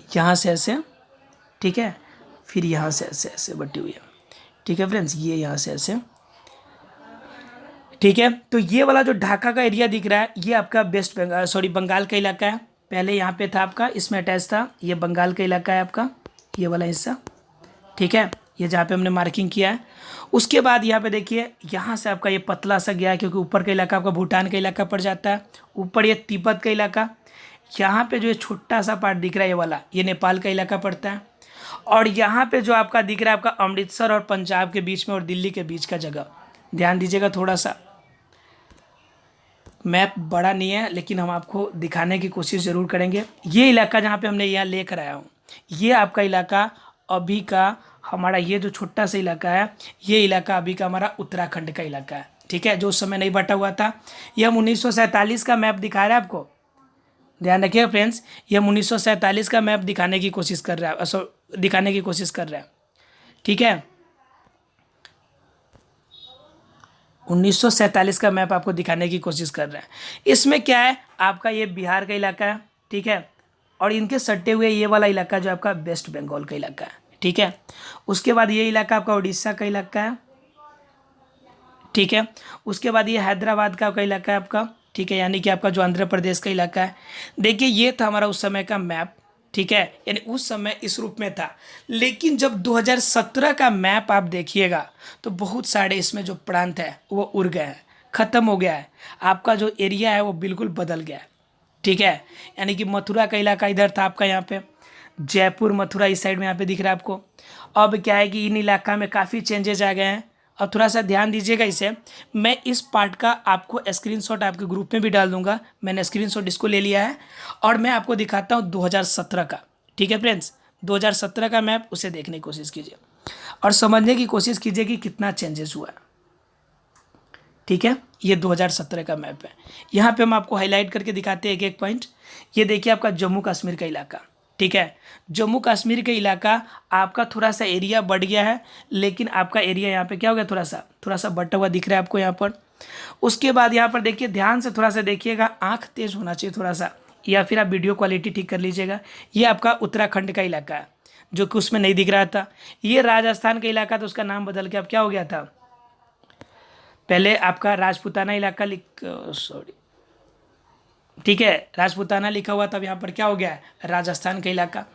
यहाँ से ऐसे, ठीक है, फिर यहाँ से ऐसे ऐसे बटी हुई है, ठीक है फ्रेंड्स, ये यहाँ से ऐसे, ठीक है। तो ये वाला जो ढाका का एरिया दिख रहा है ये आपका वेस्ट बंगाल, सॉरी बंगाल का इलाका है। पहले यहाँ पे था आपका, इसमें अटैच था, ये बंगाल का इलाका है आपका, ये वाला हिस्सा, ठीक है, ये जहाँ पे हमने मार्किंग किया है। उसके बाद यहाँ पे देखिए यहाँ से आपका ये पतला सा गया है, क्योंकि ऊपर का इलाका आपका भूटान का इलाका पड़ जाता है, ऊपर ये तिब्बत का इलाका, यहाँ पे जो ये छोटा सा पार्ट दिख रहा है ये वाला, ये नेपाल का इलाका पड़ता है। और यहाँ पे जो आपका दिख रहा है आपका अमृतसर और पंजाब के बीच में और दिल्ली के बीच का जगह, ध्यान दीजिएगा थोड़ा सा, मैप बड़ा नहीं है लेकिन हम आपको दिखाने की कोशिश ज़रूर करेंगे। ये इलाका जहाँ पे हमने यहाँ लेकर आया हूँ, ये आपका इलाका अभी का हमारा, ये जो छोटा सा इलाका है ये इलाका अभी का हमारा उत्तराखंड का इलाका है, ठीक है, जो उस समय नहीं बटा हुआ था। ये हम 1947 का मैप दिखा रहे हैं आपको, ध्यान रखिएगा फ्रेंड्स, ये हम 1947 का मैप दिखाने की कोशिश कर रहा है, दिखाने की कोशिश कर रहे हैं, ठीक है। 1947 का मैप आपको दिखाने की कोशिश कर रहे हैं। इसमें क्या है, आपका ये बिहार का इलाका है, ठीक है, और इनके सटे हुए ये वाला इलाका जो आपका वेस्ट बंगाल का इलाका है, ठीक है। उसके बाद ये इलाका आपका उड़ीसा का इलाका है, ठीक है। उसके बाद ये हैदराबाद का इलाका है आपका, ठीक है, यानी कि आपका जो आंध्र प्रदेश का इलाका है। देखिए ये था हमारा उस समय का मैप, ठीक है, यानी उस समय इस रूप में था। लेकिन जब 2017 का मैप आप देखिएगा तो बहुत सारे इसमें जो प्रांत है वो उड़ गए हैं, ख़त्म हो गया है, आपका जो एरिया है वो बिल्कुल बदल गया है, ठीक है। यानी कि मथुरा का इलाका इधर था आपका, यहाँ पे जयपुर मथुरा इस साइड में यहाँ पे दिख रहा है आपको। अब क्या है कि इन इलाका में काफ़ी चेंजेज आ गए हैं। अब थोड़ा सा ध्यान दीजिएगा इसे, मैं इस पार्ट का आपको स्क्रीनशॉट आपके ग्रुप में भी डाल दूंगा, मैंने स्क्रीनशॉट इसको ले लिया है और मैं आपको दिखाता हूँ 2017 का, ठीक है फ्रेंड्स, 2017 का मैप, उसे देखने की कोशिश कीजिए और समझने की कोशिश कीजिए कि कितना चेंजेस हुआ है, ठीक है। ये 2017 का मैप है, यहाँ पे हम आपको हाईलाइट करके दिखाते हैं एक एक पॉइंट। ये देखिए आपका जम्मू कश्मीर का इलाका, ठीक है, जम्मू कश्मीर का इलाका आपका थोड़ा सा एरिया बढ़ गया है, लेकिन आपका एरिया यहाँ पे क्या हो गया, थोड़ा सा बटा हुआ दिख रहा है आपको यहाँ पर। उसके बाद यहाँ पर देखिए, ध्यान से थोड़ा सा देखिएगा, आँख तेज होना चाहिए थोड़ा सा, या फिर आप वीडियो क्वालिटी ठीक कर लीजिएगा। ये आपका उत्तराखंड का इलाका है, जो कि उसमें नहीं दिख रहा था। ये राजस्थान का इलाका, तो उसका नाम बदल के अब क्या हो गया था, पहले आपका राजपूताना इलाका ठीक है, राजपूताना लिखा हुआ, तब यहाँ पर क्या हो गया है, राजस्थान का इलाका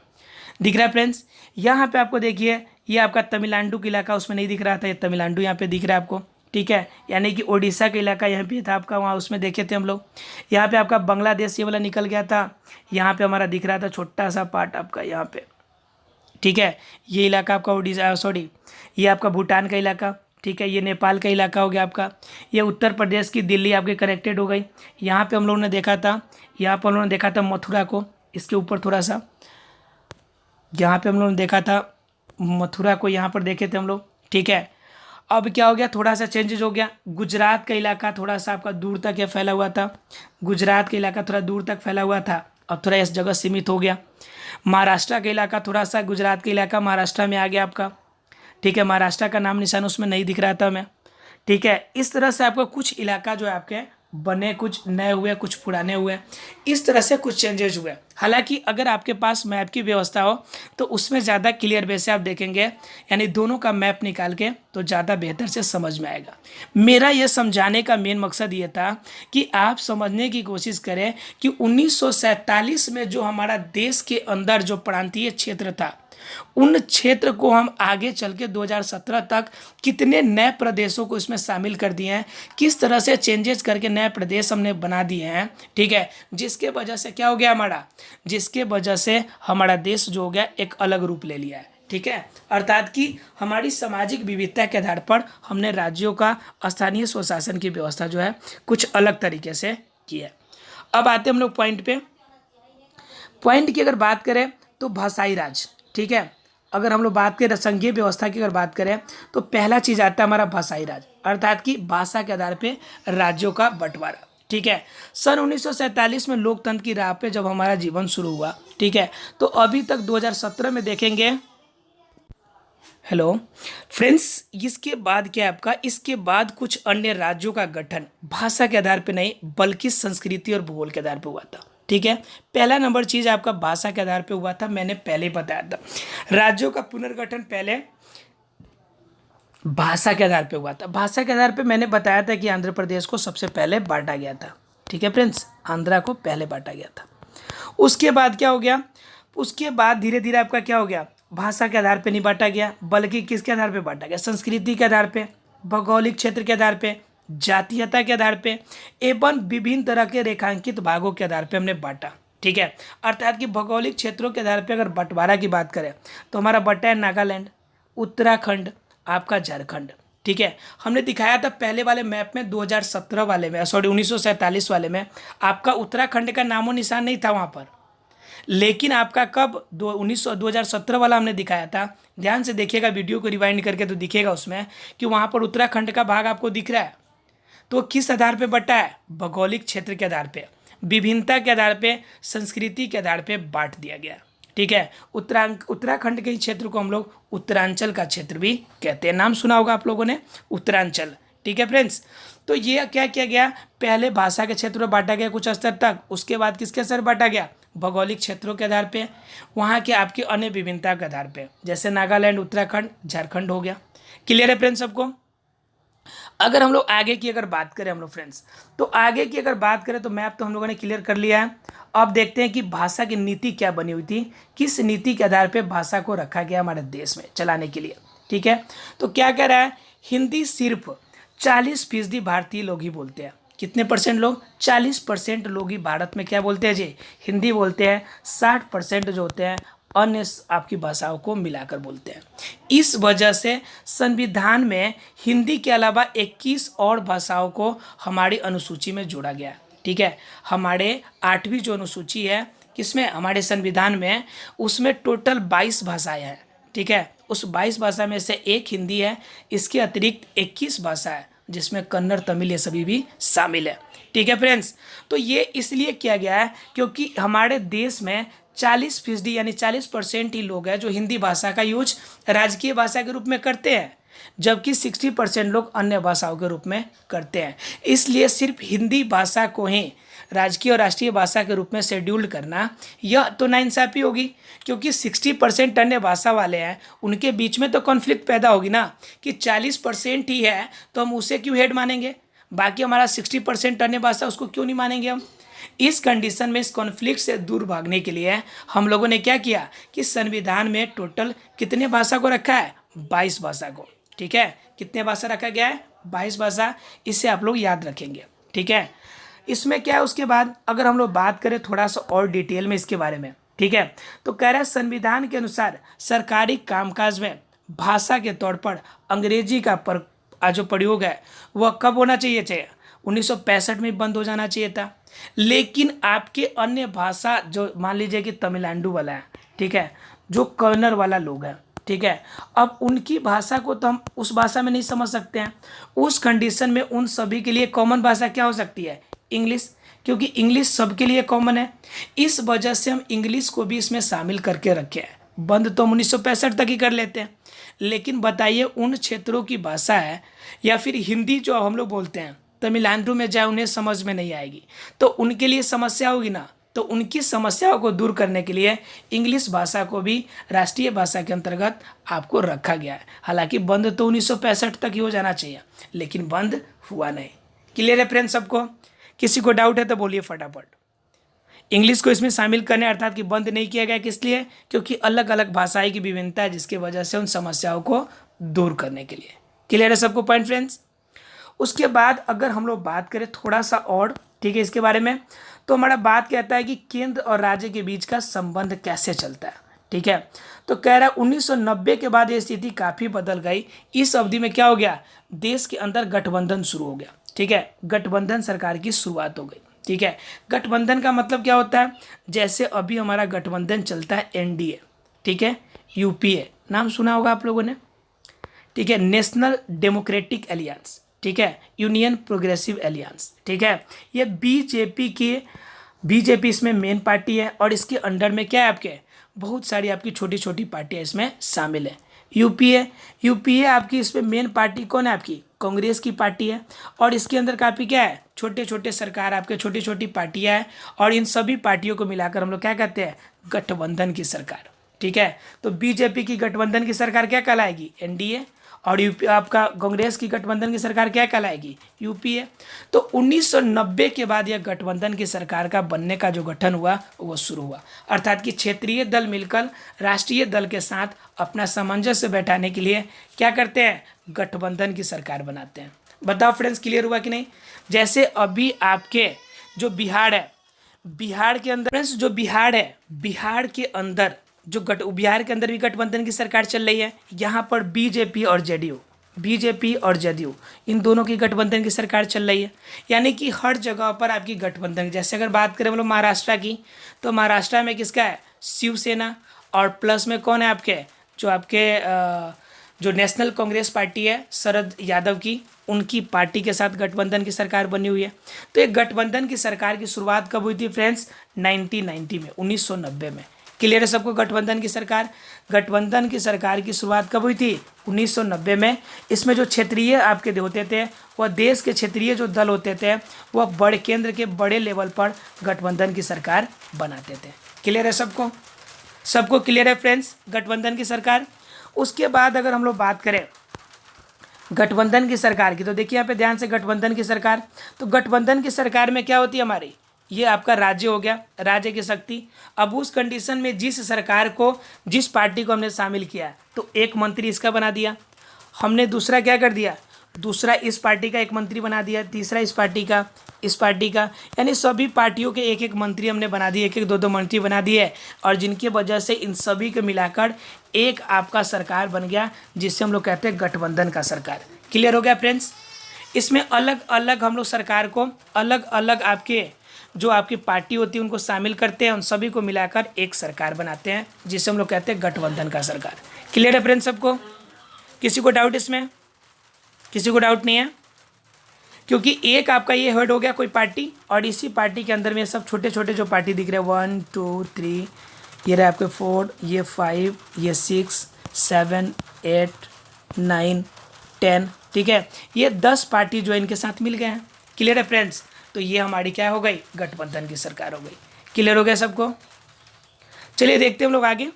दिख रहा है फ्रेंड्स। यहाँ पे आपको देखिए ये आपका तमिलनाडु का इलाका उसमें नहीं दिख रहा था, ये तमिलनाडु यहाँ पे दिख रहा है आपको, ठीक है, यानी कि उड़ीसा का इलाका यहाँ पे था आपका, वहाँ उसमें देखे थे हम लोग। यहाँ पे आपका बांग्लादेश ये वाला निकल गया था, यहाँ पे हमारा दिख रहा था छोटा सा पार्ट आपका यहाँ पे, ठीक है, ये इलाका आपका उड़ीसा, सॉरी ये आपका भूटान का इलाका, ठीक है, ये नेपाल का इलाका हो गया आपका, ये उत्तर प्रदेश की दिल्ली आपके कनेक्टेड हो गई। यहाँ पे हम लोगों ने देखा था, यहाँ पर हम लोगों ने देखा था मथुरा को, इसके ऊपर थोड़ा सा, यहाँ पे हम लोगों ने देखा था मथुरा को, यहाँ पर देखे थे हम लोग, ठीक है। अब क्या हो गया, थोड़ा सा चेंजेज हो गया, गुजरात का इलाका थोड़ा सा आपका दूर तक ये फैला हुआ था, गुजरात का इलाका थोड़ा दूर तक फैला हुआ था, अब थोड़ा इस जगह सीमित हो गया। महाराष्ट्र का इलाका थोड़ा सा, गुजरात का इलाका महाराष्ट्र में आ गया आपका, ठीक है, महाराष्ट्र का नाम निशान उसमें नहीं दिख रहा था हमें, ठीक है। इस तरह से आपको कुछ इलाका जो है आपके बने, कुछ नए हुए, कुछ पुराने हुए, इस तरह से कुछ चेंजेस हुए। हालांकि अगर आपके पास मैप की व्यवस्था हो तो उसमें ज़्यादा क्लियर वे से आप देखेंगे, यानी दोनों का मैप निकाल के, तो ज़्यादा बेहतर से समझ में आएगा। मेरा ये समझाने का मेन मकसद ये था कि आप समझने की कोशिश करें कि 1947 में जो हमारा देश के अंदर जो प्रांतीय क्षेत्र था, उन क्षेत्र को हम आगे चल के 2017 तक कितने नए प्रदेशों को इसमें शामिल कर दिए हैं, किस तरह से चेंजेस करके नए प्रदेश हमने बना दिए हैं, ठीक है, जिसके वजह से क्या हो गया हमारा, जिसके वजह से हमारा देश जो हो गया एक अलग रूप ले लिया है, ठीक है। अर्थात कि हमारी सामाजिक विविधता के आधार पर हमने राज्यों का स्थानीय स्वशासन की व्यवस्था जो है कुछ अलग तरीके से की है। अब आते हैं हम लोग पॉइंट पे। पॉइंट की अगर बात करें तो भाषाई राज, ठीक है, अगर हम लोग बात करें संघीय व्यवस्था की अगर बात करें तो पहला चीज आता है हमारा भाषाई राज, अर्थात कि भाषा के आधार पे राज्यों का बंटवारा, ठीक है। सन 1947 में लोकतंत्र की राह पे जब हमारा जीवन शुरू हुआ, ठीक है, तो अभी तक 2017 में देखेंगे, हेलो फ्रेंड्स, इसके बाद क्या है आपका, इसके बाद कुछ अन्य राज्यों का गठन भाषा के आधार पे नहीं बल्कि संस्कृति और भूगोल के आधार पे हुआ था, ठीक है। पहला नंबर चीज आपका भाषा के आधार पे हुआ था, मैंने पहले ही बताया था। राज्यों का पुनर्गठन पहले भाषा के आधार पे हुआ था। भाषा के आधार पे मैंने बताया था कि आंध्र प्रदेश को सबसे पहले बांटा गया था, ठीक है फ्रेंड्स, आंध्रा को पहले बांटा गया था। उसके बाद क्या हो गया, उसके बाद धीरे धीरे आपका क्या हो गया, भाषा के आधार पे नहीं बांटा गया बल्कि किसके आधार पे बांटा गया, संस्कृति के आधार पे, भौगोलिक क्षेत्र के आधार पे, जातीयता के आधार पे एवं विभिन्न तरह के रेखांकित भागों के आधार पे हमने बांटा, ठीक है। अर्थात कि भौगोलिक क्षेत्रों के आधार पे अगर बंटवारा की बात करें तो हमारा बटा है नागालैंड, उत्तराखंड, आपका झारखंड, ठीक है। हमने दिखाया था पहले वाले मैप में 2017 वाले में, सॉरी 1947 वाले में आपका उत्तराखंड का नामो निशान नहीं था वहाँ पर, लेकिन आपका कब 2017 वाला हमने दिखाया था, ध्यान से देखिएगा वीडियो को रिवाइंड करके तो दिखेगा उसमें कि वहाँ पर उत्तराखंड का भाग आपको दिख रहा है। तो किस आधार पे बटा है, भौगोलिक क्षेत्र के आधार पे, विभिन्नता के आधार पे, संस्कृति के आधार पे बांट दिया गया, ठीक है। उत्तराखंड के क्षेत्र को हम लोग उत्तरांचल का क्षेत्र भी कहते हैं, नाम सुना होगा आप लोगों ने उत्तरांचल, ठीक है फ्रेंड्स। तो ये क्या किया गया, पहले भाषा के क्षेत्र में बांटा गया कुछ स्तर तक, उसके बाद किसके स्तर बांटा गया, भौगोलिक क्षेत्रों के आधार पे, वहाँ के आपकी अन्य विभिन्नता के आधार पे, जैसे नागालैंड, उत्तराखंड, झारखंड हो गया। क्लियर है फ्रेंड्स सबको। अगर हम लोग आगे की अगर बात करें हम लोग फ्रेंड्स, तो आगे की अगर बात करें तो मैप तो हम लोगों ने क्लियर कर लिया है। अब देखते हैं कि भाषा की नीति क्या बनी हुई थी, किस नीति के आधार पे भाषा को रखा गया हमारे देश में चलाने के लिए, ठीक है। तो क्या कह रहा है, हिंदी सिर्फ 40% भारतीय लोग ही बोलते हैं। कितने परसेंट लोग, 40% लोग ही भारत में क्या बोलते हैं जी, हिंदी बोलते हैं। 60% जो होते हैं अन्य आपकी भाषाओं को मिलाकर बोलते हैं। इस वजह से संविधान में हिंदी के अलावा 21 और भाषाओं को हमारी अनुसूची में जोड़ा गया, ठीक है। हमारे 8वीं जो अनुसूची है किसमें, हमारे संविधान में, उसमें टोटल 22 भाषाएं हैं, ठीक है। उस 22 भाषा में से एक हिंदी है, इसके अतिरिक्त 21 भाषा है जिसमें कन्नड़, तमिल ये सभी भी शामिल है, ठीक है फ्रेंड्स। तो ये इसलिए किया गया है क्योंकि हमारे देश में 40% यानी 40% ही लोग हैं जो हिंदी भाषा का यूज राजकीय भाषा के रूप में करते हैं, जबकि 60% लोग अन्य भाषाओं के रूप में करते हैं। इसलिए सिर्फ हिंदी भाषा को ही राजकीय और राष्ट्रीय भाषा के रूप में शेड्यूल्ड करना यह तो नाइंसाफ़ी होगी, क्योंकि 60% अन्य भाषा वाले हैं, उनके बीच में तो कॉन्फ्लिक्ट पैदा होगी ना कि 40% ही है तो हम उसे क्यों हेड मानेंगे, बाकी हमारा 60% अन्य भाषा उसको क्यों नहीं मानेंगे हम। इस कंडीशन में, इस कॉन्फ्लिक्ट से दूर भागने के लिए हम लोगों ने क्या किया कि संविधान में टोटल कितने भाषा को रखा है, 22 भाषा को। ठीक है, कितने भाषा रखा गया है, 22 भाषा। इसे आप लोग याद रखेंगे। ठीक है, इसमें क्या है, उसके बाद अगर हम लोग बात करें थोड़ा सा और डिटेल में इसके बारे में, ठीक है, तो कह रहा है संविधान के अनुसार सरकारी कामकाज में भाषा के तौर पर अंग्रेजी का जो प्रयोग है वह कब होना चाहिए 1965 में बंद हो जाना चाहिए था। लेकिन आपके अन्य भाषा जो मान लीजिए कि तमिलनाडु वाला है, ठीक है, जो कन्नड़ वाला लोग हैं, ठीक है, अब उनकी भाषा को तो हम उस भाषा में नहीं समझ सकते हैं। उस कंडीशन में उन सभी के लिए कॉमन भाषा क्या हो सकती है, इंग्लिश, क्योंकि इंग्लिश सबके लिए कॉमन है। इस वजह से हम इंग्लिश को भी इसमें शामिल करके रखे हैं। बंद तो हम 1965 तक ही कर लेते हैं। लेकिन बताइए उन क्षेत्रों की भाषा है या फिर हिंदी जो हम लोग बोलते हैं, तमिलनाडु में जाए उन्हें समझ में नहीं आएगी, तो उनके लिए समस्या होगी ना। तो उनकी समस्याओं को दूर करने के लिए इंग्लिश भाषा को भी राष्ट्रीय भाषा के अंतर्गत आपको रखा गया है। हालांकि बंद तो 1965 तक ही हो जाना चाहिए, लेकिन बंद हुआ नहीं। क्लियर है फ्रेंड्स सबको? किसी को डाउट है तो बोलिए फटाफट। इंग्लिश को इसमें शामिल करने अर्थात कि बंद नहीं किया गया, किस लिए? क्योंकि अलग अलग भाषाएं की विभिन्नता है, जिसकी वजह से उन समस्याओं को दूर करने के लिए। क्लियर है सबको पॉइंट फ्रेंड्स? उसके बाद अगर हम लोग बात करें थोड़ा सा और, ठीक है, इसके बारे में, तो हमारा बात कहता है कि केंद्र और राज्य के बीच का संबंध कैसे चलता है। ठीक है, तो कह रहा है 1990 के बाद ये स्थिति काफ़ी बदल गई। इस अवधि में क्या हो गया, देश के अंदर गठबंधन शुरू हो गया। ठीक है, गठबंधन सरकार की शुरुआत हो गई। ठीक है, गठबंधन का मतलब क्या होता है, जैसे अभी हमारा गठबंधन चलता है एनडीए, ठीक है, यूपीए नाम सुना होगा आप लोगों ने, ठीक है, नेशनल डेमोक्रेटिक एलियंस, ठीक है, यूनियन प्रोग्रेसिव एलियंस, ठीक है, ये बीजेपी इसमें मेन पार्टी है और इसके अंडर में क्या है, आपके बहुत सारी आपकी छोटी छोटी पार्टियां इसमें शामिल है। यूपीए आपकी इसमें मेन पार्टी कौन है, आपकी कांग्रेस की पार्टी है और इसके अंदर काफ़ी क्या है, छोटे छोटे सरकार, आपके छोटी छोटी पार्टियां हैं और इन सभी पार्टियों को मिलाकर हम लोग क्या कहते हैं, गठबंधन की सरकार। ठीक है, तो बीजेपी की गठबंधन की सरकार क्या कहलाएगी, एनडीए, और यूपी आपका कांग्रेस की गठबंधन की सरकार क्या कहलाएगी, यूपीए। तो 1990 के बाद यह गठबंधन की सरकार का बनने का जो गठन हुआ वो शुरू हुआ, अर्थात कि क्षेत्रीय दल मिलकर राष्ट्रीय दल के साथ अपना सामंजस्य बैठाने के लिए क्या करते हैं, गठबंधन की सरकार बनाते हैं। बताओ फ्रेंड्स, क्लियर हुआ कि नहीं? जैसे अभी आपके जो बिहार है, बिहार के अंदर फ्रेंड्स जो बिहार है, बिहार के अंदर भी गठबंधन की सरकार चल रही है। यहाँ पर बीजेपी और जेडीयू इन दोनों की गठबंधन की सरकार चल रही है। यानी कि हर जगह पर आपकी गठबंधन, जैसे अगर बात करें हम लोग महाराष्ट्र की, तो महाराष्ट्र में किसका है, शिवसेना, और प्लस में कौन है आपके जो नेशनल कांग्रेस पार्टी है शरद यादव की, उनकी पार्टी के साथ गठबंधन की सरकार बनी हुई है। तो एक गठबंधन की सरकार की शुरुआत कब हुई थी फ्रेंड्स, 1990 में, 1990 में। क्लियर है सबको? गठबंधन की सरकार की शुरुआत कब हुई थी, 1990 में। इसमें जो क्षेत्रीय आपके होते थे, वह देश के क्षेत्रीय जो दल होते थे वह बड़े केंद्र के बड़े लेवल पर गठबंधन की सरकार बनाते थे। क्लियर है सबको क्लियर है फ्रेंड्स, गठबंधन की सरकार। उसके बाद अगर हम लोग बात करें गठबंधन की सरकार की, तो देखिए यहाँ पे ध्यान से, गठबंधन की सरकार, तो गठबंधन की सरकार में क्या होती है हमारी, ये आपका राज्य हो गया, राज्य की शक्ति। अब उस कंडीशन में जिस पार्टी को हमने शामिल किया, तो एक मंत्री इसका बना दिया हमने, दूसरा क्या कर दिया, दूसरा इस पार्टी का एक मंत्री बना दिया, तीसरा इस पार्टी का, यानी सभी पार्टियों के एक एक मंत्री हमने बना दिए, एक एक दो मंत्री बना दिए, और जिनकी वजह से इन सभी को मिलाकर एक आपका सरकार बन गया, जिससे हम लोग कहते हैं गठबंधन का सरकार। क्लियर हो गया फ्रेंड्स? इसमें अलग अलग हम लोग सरकार को अलग अलग आपकी पार्टी होती है उनको शामिल करते हैं, उन सभी को मिलाकर एक सरकार बनाते हैं, जिसे हम लोग कहते हैं गठबंधन का सरकार। क्लियर है फ्रेंड्स सबको? किसी को डाउट इसमें? किसी को डाउट नहीं है? क्योंकि एक आपका ये हेड हो गया कोई पार्टी, और इसी पार्टी के अंदर में सब छोटे छोटे जो पार्टी दिख रहे हैं, 1 2 3, ये रहे आपके 4, ये 5, ये 6 7 8 9 10, ठीक है, ये 10 पार्टी जो इनके साथ मिल गए हैं। क्लियर है फ्रेंड्स? तो ये हमारी क्या हो गई, गठबंधन की सरकार हो गई। क्लियर हो गया सबको? चलिए देखते हैं हम लोग आगे।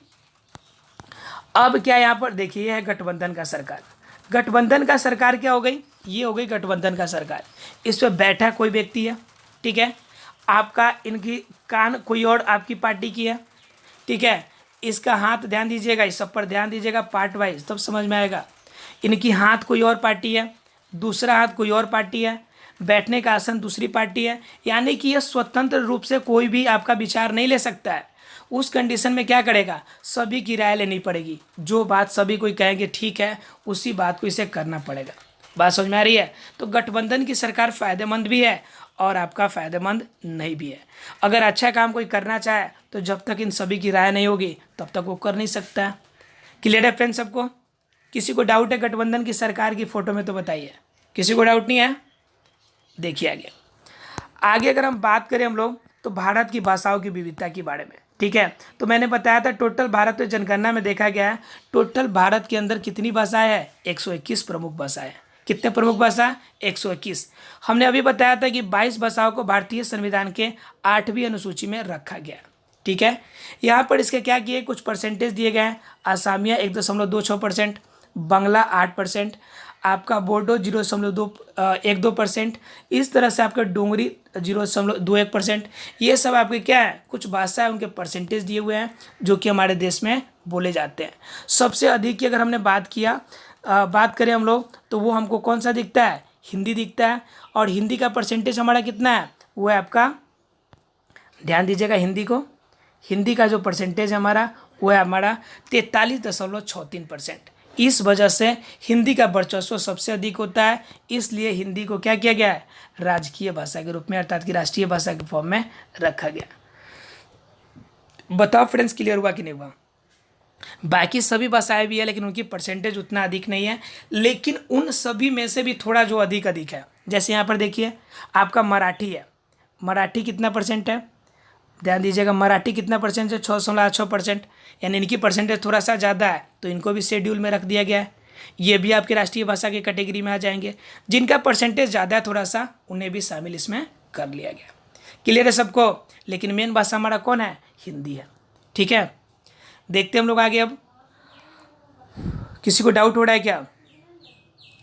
अब क्या यहाँ पर देखिए, यह है गठबंधन का सरकार। गठबंधन का सरकार क्या हो गई, ये हो गई गठबंधन का सरकार। इस पर बैठा कोई व्यक्ति है, ठीक है, आपका इनकी कान कोई और आपकी पार्टी की है, ठीक है। इसका हाथ ध्यान दीजिएगा, इस सब पर ध्यान दीजिएगा पार्ट वाइज, तब समझ में आएगा। इनकी हाथ कोई और पार्टी है, दूसरा हाथ कोई और पार्टी है, बैठने का आसन दूसरी पार्टी है, यानी कि यह स्वतंत्र रूप से कोई भी आपका विचार नहीं ले सकता है। उस कंडीशन में क्या करेगा, सभी की राय लेनी पड़ेगी, जो बात सभी कोई कहेंगे ठीक है उसी बात को इसे करना पड़ेगा। बात समझ में आ रही है। तो गठबंधन की सरकार फायदेमंद भी है और आपका फायदेमंद नहीं भी है। अगर अच्छा काम कोई करना चाहे तो जब तक इन सभी की राय नहीं होगी तब तक वो कर नहीं सकता है। क्लियर है फ्रेंड्स सबको? किसी को डाउट है गठबंधन की सरकार की फोटो में तो बताइए, किसी को डाउट नहीं है? देखिए आगे आगे अगर हम बात करें हम लोग तो भारत की भाषाओं की विविधता के बारे में, ठीक है। तो मैंने बताया था टोटल भारत में जनगणना में देखा गया है टोटल भारत के अंदर कितनी भाषाएं हैं, 121 प्रमुख भाषाएं। कितने प्रमुख भाषा? 121। हमने अभी बताया था कि 22 भाषाओं को भारतीय संविधान के 8वीं अनुसूची में रखा गया, ठीक है। यहाँ पर इसके क्या किए, कुछ परसेंटेज दिए गए हैं। आसामिया 1.26%, बंगला 8%, आपका बोडो 0.12%, इस तरह से आपका डोंगरी 0.21%। ये सब आपके क्या है, कुछ भाषा है उनके परसेंटेज दिए हुए हैं जो कि हमारे देश में बोले जाते हैं। सबसे अधिक की अगर हमने बात करें हम लोग तो वो हमको कौन सा दिखता है, हिंदी दिखता है। और हिंदी का परसेंटेज हमारा कितना है, वो है आपका, ध्यान दीजिएगा हिंदी का जो परसेंटेज है हमारा वो है हमारा 43.63%। इस वजह से हिंदी का वर्चस्व सबसे अधिक होता है, इसलिए हिंदी को क्या किया गया है, राजकीय भाषा के रूप में अर्थात कि राष्ट्रीय भाषा के फॉर्म में रखा गया। बताओ फ्रेंड्स क्लियर हुआ कि नहीं हुआ? बाकी सभी भाषाएं भी है लेकिन उनकी परसेंटेज उतना अधिक नहीं है, लेकिन उन सभी में से भी थोड़ा जो अधिक है। जैसे यहाँ पर देखिए आपका मराठी है, मराठी कितना परसेंट है, ध्यान दीजिएगा मराठी कितना परसेंट है, 6.6%, यानी इनकी परसेंटेज थोड़ा सा ज़्यादा है तो इनको भी शेड्यूल में रख दिया गया है। ये भी आपकी राष्ट्रीय भाषा की कैटेगरी में आ जाएंगे। जिनका परसेंटेज ज़्यादा है थोड़ा सा उन्हें भी शामिल इसमें कर लिया गया। क्लियर है सबको? लेकिन मेन भाषा हमारा कौन है, हिंदी है, ठीक है। देखते हम लोग आगे। अब किसी को डाउट हो रहा है क्या?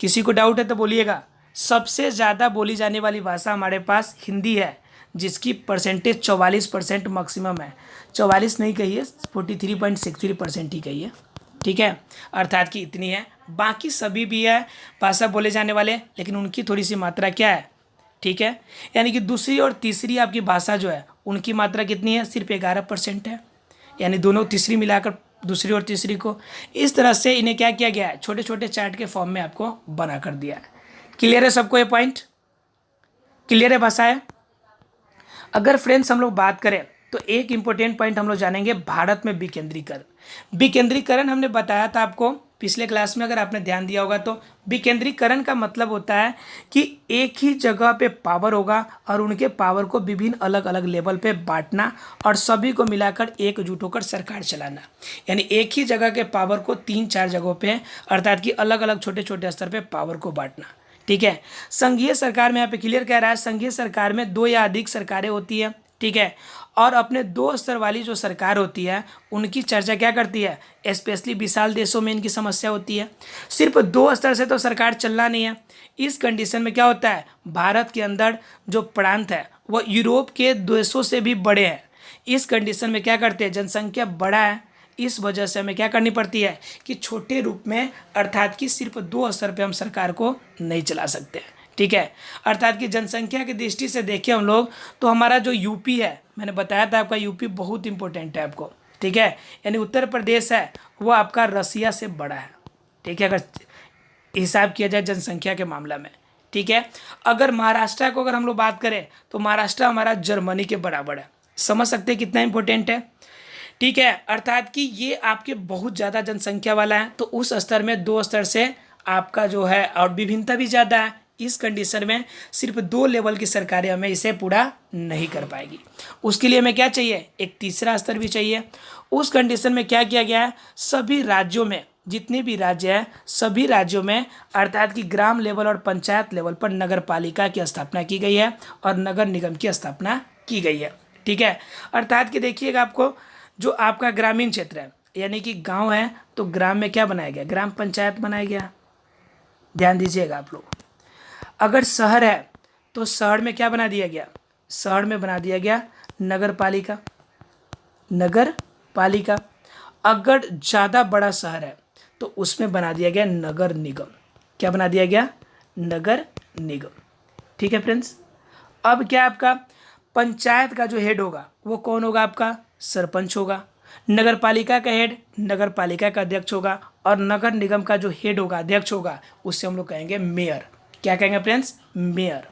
किसी को डाउट है तो बोलिएगा। सबसे ज़्यादा बोली जाने वाली भाषा हमारे पास हिंदी है जिसकी परसेंटेज 44% मैक्सिमम है। 44 नहीं कहिए, 43.63% ही कहिए, ठीक है। अर्थात कि इतनी है, बाकी सभी भी है भाषा बोले जाने वाले लेकिन उनकी थोड़ी सी मात्रा क्या है, ठीक है। यानी कि दूसरी और तीसरी आपकी भाषा जो है उनकी मात्रा कितनी है, सिर्फ 11% है। यानी दोनों तीसरी मिलाकर दूसरी और तीसरी को इस तरह से इन्हें क्या किया गया है, छोटे छोटे चार्ट के फॉर्म में आपको बना कर दिया है। क्लियर है सबको ये पॉइंट? क्लियर है भाषाएं? अगर फ्रेंड्स हम लोग बात करें तो एक इंपॉर्टेंट पॉइंट हम लोग जानेंगे भारत में विकेंद्रीकरण। विकेंद्रीकरण हमने बताया था आपको पिछले क्लास में, अगर आपने ध्यान दिया होगा तो। विकेंद्रीकरण का मतलब होता है कि एक ही जगह पे पावर होगा और उनके पावर को विभिन्न अलग अलग लेवल पे बांटना और सभी को मिलाकर एकजुट होकर सरकार चलाना। यानी एक ही जगह के पावर को 3-4 जगहों पे अर्थात कि अलग अलग छोटे छोटे स्तर पे पावर को बांटना, ठीक है। संघीय सरकार में यहाँ पे क्लियर कह रहा है, संघीय सरकार में 2 या अधिक सरकारें होती है, ठीक है। और अपने 2 स्तर वाली जो सरकार होती है उनकी चर्चा क्या करती है, स्पेशली विशाल देशों में इनकी समस्या होती है। सिर्फ 2 स्तर से तो सरकार चलना नहीं है। इस कंडीशन में क्या होता है, भारत के अंदर जो प्रांत है वह यूरोप के देशों से भी बड़े हैं। इस कंडीशन में क्या करते हैं, जनसंख्या बड़ा है, इस वजह से हमें क्या करनी पड़ती है कि छोटे रूप में अर्थात कि सिर्फ 2 स्तर पे हम सरकार को नहीं चला सकते, ठीक है। अर्थात कि जनसंख्या की दृष्टि से देखें हम लोग तो हमारा जो यूपी है, मैंने बताया था आपका यूपी बहुत इंपॉर्टेंट है आपको, ठीक है। यानी उत्तर प्रदेश है वो आपका रसिया से बड़ा है, ठीक है, अगर हिसाब किया जाए जनसंख्या के मामला में, ठीक है। अगर महाराष्ट्र को अगर हम लोग बात करें तो महाराष्ट्र हमारा जर्मनी के बराबर है। समझ सकते हैं कितना इंपॉर्टेंट है, ठीक है। अर्थात कि ये आपके बहुत ज़्यादा जनसंख्या वाला है तो उस स्तर में 2 स्तर से आपका जो है और विभिन्नता भी ज़्यादा है। इस कंडीशन में सिर्फ 2 लेवल की सरकारें हमें इसे पूरा नहीं कर पाएगी। उसके लिए हमें क्या चाहिए, एक तीसरा स्तर भी चाहिए। उस कंडीशन में क्या किया गया है, सभी राज्यों में जितने भी राज्य हैं सभी राज्यों में अर्थात कि ग्राम लेवल और पंचायत लेवल पर नगर पालिका की स्थापना की गई है और नगर निगम की स्थापना की गई है, ठीक है। अर्थात कि देखिएगा आपको जो आपका ग्रामीण क्षेत्र है यानी कि गांव है तो ग्राम में क्या बनाया गया, ग्राम पंचायत बनाया गया। ध्यान दीजिएगा आप लोग। अगर शहर है तो शहर में क्या बना दिया गया, शहर में बना दिया गया नगर पालिका। नगर पालिका। अगर ज़्यादा बड़ा शहर है तो उसमें बना दिया गया नगर निगम। क्या बना दिया गया? नगर निगम। ठीक है फ्रेंड्स। अब क्या आपका पंचायत का जो हेड होगा वो कौन होगा? आपका सरपंच होगा। नगर पालिका का हेड नगर पालिका का अध्यक्ष होगा, और नगर निगम का जो हेड होगा, अध्यक्ष होगा, उससे हम लोग कहेंगे मेयर। क्या कहेंगे फ्रेंड्स? मेयर।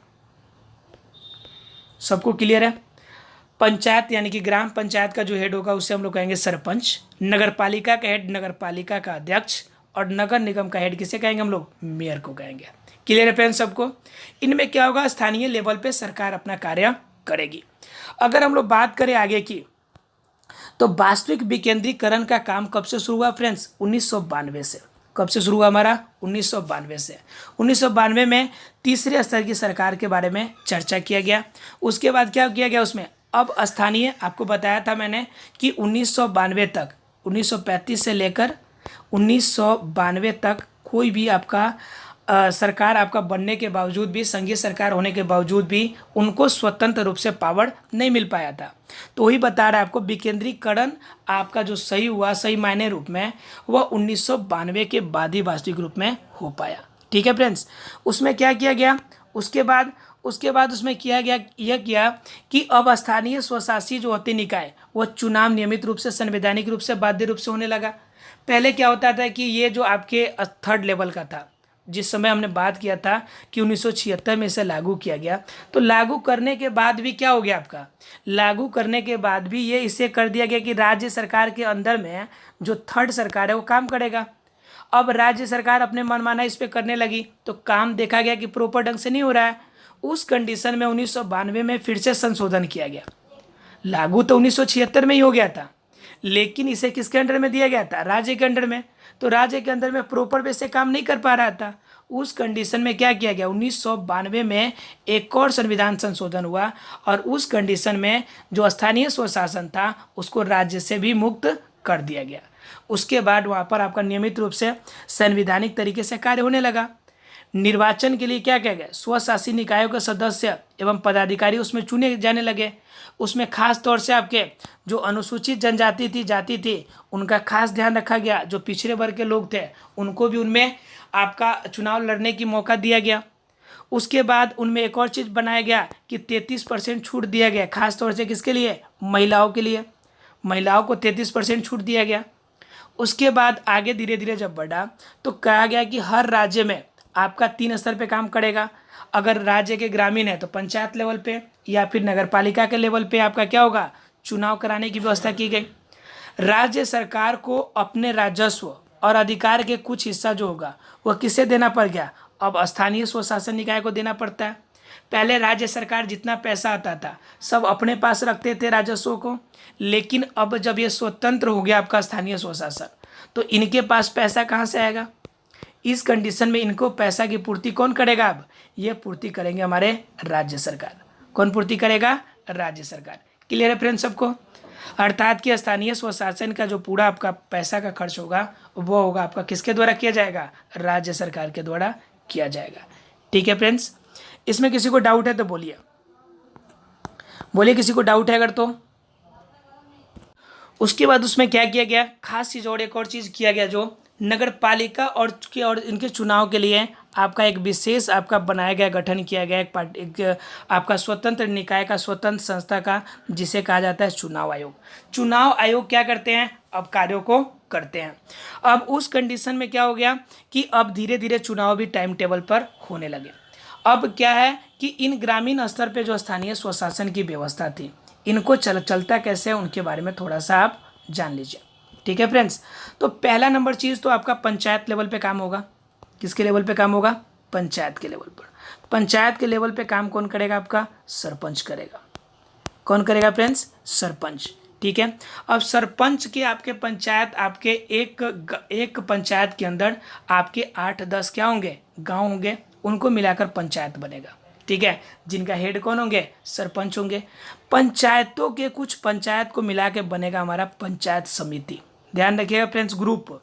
सबको क्लियर है? पंचायत यानी कि ग्राम पंचायत का जो हेड होगा उससे हम लोग कहेंगे सरपंच। नगर पालिका का हेड नगर पालिका का अध्यक्ष, और नगर निगम का हेड किसे कहेंगे हम लोग? मेयर को कहेंगे। क्लियर है फ्रेंड्स सबको? इनमें क्या होगा? स्थानीय लेवल पे सरकार अपना कार्य करेगी। अगर हम लोग बात करें आगे की, तो वास्तविक विकेंद्रीकरण का काम कब से शुरू हुआ फ्रेंड्स? 1992 से। कब से शुरू हुआ हमारा? 1992 से। 1992 में तीसरे स्तर की सरकार के बारे में चर्चा किया गया। उसके बाद क्या किया गया उसमें? अब स्थानीय, आपको बताया था मैंने कि 1992 तक, 1935 से लेकर 1992 तक कोई भी आपका सरकार आपका बनने के बावजूद भी, संघीय सरकार होने के बावजूद भी उनको स्वतंत्र रूप से पावर नहीं मिल पाया था। तो वही बता रहा है आपको, विकेंद्रीकरण आपका जो सही हुआ, सही मायने रूप में, वह 1992 के बाद ही वास्तविक रूप में हो पाया। ठीक है फ्रेंड्स। उसमें क्या किया गया? उसके बाद उसमें किया गया, यह किया कि अब स्थानीय स्वशासी जो होते निकाय, वह चुनाव नियमित रूप से, संवैधानिक रूप से, बाध्य रूप से होने लगा। पहले क्या होता था कि ये जो आपके थर्ड लेवल का था, जिस समय हमने बात किया था कि 1976 में इसे लागू किया गया, तो लागू करने के बाद भी क्या हो गया आपका? लागू करने के बाद भी ये इसे कर दिया गया कि राज्य सरकार के अंदर में जो थर्ड सरकार है वो काम करेगा। अब राज्य सरकार अपने मनमाना इस पे करने लगी, तो काम देखा गया कि प्रॉपर ढंग से नहीं हो रहा है। उस कंडीशन में 1992 में फिर से संशोधन किया गया। लागू तो 1976 में ही हो गया था, लेकिन इसे किसके अंडर में दिया गया था? राज्य के अंडर में। तो राज्य के अंदर में प्रॉपर वे से काम नहीं कर पा रहा था। उस कंडीशन में क्या किया गया? 1992 में एक और संविधान संशोधन हुआ, और उस कंडीशन में जो स्थानीय स्वशासन था उसको राज्य से भी मुक्त कर दिया गया। उसके बाद वहाँ पर आपका नियमित रूप से संवैधानिक तरीके से कार्य होने लगा। निर्वाचन के लिए क्या किया गया? स्वशासी निकायों के सदस्य एवं पदाधिकारी उसमें चुने जाने लगे। उसमें खास तौर से आपके जो अनुसूचित जनजाति थी, जाति थी, उनका खास ध्यान रखा गया। जो पिछड़े वर्ग के लोग थे उनको भी उनमें आपका चुनाव लड़ने की मौका दिया गया। उसके बाद उनमें एक और चीज़ बनाया गया कि 33% छूट दिया गया, खास तौर से किसके लिए? महिलाओं के लिए। महिलाओं को 33% छूट दिया गया। उसके बाद आगे धीरे धीरे जब बढ़ा तो कहा गया कि हर राज्य में आपका 3 स्तर पे काम करेगा। अगर राज्य के ग्रामीण है तो पंचायत लेवल पे, या फिर नगर पालिका के लेवल पे आपका क्या होगा? चुनाव कराने की व्यवस्था की गई। राज्य सरकार को अपने राजस्व और अधिकार के कुछ हिस्सा जो होगा वह किसे देना पड़ गया? अब स्थानीय स्वशासन निकाय को देना पड़ता है। पहले राज्य सरकार जितना पैसा आता था सब अपने पास रखते थे राजस्व को, लेकिन अब जब ये स्वतंत्र हो गया आपका स्थानीय स्वशासन, तो इनके पास पैसा कहाँ से आएगा? इस कंडीशन में इनको पैसा की पूर्ति कौन करेगा? अब ये पूर्ति करेंगे हमारे राज्य सरकार। कौन पूर्ति करेगा? राज्य सरकार। क्लियर है फ्रेंड्स सबको? अर्थात कि स्थानीय स्वशासन का जो पूरा आपका पैसा का खर्च होगा वो होगा आपका किसके द्वारा किया जाएगा? राज्य सरकार के द्वारा किया जाएगा। ठीक है फ्रेंड्स। इसमें किसी को डाउट है तो बोलिए, किसी को डाउट है अगर तो। उसके बाद उसमें क्या किया गया? खास चीज़ और एक और चीज़ किया गया, जो नगर पालिका और इनके चुनाव के लिए आपका एक विशेष आपका बनाया गया, गठन किया गया एक आपका स्वतंत्र निकाय का, स्वतंत्र संस्था का, जिसे कहा जाता है चुनाव आयोग। चुनाव आयोग क्या करते हैं? अब कार्यों को करते हैं। अब उस कंडीशन में क्या हो गया कि अब धीरे धीरे चुनाव भी टाइम टेबल पर होने लगे। अब क्या है कि इन ग्रामीण स्तर पे जो स्थानीय स्वशासन की व्यवस्था थी, इनको चलता कैसे है उनके बारे में थोड़ा सा आप जान लीजिए। ठीक है फ्रेंड्स। तो पहला नंबर चीज़ तो आपका पंचायत लेवल पे काम होगा। किसके लेवल पे काम होगा? पंचायत के लेवल पर। पंचायत के लेवल पे काम कौन करेगा? आपका सरपंच करेगा। कौन करेगा फ्रेंड्स? सरपंच। ठीक है। अब सरपंच के आपके पंचायत, आपके एक पंचायत के अंदर आपके 8-10 क्या होंगे? गांव होंगे, उनको मिलाकर पंचायत बनेगा। ठीक है। जिनका हेड कौन होंगे? सरपंच होंगे। पंचायतों के कुछ पंचायत को मिला के बनेगा हमारा पंचायत समिति। ध्यान रखिएगा फ्रेंड्स, ग्रुप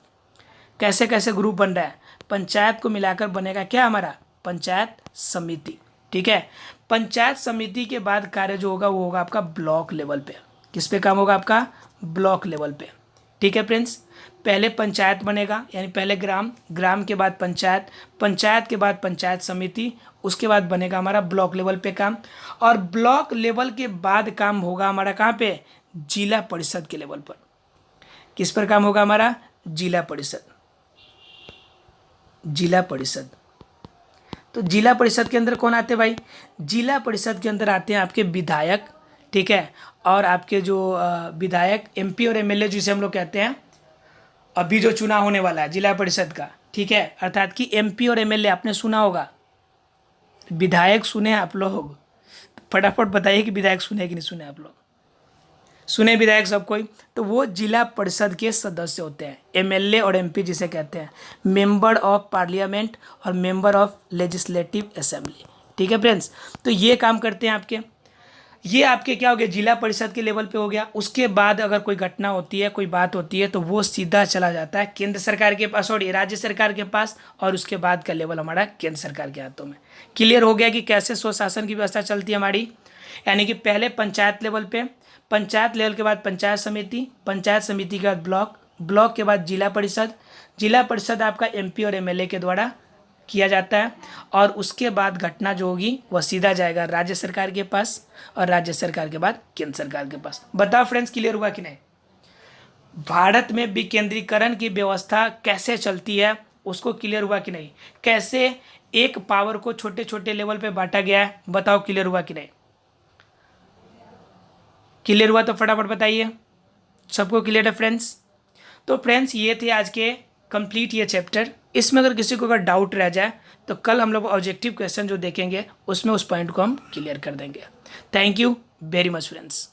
कैसे कैसे ग्रुप बन रहा है। पंचायत को मिलाकर बनेगा क्या? हमारा पंचायत समिति। ठीक है। पंचायत समिति के बाद कार्य जो होगा वो होगा आपका ब्लॉक लेवल पे। किस पे काम होगा आपका? ब्लॉक लेवल पे। ठीक है फ्रेंड्स, पहले पंचायत बनेगा, यानी पहले ग्राम, ग्राम के बाद पंचायत, पंचायत के बाद पंचायत समिति, उसके बाद बनेगा हमारा ब्लॉक लेवल पे काम, और ब्लॉक लेवल के बाद काम होगा हमारा कहाँ पे? जिला परिषद के लेवल पर। किस पर काम होगा हमारा? जिला परिषद। जिला परिषद। तो जिला परिषद के अंदर कौन आते हैं भाई? जिला परिषद के अंदर आते हैं आपके विधायक, ठीक है, और आपके जो विधायक, एमपी और एमएलए जिसे हम लोग कहते हैं, अभी जो चुनाव होने वाला है जिला परिषद का, ठीक है, अर्थात कि एमपी और एमएलए आपने सुना होगा, विधायक सुने आप लोग? फटाफट बताइए कि विधायक सुने कि नहीं सुने आप लोग? सुने विधायक सब कोई? तो वो जिला परिषद के सदस्य होते हैं, एमएलए और एमपी जिसे कहते हैं, मेंबर ऑफ पार्लियामेंट और मेंबर ऑफ लेजिस्लेटिव असेंबली। ठीक है फ्रेंड्स, तो ये काम करते हैं आपके। ये आपके क्या हो गया? जिला परिषद के लेवल पे हो गया। उसके बाद अगर कोई घटना होती है, कोई बात होती है, तो वो सीधा चला जाता है केंद्र सरकार के पास और राज्य सरकार के पास, और उसके बाद का लेवल हमारा केंद्र सरकार के हाथों में। क्लियर हो गया कि कैसे स्वशासन की व्यवस्था चलती है हमारी? यानी कि पहले पंचायत लेवल पे, पंचायत लेवल के बाद पंचायत समिति, पंचायत समिति के बाद ब्लॉक, ब्लॉक के बाद जिला परिषद, जिला परिषद आपका एमपी और एमएलए के द्वारा किया जाता है, और उसके बाद घटना जो होगी वह सीधा जाएगा राज्य सरकार के पास, और राज्य सरकार के बाद केंद्र सरकार के पास। बताओ फ्रेंड्स, क्लियर हुआ कि नहीं? भारत में विकेंद्रीकरण की व्यवस्था कैसे चलती है उसको क्लियर हुआ कि नहीं? कैसे एक पावर को छोटे छोटे लेवल पे बांटा गया है, बताओ क्लियर हुआ कि नहीं? क्लियर हुआ तो फटाफट बताइए। सबको क्लियर है फ्रेंड्स? तो फ्रेंड्स, ये थे आज के कंप्लीट ये चैप्टर। इसमें अगर किसी को अगर डाउट रह जाए तो कल हम लोग ऑब्जेक्टिव क्वेश्चन जो देखेंगे उसमें उस पॉइंट को हम क्लियर कर देंगे। Thank you very much friends.